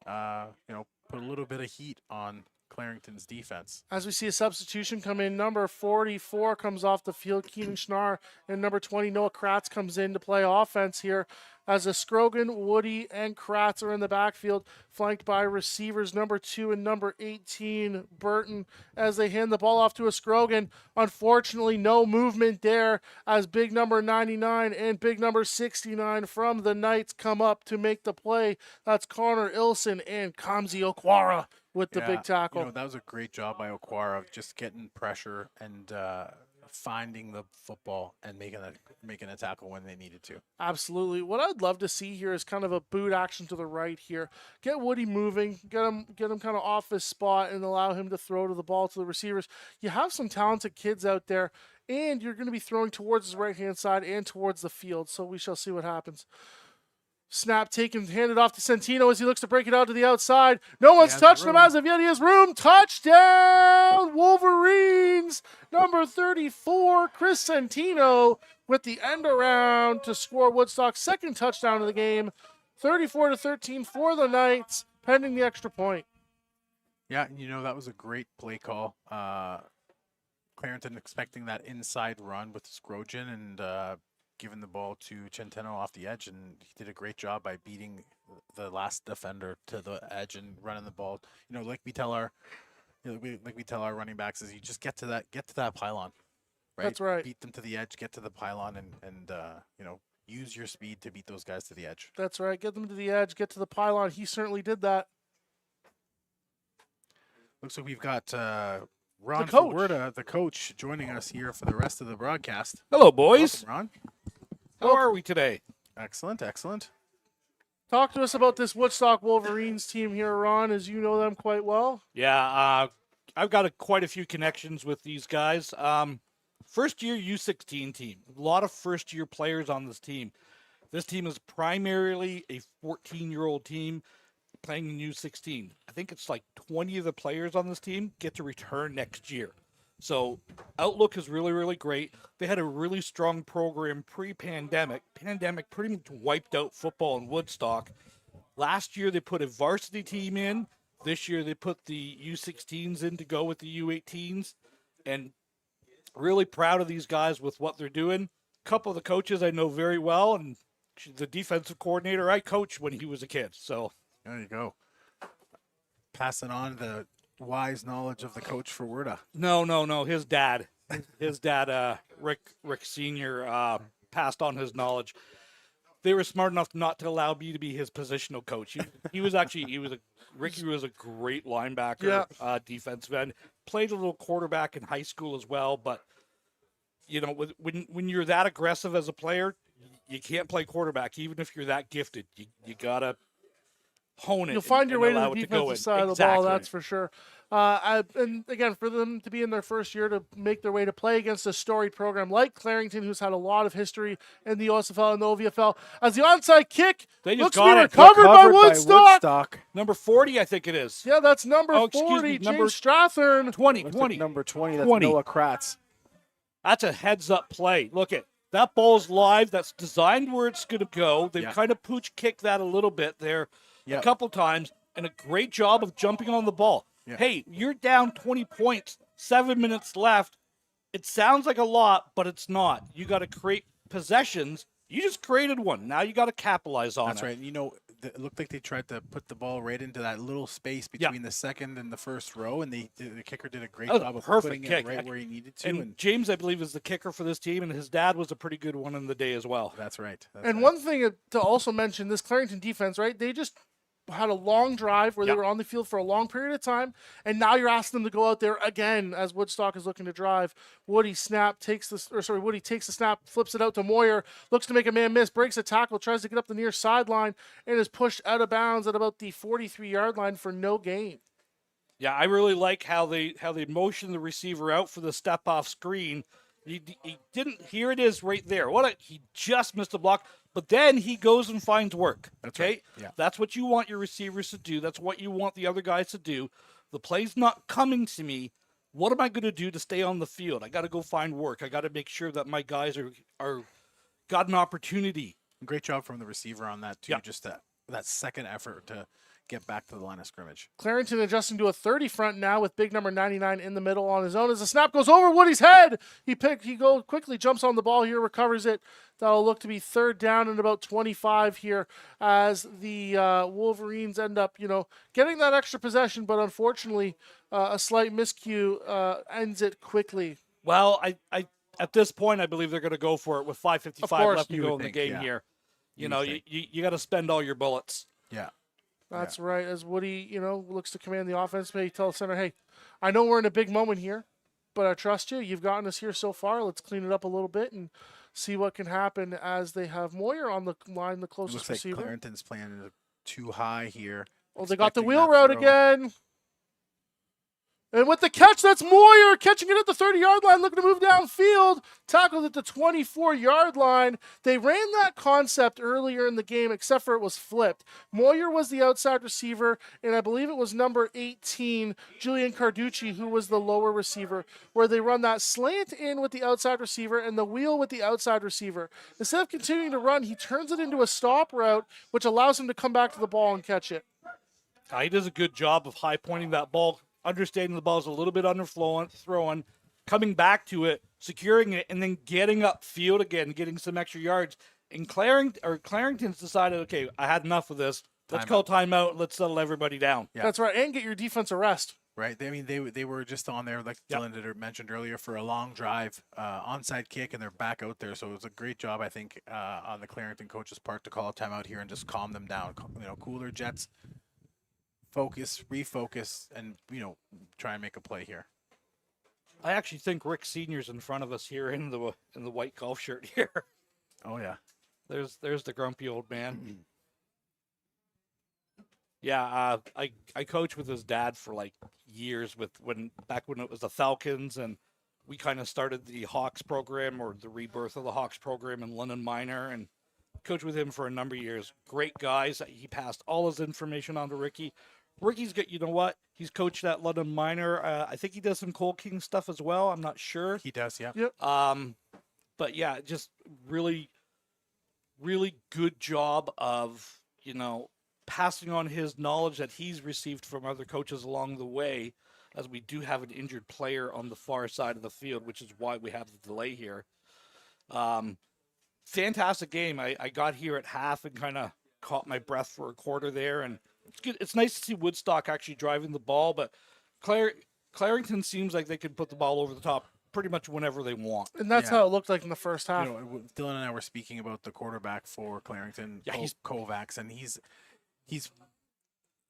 Speaker 5: put a little bit of heat on Clarington's defense.
Speaker 2: As we see a substitution come in, number 44 comes off the field, Keenan Schnarr, and number 20, Noah Kratz, comes in to play offense here, as a Scrogan, Woody, and Kratz are in the backfield, flanked by receivers number 2 and number 18, Burton, as they hand the ball off to a Scrogan. Unfortunately, no movement there, as big number 99 and big number 69 from the Knights come up to make the play. That's Connor Ilson and Kamzi Okwara with the big tackle.
Speaker 5: That was a great job by Okwara of just getting pressure and finding the football and making a tackle when they needed to.
Speaker 2: Absolutely. What I'd love to see here is kind of a boot action to the right here. Get Woody moving, get him kind of off his spot and allow him to throw to the ball to the receivers. You have some talented kids out there, and you're going to be throwing towards his right-hand side and towards the field, so we shall see what happens. Snap taken, handed off to Santino as he looks to break it out to the outside. No one's touched him as of yet. He has room. Touchdown, Wolverines. Number 34, Chris Santino with the end around to score Woodstock's second touchdown of the game. 34-13 for the Knights, pending the extra point.
Speaker 5: Yeah, that was a great play call. Clarington expecting that inside run with Scrogan and giving the ball to Centeno off the edge, and he did a great job by beating the last defender to the edge and running the ball. Like we tell our running backs, is you just get to that pylon, right?
Speaker 2: That's right.
Speaker 5: Beat them to the edge, get to the pylon, and use your speed to beat those guys to the edge.
Speaker 2: That's right. Get them to the edge, get to the pylon. He certainly did that.
Speaker 5: Looks like we've got Ron
Speaker 2: The coach.
Speaker 5: Fawerda, the coach, joining us here for the rest of the broadcast.
Speaker 6: Hello, boys.
Speaker 5: Welcome, Ron.
Speaker 6: How are we today?
Speaker 5: Excellent.
Speaker 2: Talk to us about this Woodstock Wolverines team here, Ron, as you know them quite well.
Speaker 6: Yeah, I've got quite a few connections with these guys. First-year U16 team. A lot of first-year players on this team. This team is primarily a 14-year-old team playing in U16. I think it's like 20 of the players on this team get to return next year. So outlook is really, really great. They had a really strong program pre-pandemic. Pandemic pretty much wiped out football in Woodstock. Last year they put a varsity team in. This year they put the U16s in to go with the U18s. And really proud of these guys with what they're doing. A couple of the coaches I know very well, and the defensive coordinator I coached when he was a kid. So
Speaker 5: there you go. passing on the wise knowledge of the coach for Werda.
Speaker 6: No. His dad, Rick Senior, passed on his knowledge. They were smart enough not to allow me to be his positional coach. Ricky was a great linebacker, defensive end. Played a little quarterback in high school as well, but when you're that aggressive as a player, you can't play quarterback even if you're that gifted. You gotta hone it.
Speaker 2: You'll find your way to
Speaker 6: allow
Speaker 2: the
Speaker 6: it to go
Speaker 2: defensive
Speaker 6: in.
Speaker 2: side of the
Speaker 6: Exactly.
Speaker 2: ball, that's for sure. And again, for them to be in their first year to make their way to play against a storied program like Clarington, who's had a lot of history in the OSFL and the OVFL, as the onside kick
Speaker 6: They just
Speaker 2: looks to
Speaker 6: got
Speaker 2: be
Speaker 6: it.
Speaker 2: recovered by Woodstock.
Speaker 6: Number 40, I think it is.
Speaker 2: Yeah, that's number
Speaker 6: excuse
Speaker 2: 40,
Speaker 6: me,
Speaker 2: James
Speaker 6: number
Speaker 2: Strathern.
Speaker 6: 20.
Speaker 5: Number 20, that's
Speaker 6: 20.
Speaker 5: Noah Kratz.
Speaker 6: That's a heads-up play. Look at that ball's live. That's designed where it's going to go. They've kind of pooch kicked that a little bit there a couple times, and a great job of jumping on the ball.
Speaker 5: Yeah.
Speaker 6: Hey, you're down 20 points, 7 minutes left. It sounds like a lot, but it's not. You got to create possessions. You just created one. Now you got to capitalize on
Speaker 5: That's
Speaker 6: it.
Speaker 5: right. It looked like they tried to put the ball right into that little space between the second and the first row, and the kicker did a great job of putting
Speaker 6: kick.
Speaker 5: it right where he needed to.
Speaker 6: And James, I believe, is the kicker for this team, and his dad was a pretty good one in the day as well.
Speaker 5: That's right.
Speaker 2: One thing to also mention, this Clarington defense, right? They just had a long drive where they were on the field for a long period of time, and now you're asking them to go out there again as Woodstock is looking to drive. Woody takes the snap, flips it out to Moyer, looks to make a man miss, breaks a tackle, tries to get up the near sideline, and is pushed out of bounds at about the 43-yard line for no gain.
Speaker 6: Yeah, I really like how they motion the receiver out for the step off screen. He didn't. Here it is, right there. He just missed the block, but then he goes and finds work.
Speaker 5: That's
Speaker 6: okay,
Speaker 5: right. Yeah.
Speaker 6: That's what you want your receivers to do. That's what you want the other guys to do. The play's not coming to me. What am I going to do to stay on the field? I got to go find work. I got to make sure that my guys are got an opportunity.
Speaker 5: Great job from the receiver on that too.
Speaker 6: Yeah.
Speaker 5: Just that second effort to get back to the line of scrimmage.
Speaker 2: Clarington adjusting to a 30 front now with big number 99 in the middle on his own as the snap goes over Woody's head. He quickly jumps on the ball here, recovers it. That'll look to be third down and about 25 here as the Wolverines end up, getting that extra possession, but unfortunately a slight miscue ends it quickly.
Speaker 6: Well, I at this point I believe they're going to go for it with 5:55 left to go in the game here. You got to spend all your bullets.
Speaker 5: Yeah.
Speaker 2: That's right. As Woody, looks to command the offense, maybe tell the center, hey, I know we're in a big moment here, but I trust you. You've gotten us here so far. Let's clean it up a little bit and see what can happen as they have Moyer on the line, the closest receiver.
Speaker 5: Like Clarington's playing too high here.
Speaker 2: Oh, they got the wheel route again. And with the catch, that's Moyer catching it at the 30-yard line, looking to move downfield. Tackled at the 24-yard line. They ran that concept earlier in the game, except for it was flipped. Moyer was the outside receiver, and I believe it was number 18, Julian Carducci, who was the lower receiver, where they run that slant in with the outside receiver and the wheel with the outside receiver. Instead of continuing to run, he turns it into a stop route, which allows him to come back to the ball and catch it.
Speaker 6: He does a good job of high pointing that ball, understanding the ball's a little bit underthrown, coming back to it, securing it, and then getting upfield again, getting some extra yards. And Clarington's decided, okay, I had enough of this. Let's call timeout. Let's settle everybody down.
Speaker 2: Yeah. That's right, and get your defense a rest.
Speaker 5: Right. I mean, they were just on there, like Dylan had mentioned earlier, for a long drive, onside kick, and they're back out there. So it was a great job, I think, on the Clarington coach's part to call a timeout here and just calm them down. Cooler jets. Focus, refocus, and try and make a play here.
Speaker 6: I actually think Rick Senior's in front of us here in the white golf shirt here.
Speaker 5: Oh yeah,
Speaker 6: there's the grumpy old man. Yeah, I coached with his dad for like years back when it was the Falcons, and we kind of started the Hawks program or the rebirth of the Hawks program in London Minor, and coached with him for a number of years. Great guys. He passed all his information on to Ricky. Ricky's got, he's coached at London Minor. I think he does some Cold King stuff as well. I'm not sure.
Speaker 5: He does, yeah.
Speaker 2: Yep.
Speaker 6: But yeah, just really, really good job of, passing on his knowledge that he's received from other coaches along the way, as we do have an injured player on the far side of the field, which is why we have the delay here. Fantastic game. I got here at half and kind of caught my breath for a quarter there, and it's good. It's nice to see Woodstock actually driving the ball, but Clarington seems like they can put the ball over the top pretty much whenever they want.
Speaker 2: And that's
Speaker 5: Yeah.
Speaker 2: how it looked like in the first half.
Speaker 5: Dylan and I were speaking about the quarterback for Clarington,
Speaker 6: Yeah, he's
Speaker 5: Kovacs, and he's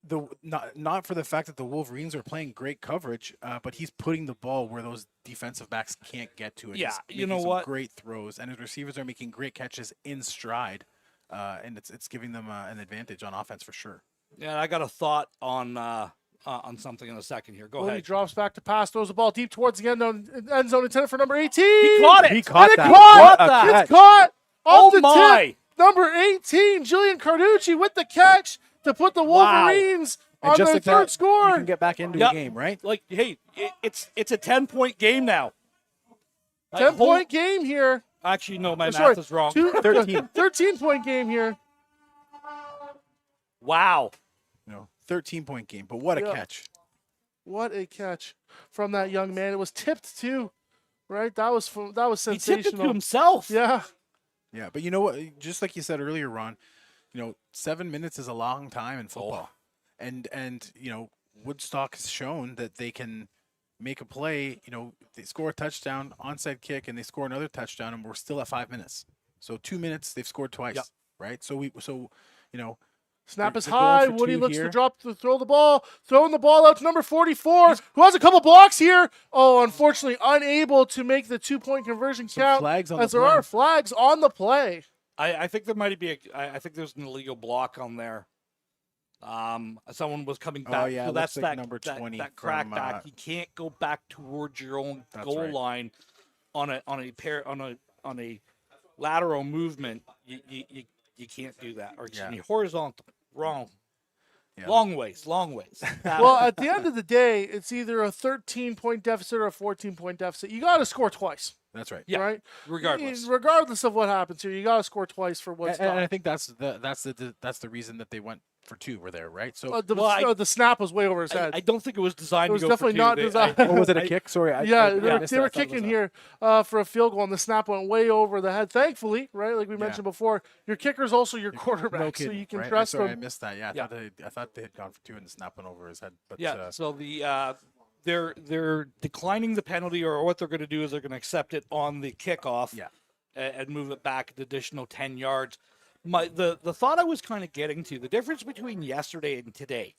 Speaker 5: the not for the fact that the Wolverines are playing great coverage, but he's putting the ball where those defensive backs can't get to it.
Speaker 6: Yeah,
Speaker 5: He's
Speaker 6: you know
Speaker 5: making some
Speaker 6: what?
Speaker 5: great throws, and his receivers are making great catches in stride, and it's giving them an advantage on offense for sure.
Speaker 6: Yeah, I got a thought on something in a second here. Go
Speaker 2: He
Speaker 6: ahead.
Speaker 2: drops back to pass, throws the ball deep towards the end zone intended for number 18.
Speaker 6: He caught it.
Speaker 5: He caught
Speaker 2: And
Speaker 5: that.
Speaker 2: it caught
Speaker 5: What a
Speaker 2: that.
Speaker 5: catch.
Speaker 2: It's caught off
Speaker 6: Oh
Speaker 2: the
Speaker 6: my.
Speaker 2: tip. Number 18, Julian Carducci with the catch to put the
Speaker 6: Wow.
Speaker 2: Wolverines
Speaker 5: And
Speaker 2: on
Speaker 5: just
Speaker 2: their
Speaker 5: like
Speaker 2: third
Speaker 5: that,
Speaker 2: score.
Speaker 5: you can get back into
Speaker 6: Yep.
Speaker 5: a game, right?
Speaker 6: Like, hey, it's a 10-point game now.
Speaker 2: 10-point game here.
Speaker 6: Actually, no, my
Speaker 2: Sorry,
Speaker 6: math is wrong.
Speaker 5: 13.
Speaker 2: 13-point game here.
Speaker 6: Wow.
Speaker 5: 13-point game, but what a
Speaker 2: Yeah.
Speaker 5: catch.
Speaker 2: What a catch from that young man. It was tipped too, right? That was
Speaker 6: He tipped it
Speaker 2: sensational.
Speaker 6: to himself.
Speaker 2: Yeah.
Speaker 5: Yeah, but you know what? Just like you said earlier, Ron, 7 minutes is a long time in football, and Woodstock has shown that they can make a play. They score a touchdown, onside kick, and they score another touchdown, and we're still at 5 minutes. So 2 minutes, they've scored twice,
Speaker 6: Yep.
Speaker 5: right?
Speaker 2: Snap
Speaker 5: They're
Speaker 2: is
Speaker 5: going
Speaker 2: high.
Speaker 5: for
Speaker 2: Woody
Speaker 5: two
Speaker 2: looks
Speaker 5: here.
Speaker 2: to throw the ball, throwing the ball out to number 44, who has a couple blocks here. Oh, unfortunately, unable to make the 2-point conversion count.
Speaker 5: flags on
Speaker 2: as
Speaker 5: the
Speaker 2: there
Speaker 5: play.
Speaker 2: are flags on the play.
Speaker 6: I think there might be I think there's an illegal block on there. Someone was coming back.
Speaker 5: Oh, yeah,
Speaker 6: so
Speaker 5: it
Speaker 6: that's
Speaker 5: looks like
Speaker 6: that
Speaker 5: number 20
Speaker 6: that
Speaker 5: from,
Speaker 6: crackback. You can't go back towards your own
Speaker 5: That's
Speaker 6: goal
Speaker 5: right.
Speaker 6: line on a lateral movement. You can't do that. Or excuse
Speaker 5: Yeah.
Speaker 6: me, horizontal. Wrong.
Speaker 5: Yeah.
Speaker 6: Long ways.
Speaker 2: Well, at the end of the day, it's either a 13-point deficit or a 14-point deficit. You got to score twice,
Speaker 5: That's right.
Speaker 6: Yeah,
Speaker 2: right?
Speaker 6: regardless.
Speaker 2: Regardless of what happens here, you got to score twice for Woodstock.
Speaker 5: And I think that's the reason that they went for two. Were there, right? So
Speaker 2: The snap was way over his head.
Speaker 6: I don't think it was designed
Speaker 2: It was
Speaker 6: to go for
Speaker 2: definitely
Speaker 6: two.
Speaker 2: not
Speaker 6: They-
Speaker 2: designed.
Speaker 5: or was it a kick? Sorry, I missed
Speaker 2: they were
Speaker 5: that. I thought it was
Speaker 2: kicking
Speaker 5: a-
Speaker 2: here for a field goal, and the snap went way over the head. Thankfully, right, like we mentioned before, your kicker's also your quarterback,
Speaker 5: No
Speaker 2: so
Speaker 5: kidding,
Speaker 2: you can
Speaker 5: right?
Speaker 2: trust
Speaker 5: Sorry, I
Speaker 2: him.
Speaker 5: missed that. Yeah,
Speaker 6: Yeah.
Speaker 5: I thought they had gone for two and the snap went over his head. But
Speaker 6: Yeah. So they're declining the penalty, or what they're going to do is they're going to accept it on the kickoff.
Speaker 5: Yeah.
Speaker 6: And move it back an additional 10 yards. The thought I was kind of getting to, the difference between yesterday and today,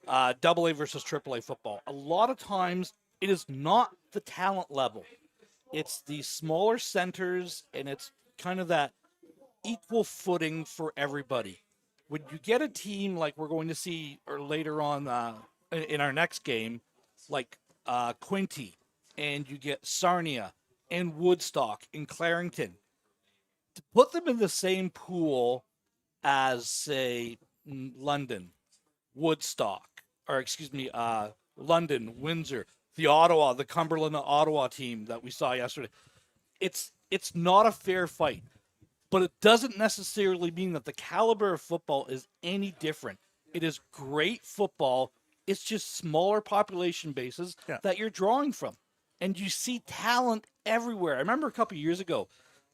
Speaker 6: AA versus AAA football. A lot of times it is not the talent level. It's the smaller centers, and it's kind of that equal footing for everybody. When you get a team like we're going to see or later on in our next game, like Quinty, and you get Sarnia and Woodstock and Clarington, to put them in the same pool as, say, London, Woodstock, or excuse me, London, Windsor, the Cumberland Ottawa team that we saw yesterday. It's not a fair fight, but it doesn't necessarily mean that the caliber of football is any different. It is great football. It's just smaller population bases that you're drawing from. And you see talent everywhere. I remember a couple of years ago,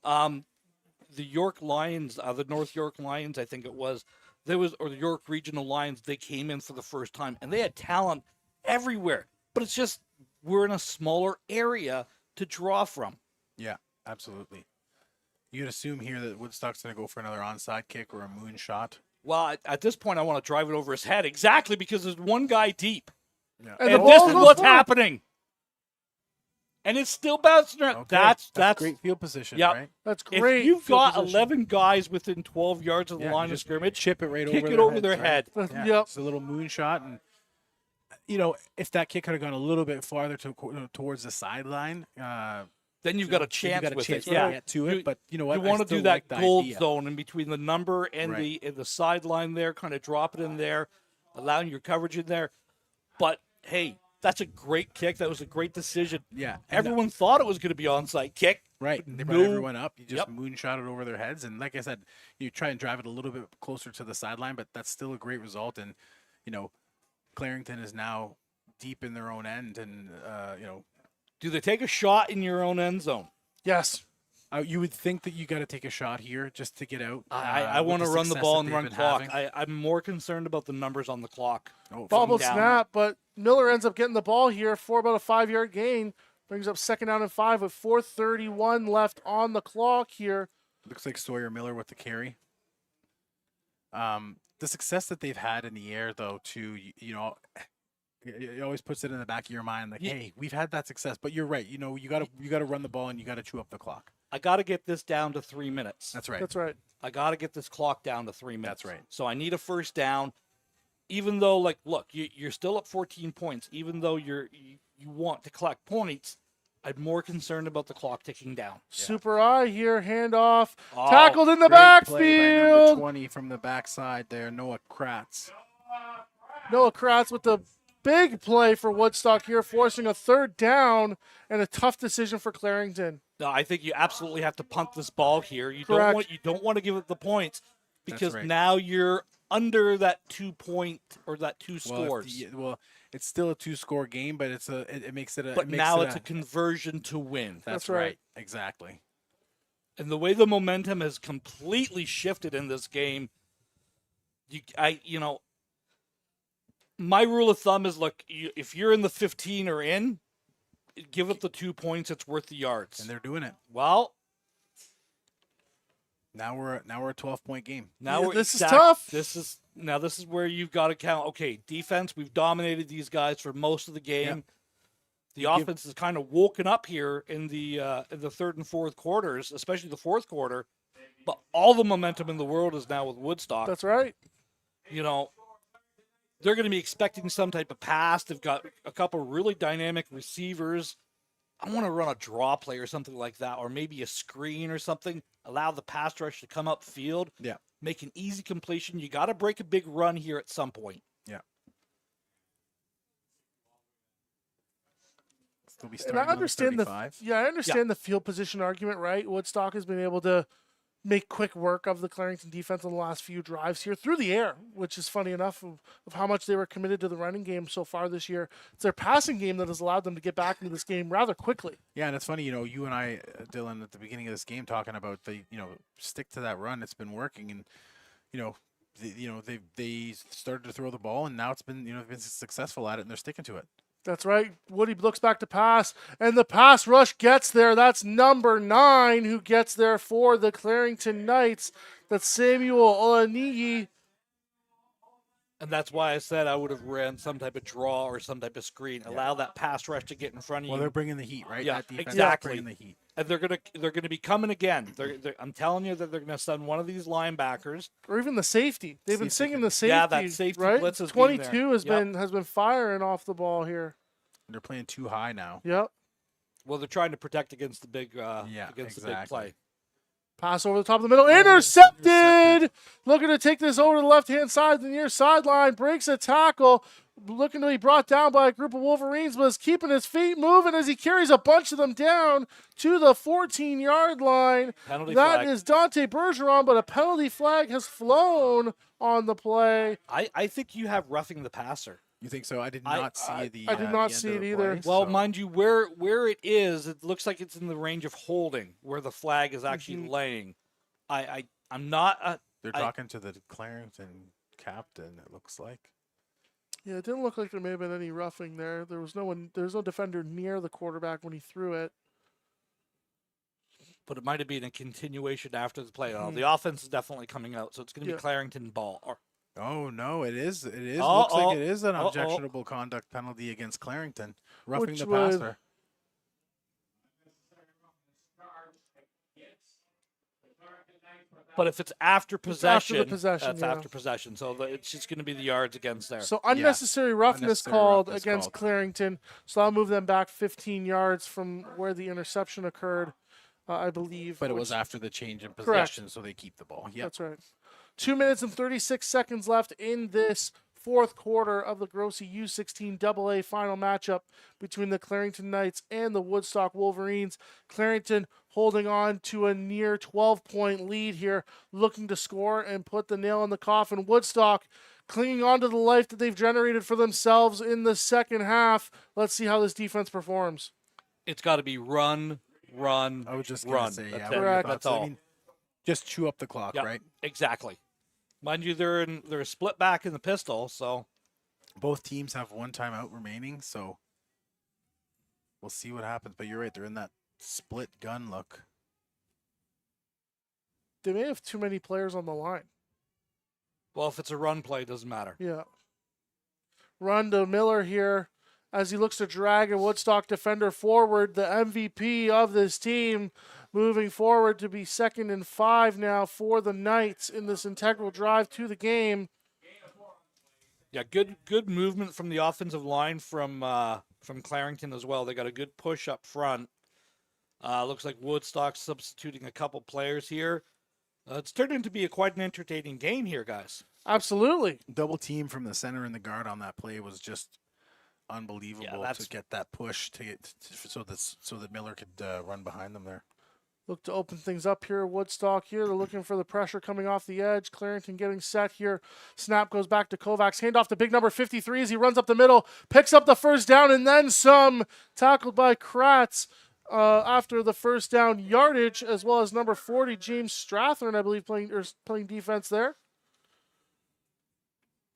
Speaker 6: the York Lions, the North York Lions, I think it was, or the York Regional Lions, they came in for the first time, and they had talent everywhere. But it's just, we're in a smaller area to draw from.
Speaker 5: yeah, absolutely. You'd assume here that Woodstock's going to go for another onside kick or a moon shot.
Speaker 6: Well, at this point, I want to drive it over his head. Exactly, because there's one guy deep.
Speaker 5: Yeah.
Speaker 2: And the
Speaker 6: And this
Speaker 2: ball
Speaker 6: is
Speaker 2: goes
Speaker 6: what's
Speaker 2: forward.
Speaker 6: happening. And it's still bouncing around.
Speaker 5: Okay.
Speaker 6: That's
Speaker 5: great field position,
Speaker 6: Yep.
Speaker 5: right?
Speaker 2: That's
Speaker 6: If
Speaker 2: great.
Speaker 6: you've
Speaker 2: field
Speaker 6: got
Speaker 2: position.
Speaker 6: 11 guys within 12 yards of the
Speaker 5: Yeah,
Speaker 6: line
Speaker 5: you
Speaker 6: of
Speaker 5: just
Speaker 6: scrimmage,
Speaker 5: chip it right
Speaker 6: kick
Speaker 5: over
Speaker 6: it
Speaker 5: their
Speaker 6: over
Speaker 5: heads,
Speaker 6: their
Speaker 5: right?
Speaker 6: head.
Speaker 5: Yeah,
Speaker 2: Yep.
Speaker 5: it's a little moon shot, and if that kick had gone a little bit farther towards the sideline,
Speaker 6: Then you've got a
Speaker 5: then you
Speaker 6: chance
Speaker 5: got a
Speaker 6: with
Speaker 5: chance
Speaker 6: it.
Speaker 5: to
Speaker 6: Yeah.
Speaker 5: get to it. But you know what?
Speaker 6: You
Speaker 5: I
Speaker 6: want to
Speaker 5: still
Speaker 6: do that
Speaker 5: like the
Speaker 6: gold
Speaker 5: idea.
Speaker 6: zone in between the number and
Speaker 5: Right.
Speaker 6: the sideline there, kind of drop it in there, allowing your coverage in there. But hey, that's a great kick. That was a great decision.
Speaker 5: Yeah, and
Speaker 6: Everyone thought it was going to be onside kick.
Speaker 5: right.
Speaker 6: but
Speaker 5: They brought
Speaker 6: no-
Speaker 5: everyone up. You just
Speaker 6: Yep.
Speaker 5: moonshot it over their heads, and like I said, you try and drive it a little bit closer to the sideline, but that's still a great result. And Clarington is now deep in their own end, and
Speaker 6: Do they take a shot in your own end zone?
Speaker 2: Yes.
Speaker 3: You would think that you got to take a shot here just to get out.
Speaker 6: I
Speaker 3: with
Speaker 6: want to run the
Speaker 3: success
Speaker 6: ball
Speaker 3: that
Speaker 6: and
Speaker 3: they've
Speaker 6: run
Speaker 3: been
Speaker 6: clock.
Speaker 3: having.
Speaker 6: I'm more concerned about the numbers on the clock.
Speaker 3: Oh,
Speaker 2: Bobble
Speaker 6: down.
Speaker 2: snap, but Miller ends up getting the ball here for about a 5-yard gain. Brings up 2nd down and 5 with 4:31 left on the clock here.
Speaker 3: looks like Sawyer Miller with the carry. The success that they've had in the air, though, too, you know, it always puts it in the back of your mind, like, hey, we've had that success. But you're right. You know, you gotta run the ball and you gotta chew up the clock.
Speaker 6: I got to get this down to 3 minutes.
Speaker 3: That's right.
Speaker 2: That's right.
Speaker 6: I got to get this clock down to 3 minutes.
Speaker 3: That's right.
Speaker 6: So I need a first down, even though, like, look, you're still at 14 points. Even though you want to collect points, I'm more concerned about the clock ticking down.
Speaker 2: Super eye here, handoff,
Speaker 6: Oh,
Speaker 2: tackled in the
Speaker 3: Great play by number
Speaker 2: backfield.
Speaker 3: 20 from the backside there, Noah Kratz.
Speaker 2: Noah Kratz with the big play for Woodstock here, forcing a 3rd down and a tough decision for Clarington.
Speaker 6: No, I think you absolutely have to punt this ball here. You
Speaker 2: Correct.
Speaker 6: don't want to give it the points because
Speaker 3: right.
Speaker 6: now you're under that 2 point or that 2 scores.
Speaker 3: Well, it's still a 2-score game, but it makes it a.
Speaker 6: But
Speaker 3: it makes
Speaker 6: now
Speaker 3: it
Speaker 6: it's a conversion to win.
Speaker 3: That's
Speaker 2: right.
Speaker 3: right. Exactly.
Speaker 6: And the way the momentum has completely shifted in this game, my rule of thumb is, look, if you're in the 15 or in, give it the 2 points. It's worth the yards.
Speaker 3: And they're doing it.
Speaker 6: Well,
Speaker 3: Now we're a 12-point game.
Speaker 6: now
Speaker 2: Yeah,
Speaker 6: we're
Speaker 2: this is tough.
Speaker 6: This is where you've got to count. Okay, defense. We've dominated these guys for most of the game.
Speaker 3: Yep.
Speaker 6: The offense is kind of woken up here in the 3rd and 4th quarters, especially the 4th quarter. But all the momentum in the world is now with Woodstock.
Speaker 2: That's right.
Speaker 6: You know, they're going to be expecting some type of pass. They've got a couple really dynamic receivers. I want to run a draw play or something like that, or maybe a screen or something. Allow the pass rush to come up field.
Speaker 3: Yeah.
Speaker 6: Make an easy completion. You got to break a big run here at some point.
Speaker 3: Yeah. They'll be
Speaker 2: And
Speaker 3: starting
Speaker 2: I understand
Speaker 3: on 35.
Speaker 2: I understand the field position argument, right? Woodstock has been able to make quick work of the Clarington defense on the last few drives here through the air, which is funny enough of how much they were committed to the running game so far this year. It's their passing game that has allowed them to get back into this game rather quickly.
Speaker 3: Yeah, and it's funny, you know, you and I, Dylan, at the beginning of this game, talking about stick to that run. It's been working, and they started to throw the ball, and now it's been been successful at it, and they're sticking to it.
Speaker 2: That's right. Woody looks back to pass, and the pass rush gets there. That's number 9 who gets there for the Clarington Knights. That's Samuel Olanigi.
Speaker 6: And that's why I said I would have ran some type of draw or some type of screen. Allow that pass rush to get in front of
Speaker 3: Well,
Speaker 6: you.
Speaker 3: they're bringing the heat, right?
Speaker 6: Yeah,
Speaker 3: That defense is
Speaker 6: exactly.
Speaker 3: bringing the heat.
Speaker 6: And they're gonna be coming again. I'm telling you that they're gonna send one of these linebackers.
Speaker 2: Or even the safety. They've been
Speaker 3: Safety.
Speaker 2: singing the safety.
Speaker 6: Yeah, that safety
Speaker 2: right?
Speaker 6: blitz has been there.
Speaker 2: 22 has
Speaker 6: Yep.
Speaker 2: been firing off the ball here.
Speaker 3: They're playing too high now.
Speaker 2: Yep.
Speaker 6: Well, they're trying to protect against the big
Speaker 3: Yeah,
Speaker 6: the big
Speaker 3: exactly.
Speaker 6: play.
Speaker 2: Pass over the top of the middle. Intercepted! Looking to take this over to the left-hand side, the near sideline. Breaks a tackle. Looking to be brought down by a group of Wolverines, but is keeping his feet moving as he carries a bunch of them down to the 14-yard line.
Speaker 6: Penalty
Speaker 2: That
Speaker 6: flag.
Speaker 2: is Dante Bergeron, but a penalty flag has flown on the play.
Speaker 6: I think you have roughing the passer.
Speaker 3: You think so? I did not see
Speaker 2: I
Speaker 3: the.
Speaker 2: did not
Speaker 3: the
Speaker 2: see
Speaker 3: end
Speaker 2: it
Speaker 3: of the
Speaker 2: either.
Speaker 3: play,
Speaker 6: Well,
Speaker 3: so-
Speaker 6: mind you, where it is, it looks like it's in the range of holding, where the flag is actually laying. I'm not.
Speaker 3: They're talking to the Clarington captain. It looks like.
Speaker 2: Yeah, it didn't look like there may have been any roughing there. There was no defender near the quarterback when he threw it.
Speaker 6: But it might have been a continuation after the play. The offense is definitely coming out, so it's going to be Clarington ball.
Speaker 3: Oh no, it is. It is.
Speaker 6: Oh,
Speaker 3: Looks
Speaker 6: oh,
Speaker 3: like it is an
Speaker 6: oh, oh.
Speaker 3: objectionable conduct penalty against Clarington, roughing
Speaker 2: Which
Speaker 3: the
Speaker 2: would-
Speaker 3: passer.
Speaker 6: But if it's after
Speaker 2: after the
Speaker 6: possession,
Speaker 2: possession,
Speaker 6: that's
Speaker 2: yeah.
Speaker 6: after possession. So it's just going to be the yards against there.
Speaker 2: So unnecessary roughness
Speaker 3: Unnecessary
Speaker 2: called
Speaker 3: roughness
Speaker 2: against
Speaker 3: called.
Speaker 2: Clarington. So I'll move them back 15 yards from where the interception occurred, I believe.
Speaker 3: But it was
Speaker 2: which-
Speaker 3: after the change in
Speaker 2: Correct.
Speaker 3: possession, so they keep the ball. Yep.
Speaker 2: That's right. 2 minutes and 36 seconds left in this 4th quarter of the Grossi U16AA final matchup between the Clarington Knights and the Woodstock Wolverines. Clarington holding on to a near 12-point lead here, looking to score and put the nail in the coffin. Woodstock clinging on to the life that they've generated for themselves in the second half. Let's see how this defense performs.
Speaker 6: It's got to be run, run,
Speaker 5: I was just
Speaker 6: run.
Speaker 5: gonna say,
Speaker 6: That's
Speaker 5: yeah,
Speaker 6: it.
Speaker 5: what are your
Speaker 2: Correct.
Speaker 6: That's
Speaker 5: thoughts?
Speaker 6: all.
Speaker 5: I mean, just chew up the clock,
Speaker 6: Yep,
Speaker 5: right?
Speaker 6: exactly. Mind you, they're split back in the pistol, so
Speaker 5: Both teams have one timeout remaining, so we'll see what happens. But you're right, they're in that split gun look.
Speaker 2: They may have too many players on the line.
Speaker 6: well, if it's a run play, it doesn't matter.
Speaker 2: Yeah. Run to Miller here as he looks to drag a Woodstock defender forward. The MVP of this team moving forward to be 2nd and 5 now for the Knights in this integral drive to the game.
Speaker 6: Yeah, good movement from the offensive line from Clarington as well. They got a good push up front. Looks like Woodstock substituting a couple players here. It's turned into be quite an entertaining game here, guys.
Speaker 2: Absolutely.
Speaker 5: Double team from the center and the guard on that play was just unbelievable
Speaker 6: Yeah,
Speaker 5: to get that push to get so that Miller could run behind them there.
Speaker 2: Look to open things up here. Woodstock here. They're looking for the pressure coming off the edge. Clarington getting set here. Snap goes back to Kovacs. Hand off to big number 53 as he runs up the middle. Picks up the first down and then some. Tackled by Kratz after the first down yardage, as well as number 40, James Strathern, I believe, playing defense there.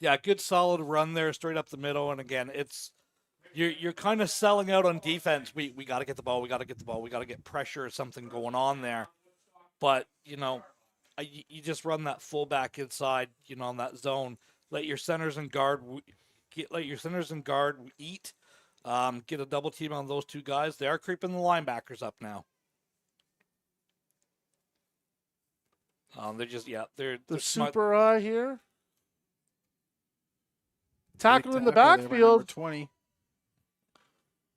Speaker 6: Yeah, good solid run there, straight up the middle. And again, it's you're kind of selling out on defense. We got to get the ball. We got to get the ball. We got to get pressure or something going on there. But you just run that fullback inside, in that zone. Let your centers and guard eat. Get a double team on those two guys. They are creeping the linebackers up now. They're
Speaker 2: The
Speaker 6: smart.
Speaker 2: super eye here. Tackled in the
Speaker 5: Tackle there by Number
Speaker 2: backfield.
Speaker 5: 20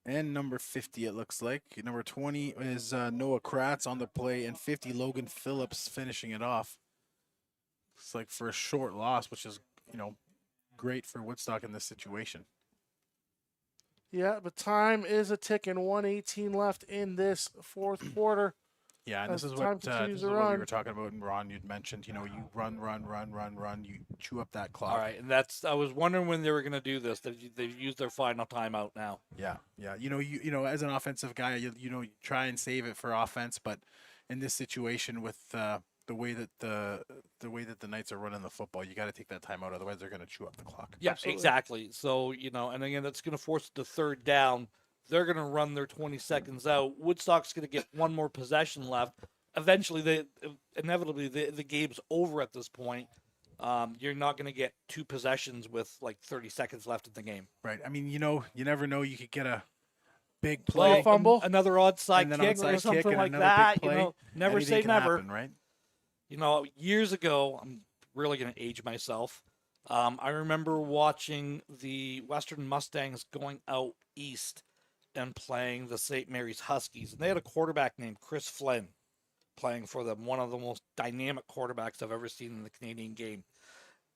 Speaker 5: and number 50. It looks like number 20 is Noah Kratz on the play, and 50 Logan Phillips finishing it off. It's like for a short loss, which is great for Woodstock in this situation.
Speaker 2: Yeah, but time is a ticking. 1:18 left in this fourth quarter.
Speaker 5: Yeah, and
Speaker 2: As
Speaker 5: this is
Speaker 2: time
Speaker 5: what
Speaker 2: continues to
Speaker 5: we
Speaker 2: run.
Speaker 5: were talking about, and Ron, you'd mentioned. You run, you chew up that clock.
Speaker 6: All right, and I was wondering when they were going to do this. They've used their final timeout now.
Speaker 5: Yeah. You as an offensive guy, you try and save it for offense, but in this situation with the way that the Knights are running the football, you got to take that timeout, otherwise they're going to chew up the clock.
Speaker 6: Yeah,
Speaker 2: Absolutely.
Speaker 6: exactly. So, and again, that's going to force the third down. They're going to run their 20 seconds out. Woodstock's going to get one more possession left. Eventually, inevitably, the game's over at this point. You're not going to get two possessions with like 30 seconds left in the game.
Speaker 5: Right. I mean, you never know. You could get a big
Speaker 2: Play
Speaker 5: play,
Speaker 2: a fumble.
Speaker 6: Another onside
Speaker 5: and then
Speaker 6: kick
Speaker 5: onside
Speaker 6: or something
Speaker 5: kick and
Speaker 6: like
Speaker 5: another
Speaker 6: that.
Speaker 5: big play.
Speaker 6: Never
Speaker 5: Anything
Speaker 6: say
Speaker 5: can
Speaker 6: never.
Speaker 5: happen, right?
Speaker 6: Years ago, I'm really going to age myself. I remember watching the Western Mustangs going out east and playing the St. Mary's Huskies. And they had a quarterback named Chris Flynn playing for them, one of the most dynamic quarterbacks I've ever seen in the Canadian game.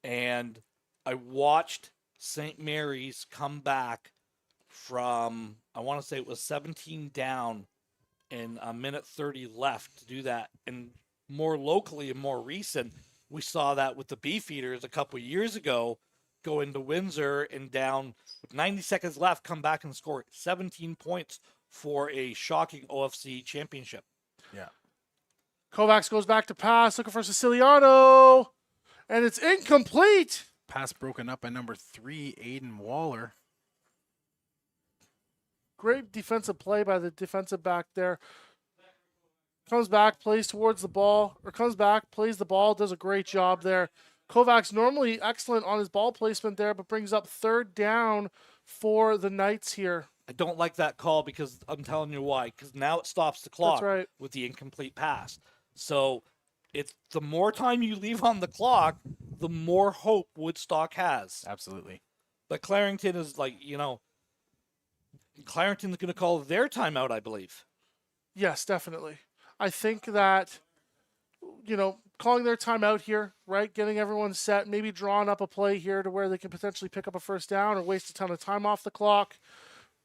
Speaker 6: And I watched St. Mary's come back from, I want to say it was 17 down and a minute 30 left to do that. And more locally and more recent, we saw that with the Beefeaters a couple of years ago, go into Windsor and down with 90 seconds left, come back and score 17 points for a shocking OFC championship.
Speaker 5: Yeah.
Speaker 2: Kovacs goes back to pass, looking for Siciliano, and it's incomplete.
Speaker 5: Pass broken up by number 3, Aiden Waller.
Speaker 2: Great defensive play by the defensive back there. Comes back, plays towards the ball, or comes back, plays the ball, does a great job there. Kovacs normally excellent on his ball placement there, but brings up third down for the Knights here.
Speaker 6: I don't like that call because I'm telling you why. Because now it stops the clock
Speaker 2: That's right.
Speaker 6: with the incomplete pass. So it's the more time you leave on the clock, the more hope Woodstock has.
Speaker 5: Absolutely.
Speaker 6: But Clarington is Clarington's going to call their timeout, I believe.
Speaker 2: Yes, definitely. I think that, calling their timeout here, right? Getting everyone set, maybe drawing up a play here to where they can potentially pick up a first down or waste a ton of time off the clock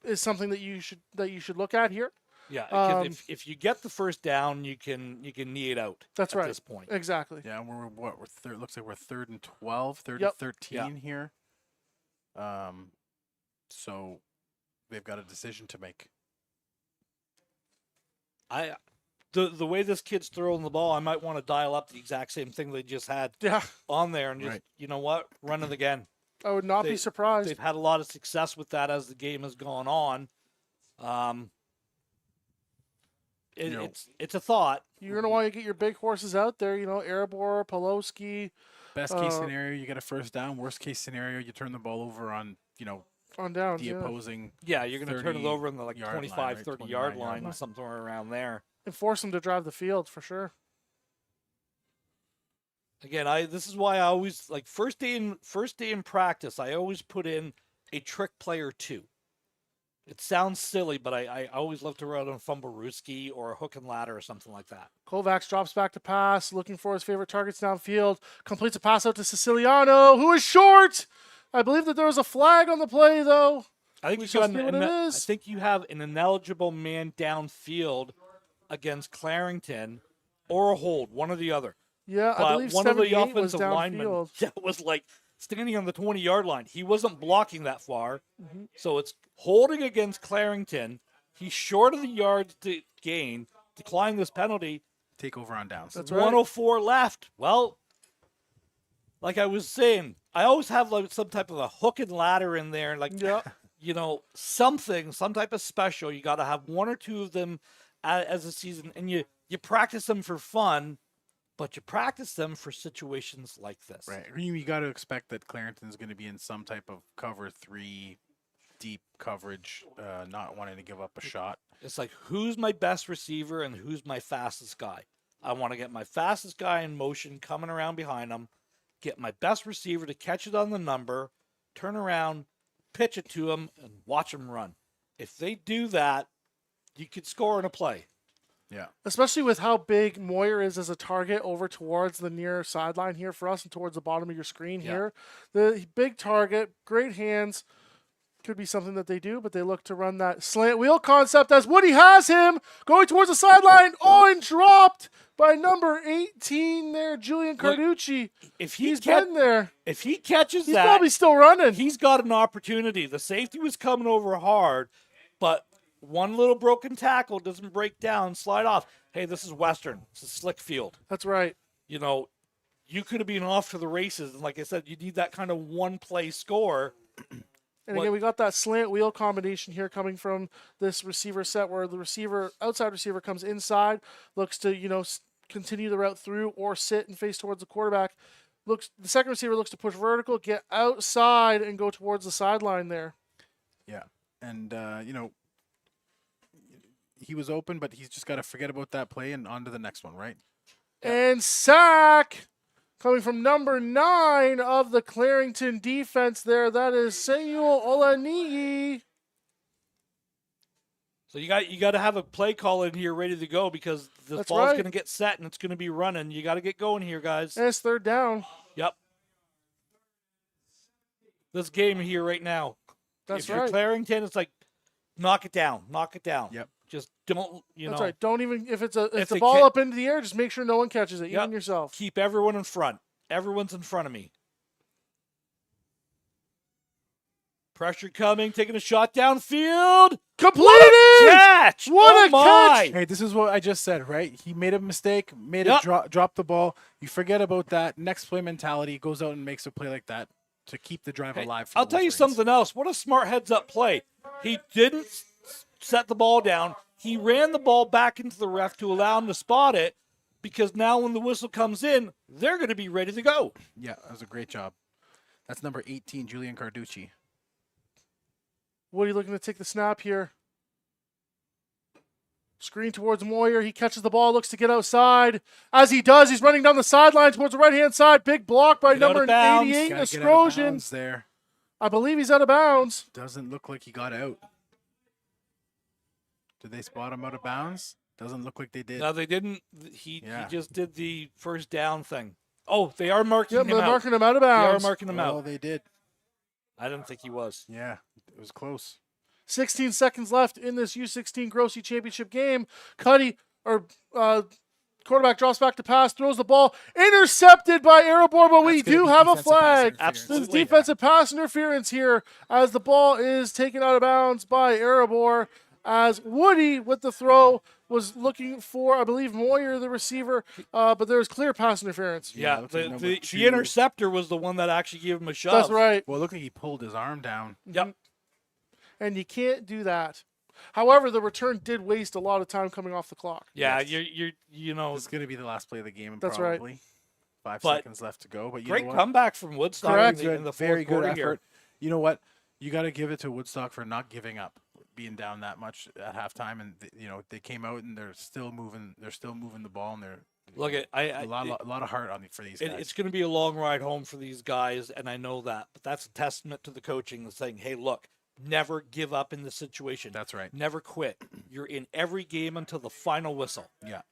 Speaker 2: is something that you should look at here.
Speaker 6: Yeah, 'cause if you get the first down, you can knee it out.
Speaker 2: That's
Speaker 6: at
Speaker 2: right.
Speaker 6: this point.
Speaker 2: Exactly.
Speaker 5: Yeah, we're third. Looks like we're 3rd and 12, 3rd
Speaker 2: Yep.
Speaker 5: and 13
Speaker 6: Yeah.
Speaker 5: here. So they've got a decision to make.
Speaker 6: The way this kid's throwing the ball, I might want to dial up the exact same thing they just had
Speaker 2: Yeah,
Speaker 6: on there and just,
Speaker 5: Right.
Speaker 6: you know what, run it again.
Speaker 2: I would not be surprised.
Speaker 6: They've had a lot of success with that as the game has gone on. It's a thought.
Speaker 2: You're gonna want to get your big horses out there. Erebor, Poloski
Speaker 3: Best case scenario, you get a first down. Worst case scenario, you turn the ball over on
Speaker 2: on downs.
Speaker 3: the
Speaker 2: Yeah.
Speaker 3: opposing.
Speaker 6: Yeah, you're going to turn it
Speaker 3: 30
Speaker 6: over in the
Speaker 3: yard
Speaker 6: 25,
Speaker 3: line, right?
Speaker 6: 30
Speaker 3: 29
Speaker 6: yard
Speaker 3: yard
Speaker 6: line,
Speaker 3: line.
Speaker 6: somewhere around there.
Speaker 2: And force them to drive the field for sure.
Speaker 6: Again, this is why I always like first day in practice. I always put in a trick play or two. It sounds silly, but I always love to run on Fumbleruski or a hook and ladder or something like that.
Speaker 2: Kovacs drops back to pass, looking for his favorite targets downfield. Completes a pass out to Siciliano, who is short. I believe that there was a flag on the play, though.
Speaker 6: I think
Speaker 2: We
Speaker 6: you
Speaker 2: shall
Speaker 6: got
Speaker 2: see what it
Speaker 6: I
Speaker 2: is.
Speaker 6: think you have an ineligible man downfield against Clarington or a hold, one or the other.
Speaker 2: Yeah, I
Speaker 6: But
Speaker 2: believe
Speaker 6: one of the
Speaker 2: 78 was
Speaker 6: offensive linemen
Speaker 2: downfield.
Speaker 6: that was like standing on the 20-yard line. He wasn't blocking that far.
Speaker 2: Mm-hmm.
Speaker 6: So it's holding against Clarington. He's short of the yards to gain, decline this penalty.
Speaker 3: Take over on downs.
Speaker 2: That's right.
Speaker 6: 104 left. Well, like I was saying, I always have like some type of a hook and ladder in there. Like,
Speaker 2: Yeah.
Speaker 6: something, some type of special. You got to have one or two of them as a season. And you practice them for fun, but you practice them for situations like this.
Speaker 3: Right. You got to expect that Clarington's going to be in some type of cover 3, deep coverage, not wanting to give up a shot.
Speaker 6: It's like, who's my best receiver and who's my fastest guy? I want to get my fastest guy in motion coming around behind him, get my best receiver to catch it on the number, turn around, pitch it to him, and watch him run. If they do that, you could score in a play.
Speaker 3: Yeah.
Speaker 2: Especially with how big Moyer is as a target over towards the near sideline here for us and towards the bottom of your screen
Speaker 6: Yeah.
Speaker 2: here. The big target, great hands. Could be something that they do, but they look to run that slant wheel concept as Woody has him going towards the sideline. Oh, and dropped by number 18 there, Julian Carducci.
Speaker 6: If
Speaker 2: He's been there.
Speaker 6: if he catches
Speaker 2: He's
Speaker 6: that,
Speaker 2: probably still running.
Speaker 6: he's got an opportunity. The safety was coming over hard, but one little broken tackle doesn't break down, slide off. Hey, this is Western. It's a slick field.
Speaker 2: That's right.
Speaker 6: You could have been off to the races. And like I said, you need that kind of one-play score.
Speaker 2: And again, we got that slant wheel combination here coming from this receiver set where the outside receiver comes inside, looks to, continue the route through or sit and face towards the quarterback. The second receiver looks to push vertical, get outside and go towards the sideline there.
Speaker 3: Yeah. And, he was open, but he's just got to forget about that play and on to the next one, right?
Speaker 2: And sack coming from number 9 of the Clarington defense there. That is Samuel Olanigi.
Speaker 6: So you got to have a play call in here ready to go because the
Speaker 2: That's
Speaker 6: ball's
Speaker 2: right.
Speaker 6: going to get set and it's going to be running. You got to get going here, guys.
Speaker 2: And it's third down.
Speaker 6: Yep. This game here right now.
Speaker 2: That's
Speaker 6: if you're
Speaker 2: right.
Speaker 6: Clarington, it's like knock it down.
Speaker 3: Yep.
Speaker 6: Just don't,
Speaker 2: That's right. Don't even, if it's a
Speaker 6: they
Speaker 2: ball
Speaker 6: can't-
Speaker 2: up into the air, just make sure no one catches it,
Speaker 6: Yep.
Speaker 2: even yourself.
Speaker 6: keep everyone in front. Everyone's in front of me. Pressure coming, taking a shot downfield.
Speaker 2: Completed!
Speaker 6: Catch!
Speaker 2: What
Speaker 6: Oh
Speaker 2: a
Speaker 6: my!
Speaker 2: catch!
Speaker 3: Hey, this is what I just said, right? He made a mistake,
Speaker 6: Yep.
Speaker 3: drop the ball. You forget about that. Next play mentality, goes out and makes a play like that to keep the drive
Speaker 6: Hey,
Speaker 3: alive. For
Speaker 6: I'll
Speaker 3: the
Speaker 6: tell you
Speaker 3: Wolverines.
Speaker 6: something else. What a smart heads-up play. He didn't set the ball down. He ran the ball back into the ref to allow him to spot it because now when the whistle comes in, they're going to be ready to go.
Speaker 3: Yeah, that was a great job. That's number 18, Julian Carducci.
Speaker 2: Woody looking to take the snap here. Screen towards Moyer. He catches the ball, looks to get outside. As he does, he's running down the sideline towards the right-hand side. Big block by
Speaker 6: Get out of
Speaker 2: number
Speaker 6: bounds.
Speaker 2: 88,
Speaker 3: Gotta get out of
Speaker 2: Estrogen.
Speaker 3: bounds there.
Speaker 2: I believe he's out of bounds.
Speaker 3: Doesn't look like he got out. Did they spot him out of bounds? Doesn't look like they did.
Speaker 6: No, they didn't. He
Speaker 3: Yeah.
Speaker 6: just did the first down thing. Oh, they are marking
Speaker 2: Yep,
Speaker 6: him
Speaker 2: they're
Speaker 6: out.
Speaker 2: marking him out of
Speaker 6: They are
Speaker 2: bounds.
Speaker 6: marking him
Speaker 3: Oh,
Speaker 6: out.
Speaker 3: they did.
Speaker 6: I didn't think he was.
Speaker 3: Yeah, it was close.
Speaker 2: 16 seconds left in this U16 Grossi Championship game. Quarterback drops back to pass, throws the ball, intercepted by Erebor, but we
Speaker 3: That's gonna
Speaker 2: do
Speaker 3: be
Speaker 2: have a
Speaker 3: defensive pass
Speaker 2: flag.
Speaker 3: interference.
Speaker 2: This is
Speaker 6: Absolutely.
Speaker 2: defensive pass interference here as the ball is taken out of bounds by Erebor as Woody with the throw was looking for, I believe, Moyer, the receiver, but there was clear pass interference.
Speaker 6: Yeah,
Speaker 3: looks like number
Speaker 6: the
Speaker 3: two.
Speaker 6: interceptor was the one that actually gave him a shove.
Speaker 2: That's right.
Speaker 3: Well, it looked like he pulled his arm down.
Speaker 6: Yep.
Speaker 2: And you can't do that. However, the return did waste a lot of time coming off the clock.
Speaker 6: Yeah,
Speaker 3: Yes.
Speaker 6: you know,
Speaker 3: This is going to be the last play of the game,
Speaker 2: That's right.
Speaker 3: probably. 5
Speaker 6: But
Speaker 3: seconds left to go. But you
Speaker 6: great
Speaker 3: know what?
Speaker 6: comeback from Woodstock
Speaker 2: Correct.
Speaker 6: in the
Speaker 3: Very
Speaker 6: fourth
Speaker 3: good
Speaker 6: quarter
Speaker 3: effort.
Speaker 6: here.
Speaker 3: You know what? You got to give it to Woodstock for not giving up, being down that much at halftime, and they came out and they're still moving. They're still moving the ball, and they're
Speaker 6: Look at
Speaker 3: a lot of heart for these guys.
Speaker 6: it's going to be a long ride home for these guys, and I know that. But that's a testament to the coaching and saying, hey, look, never give up in this situation.
Speaker 3: That's right.
Speaker 6: Never quit. You're in every game until the final whistle.
Speaker 3: Yeah.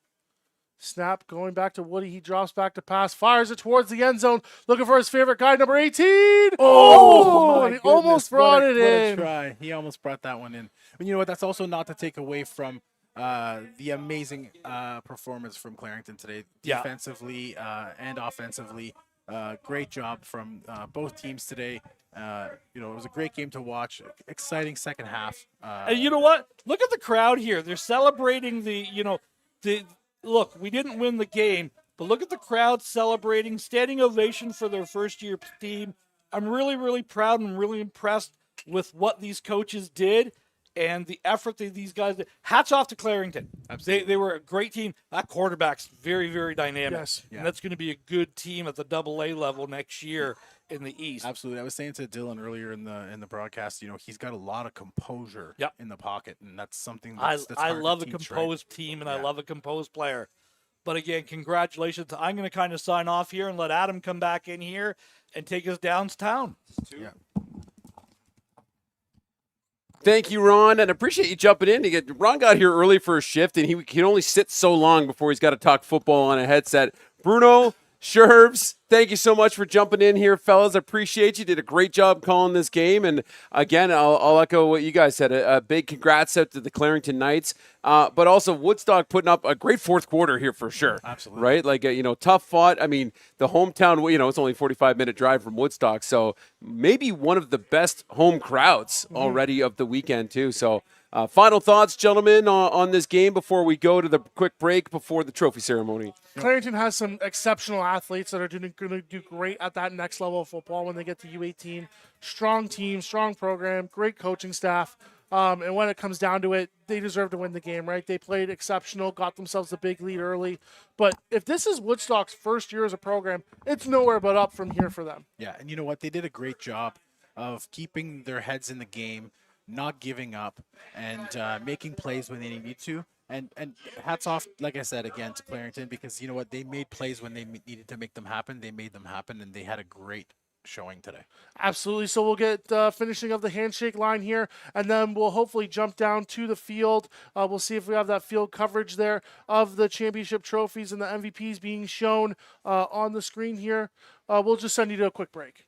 Speaker 2: Snap going back to Woody. He drops back to pass, fires it towards the end zone, looking for his favorite guy, number 18. Oh,
Speaker 3: my
Speaker 2: and he almost
Speaker 3: goodness,
Speaker 2: brought
Speaker 3: what
Speaker 2: it
Speaker 3: a
Speaker 2: in.
Speaker 3: try. He almost brought that one in. But you know what? That's also not to take away from the amazing performance from Clarington today,
Speaker 6: Yeah.
Speaker 3: defensively and offensively. Great job from both teams today. It was a great game to watch. Exciting second half.
Speaker 6: And you know what? Look at the crowd here. They're celebrating look, we didn't win the game, but look at the crowd celebrating, standing ovation for their first-year team. I'm really, really proud and really impressed with what these coaches did and the effort that these guys did. Hats off to Clarington. They were a great team. That quarterback's very, very dynamic.
Speaker 2: Yes.
Speaker 6: And that's going to be a good team at the AA level next year in the East.
Speaker 3: Absolutely. I was saying to Dylan earlier in the broadcast, he's got a lot of composure
Speaker 6: Yep.
Speaker 3: in the pocket, and that's something
Speaker 6: I
Speaker 3: that's hard
Speaker 6: love
Speaker 3: to
Speaker 6: a
Speaker 3: teach,
Speaker 6: composed team, and I
Speaker 3: Yeah.
Speaker 6: love a composed player. But again, congratulations. I'm going to kind of sign off here and let Adam come back in here and take us downtown.
Speaker 3: Yeah.
Speaker 1: Thank you, Ron, and appreciate you jumping in. Ron got here early for a shift, and he can only sit so long before he's got to talk football on a headset. Bruno, Shervs, thank you so much for jumping in here, fellas. I appreciate you. Did a great job calling this game. And again, I'll echo what you guys said. A big congrats out to the Clarington Knights, but also Woodstock putting up a great fourth quarter here for sure.
Speaker 3: Absolutely.
Speaker 1: Right? Like, tough fought. I mean, the hometown, it's only a 45-minute drive from Woodstock. So maybe one of the best home crowds already of the weekend, too. So final thoughts, gentlemen, on this game before we go to the quick break before the trophy ceremony.
Speaker 2: Clarington has some exceptional athletes that are going to do great at that next level of football when they get to U18. Strong team, strong program, great coaching staff. And when it comes down to it, they deserve to win the game, right? They played exceptional, got themselves a big lead early. But if this is Woodstock's first year as a program, it's nowhere but up from here for them.
Speaker 3: Yeah, and you know what? They did a great job of keeping their heads in the game, not giving up, and making plays when they needed to. And hats off, like I said, again, to Clarington, because you know what? They made plays when they needed to make them happen. They made them happen, and they had a great showing today.
Speaker 2: Absolutely. So we'll get finishing of the handshake line here, and then we'll hopefully jump down to the field. We'll see if we have that field coverage there of the championship trophies and the MVPs being shown on the screen here. We'll just send you to a quick break.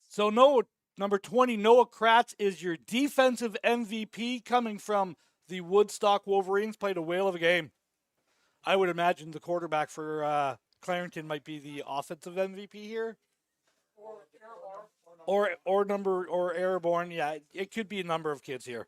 Speaker 6: So number 20, Noah Kratz is your defensive MVP coming from the Woodstock Wolverines. Played a whale of a game. I would imagine the quarterback for Clarington might be the offensive MVP here. Or Airborne. Yeah, it could be a number of kids here.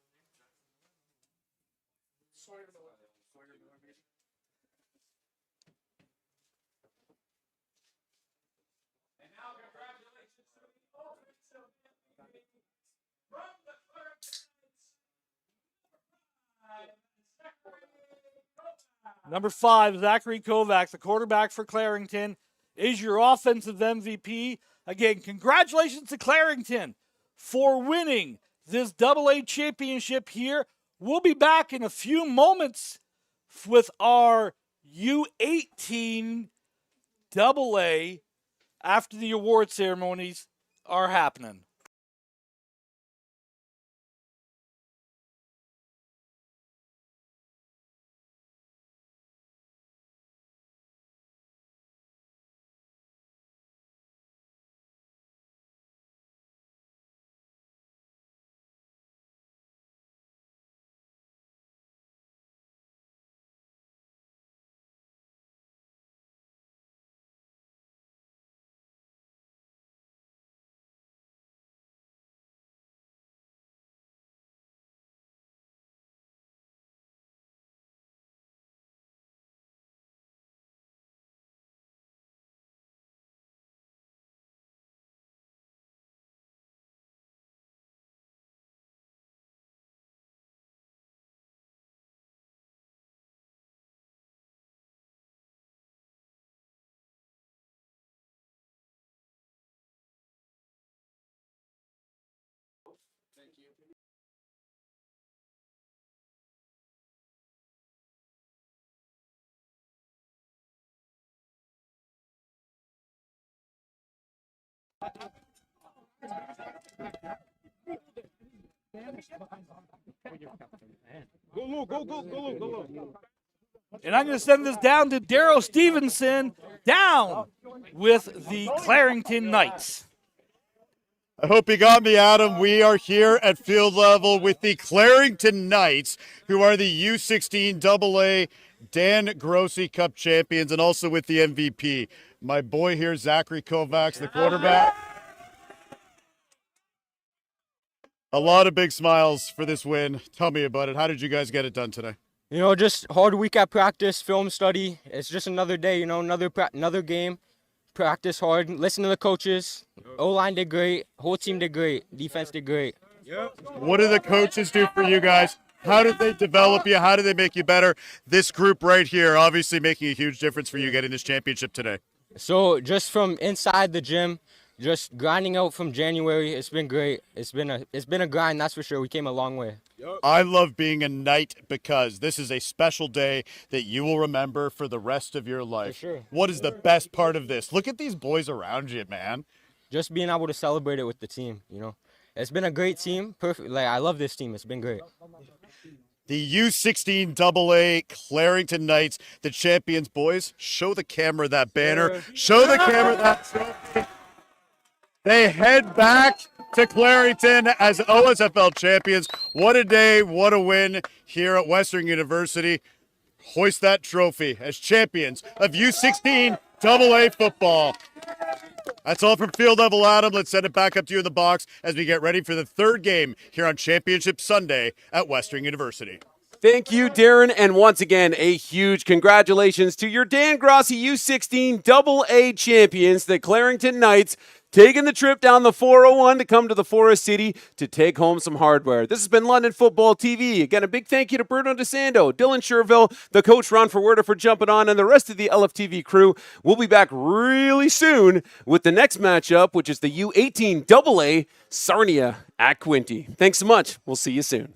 Speaker 6: Number 5, Zachary Kovacs, the quarterback for Clarington, is your offensive MVP. Again, congratulations to Clarington for winning this AA championship here. We'll be back in a few moments with our U18 AA after the award ceremonies are happening. And I'm going to send this down to Darryl Stevenson, down with the Clarington Knights.
Speaker 7: I hope you got me, Adam. We are here at field level with the Clarington Knights, who are the U16 AA Dan Grossi Cup champions, and also with the MVP. My boy here, Zachary Kovacs, the quarterback. A lot of big smiles for this win. Tell me about it. How did you guys get it done today?
Speaker 8: You know, just hard week at practice, film study. It's just another day, you know, another game. Practice hard, listen to the coaches. O-line did great, whole team did great, defense did great.
Speaker 7: What do the coaches do for you guys? How did they develop you? How did they make you better? This group right here, obviously making a huge difference for you getting this championship today.
Speaker 8: So just from inside the gym, just grinding out from January, it's been great. It's been a grind, that's for sure. We came a long way.
Speaker 7: I love being a Knight because this is a special day that you will remember for the rest of your life.
Speaker 8: For sure.
Speaker 7: What is the best part of this? Look at these boys around you, man.
Speaker 8: Just being able to celebrate it with the team, you know. It's been a great team. Perfect. Like, I love this team. It's been great.
Speaker 7: The U16 AA Clarington Knights, the champions. Boys, show the camera that banner. Show the camera that trophy. They head back to Clarington as OSFL champions. What a day, what a win here at Western University. Hoist that trophy as champions of U16 AA football. That's all from field level, Adam. Let's send it back up to you in the box as we get ready for the third game here on Championship Sunday at Western University.
Speaker 1: Thank you, Darren. And once again, a huge congratulations to your Dan Grossi U16 AA champions, the Clarington Knights, taking the trip down the 401 to come to the Forest City to take home some hardware. This has been London Football TV. Again, a big thank you to Bruno DeSando, Dylan Sherville, the coach Ron Forwerda for jumping on, and the rest of the LFTV crew. We'll be back really soon with the next matchup, which is the U18 AA Sarnia at Quinty. Thanks so much. We'll see you soon.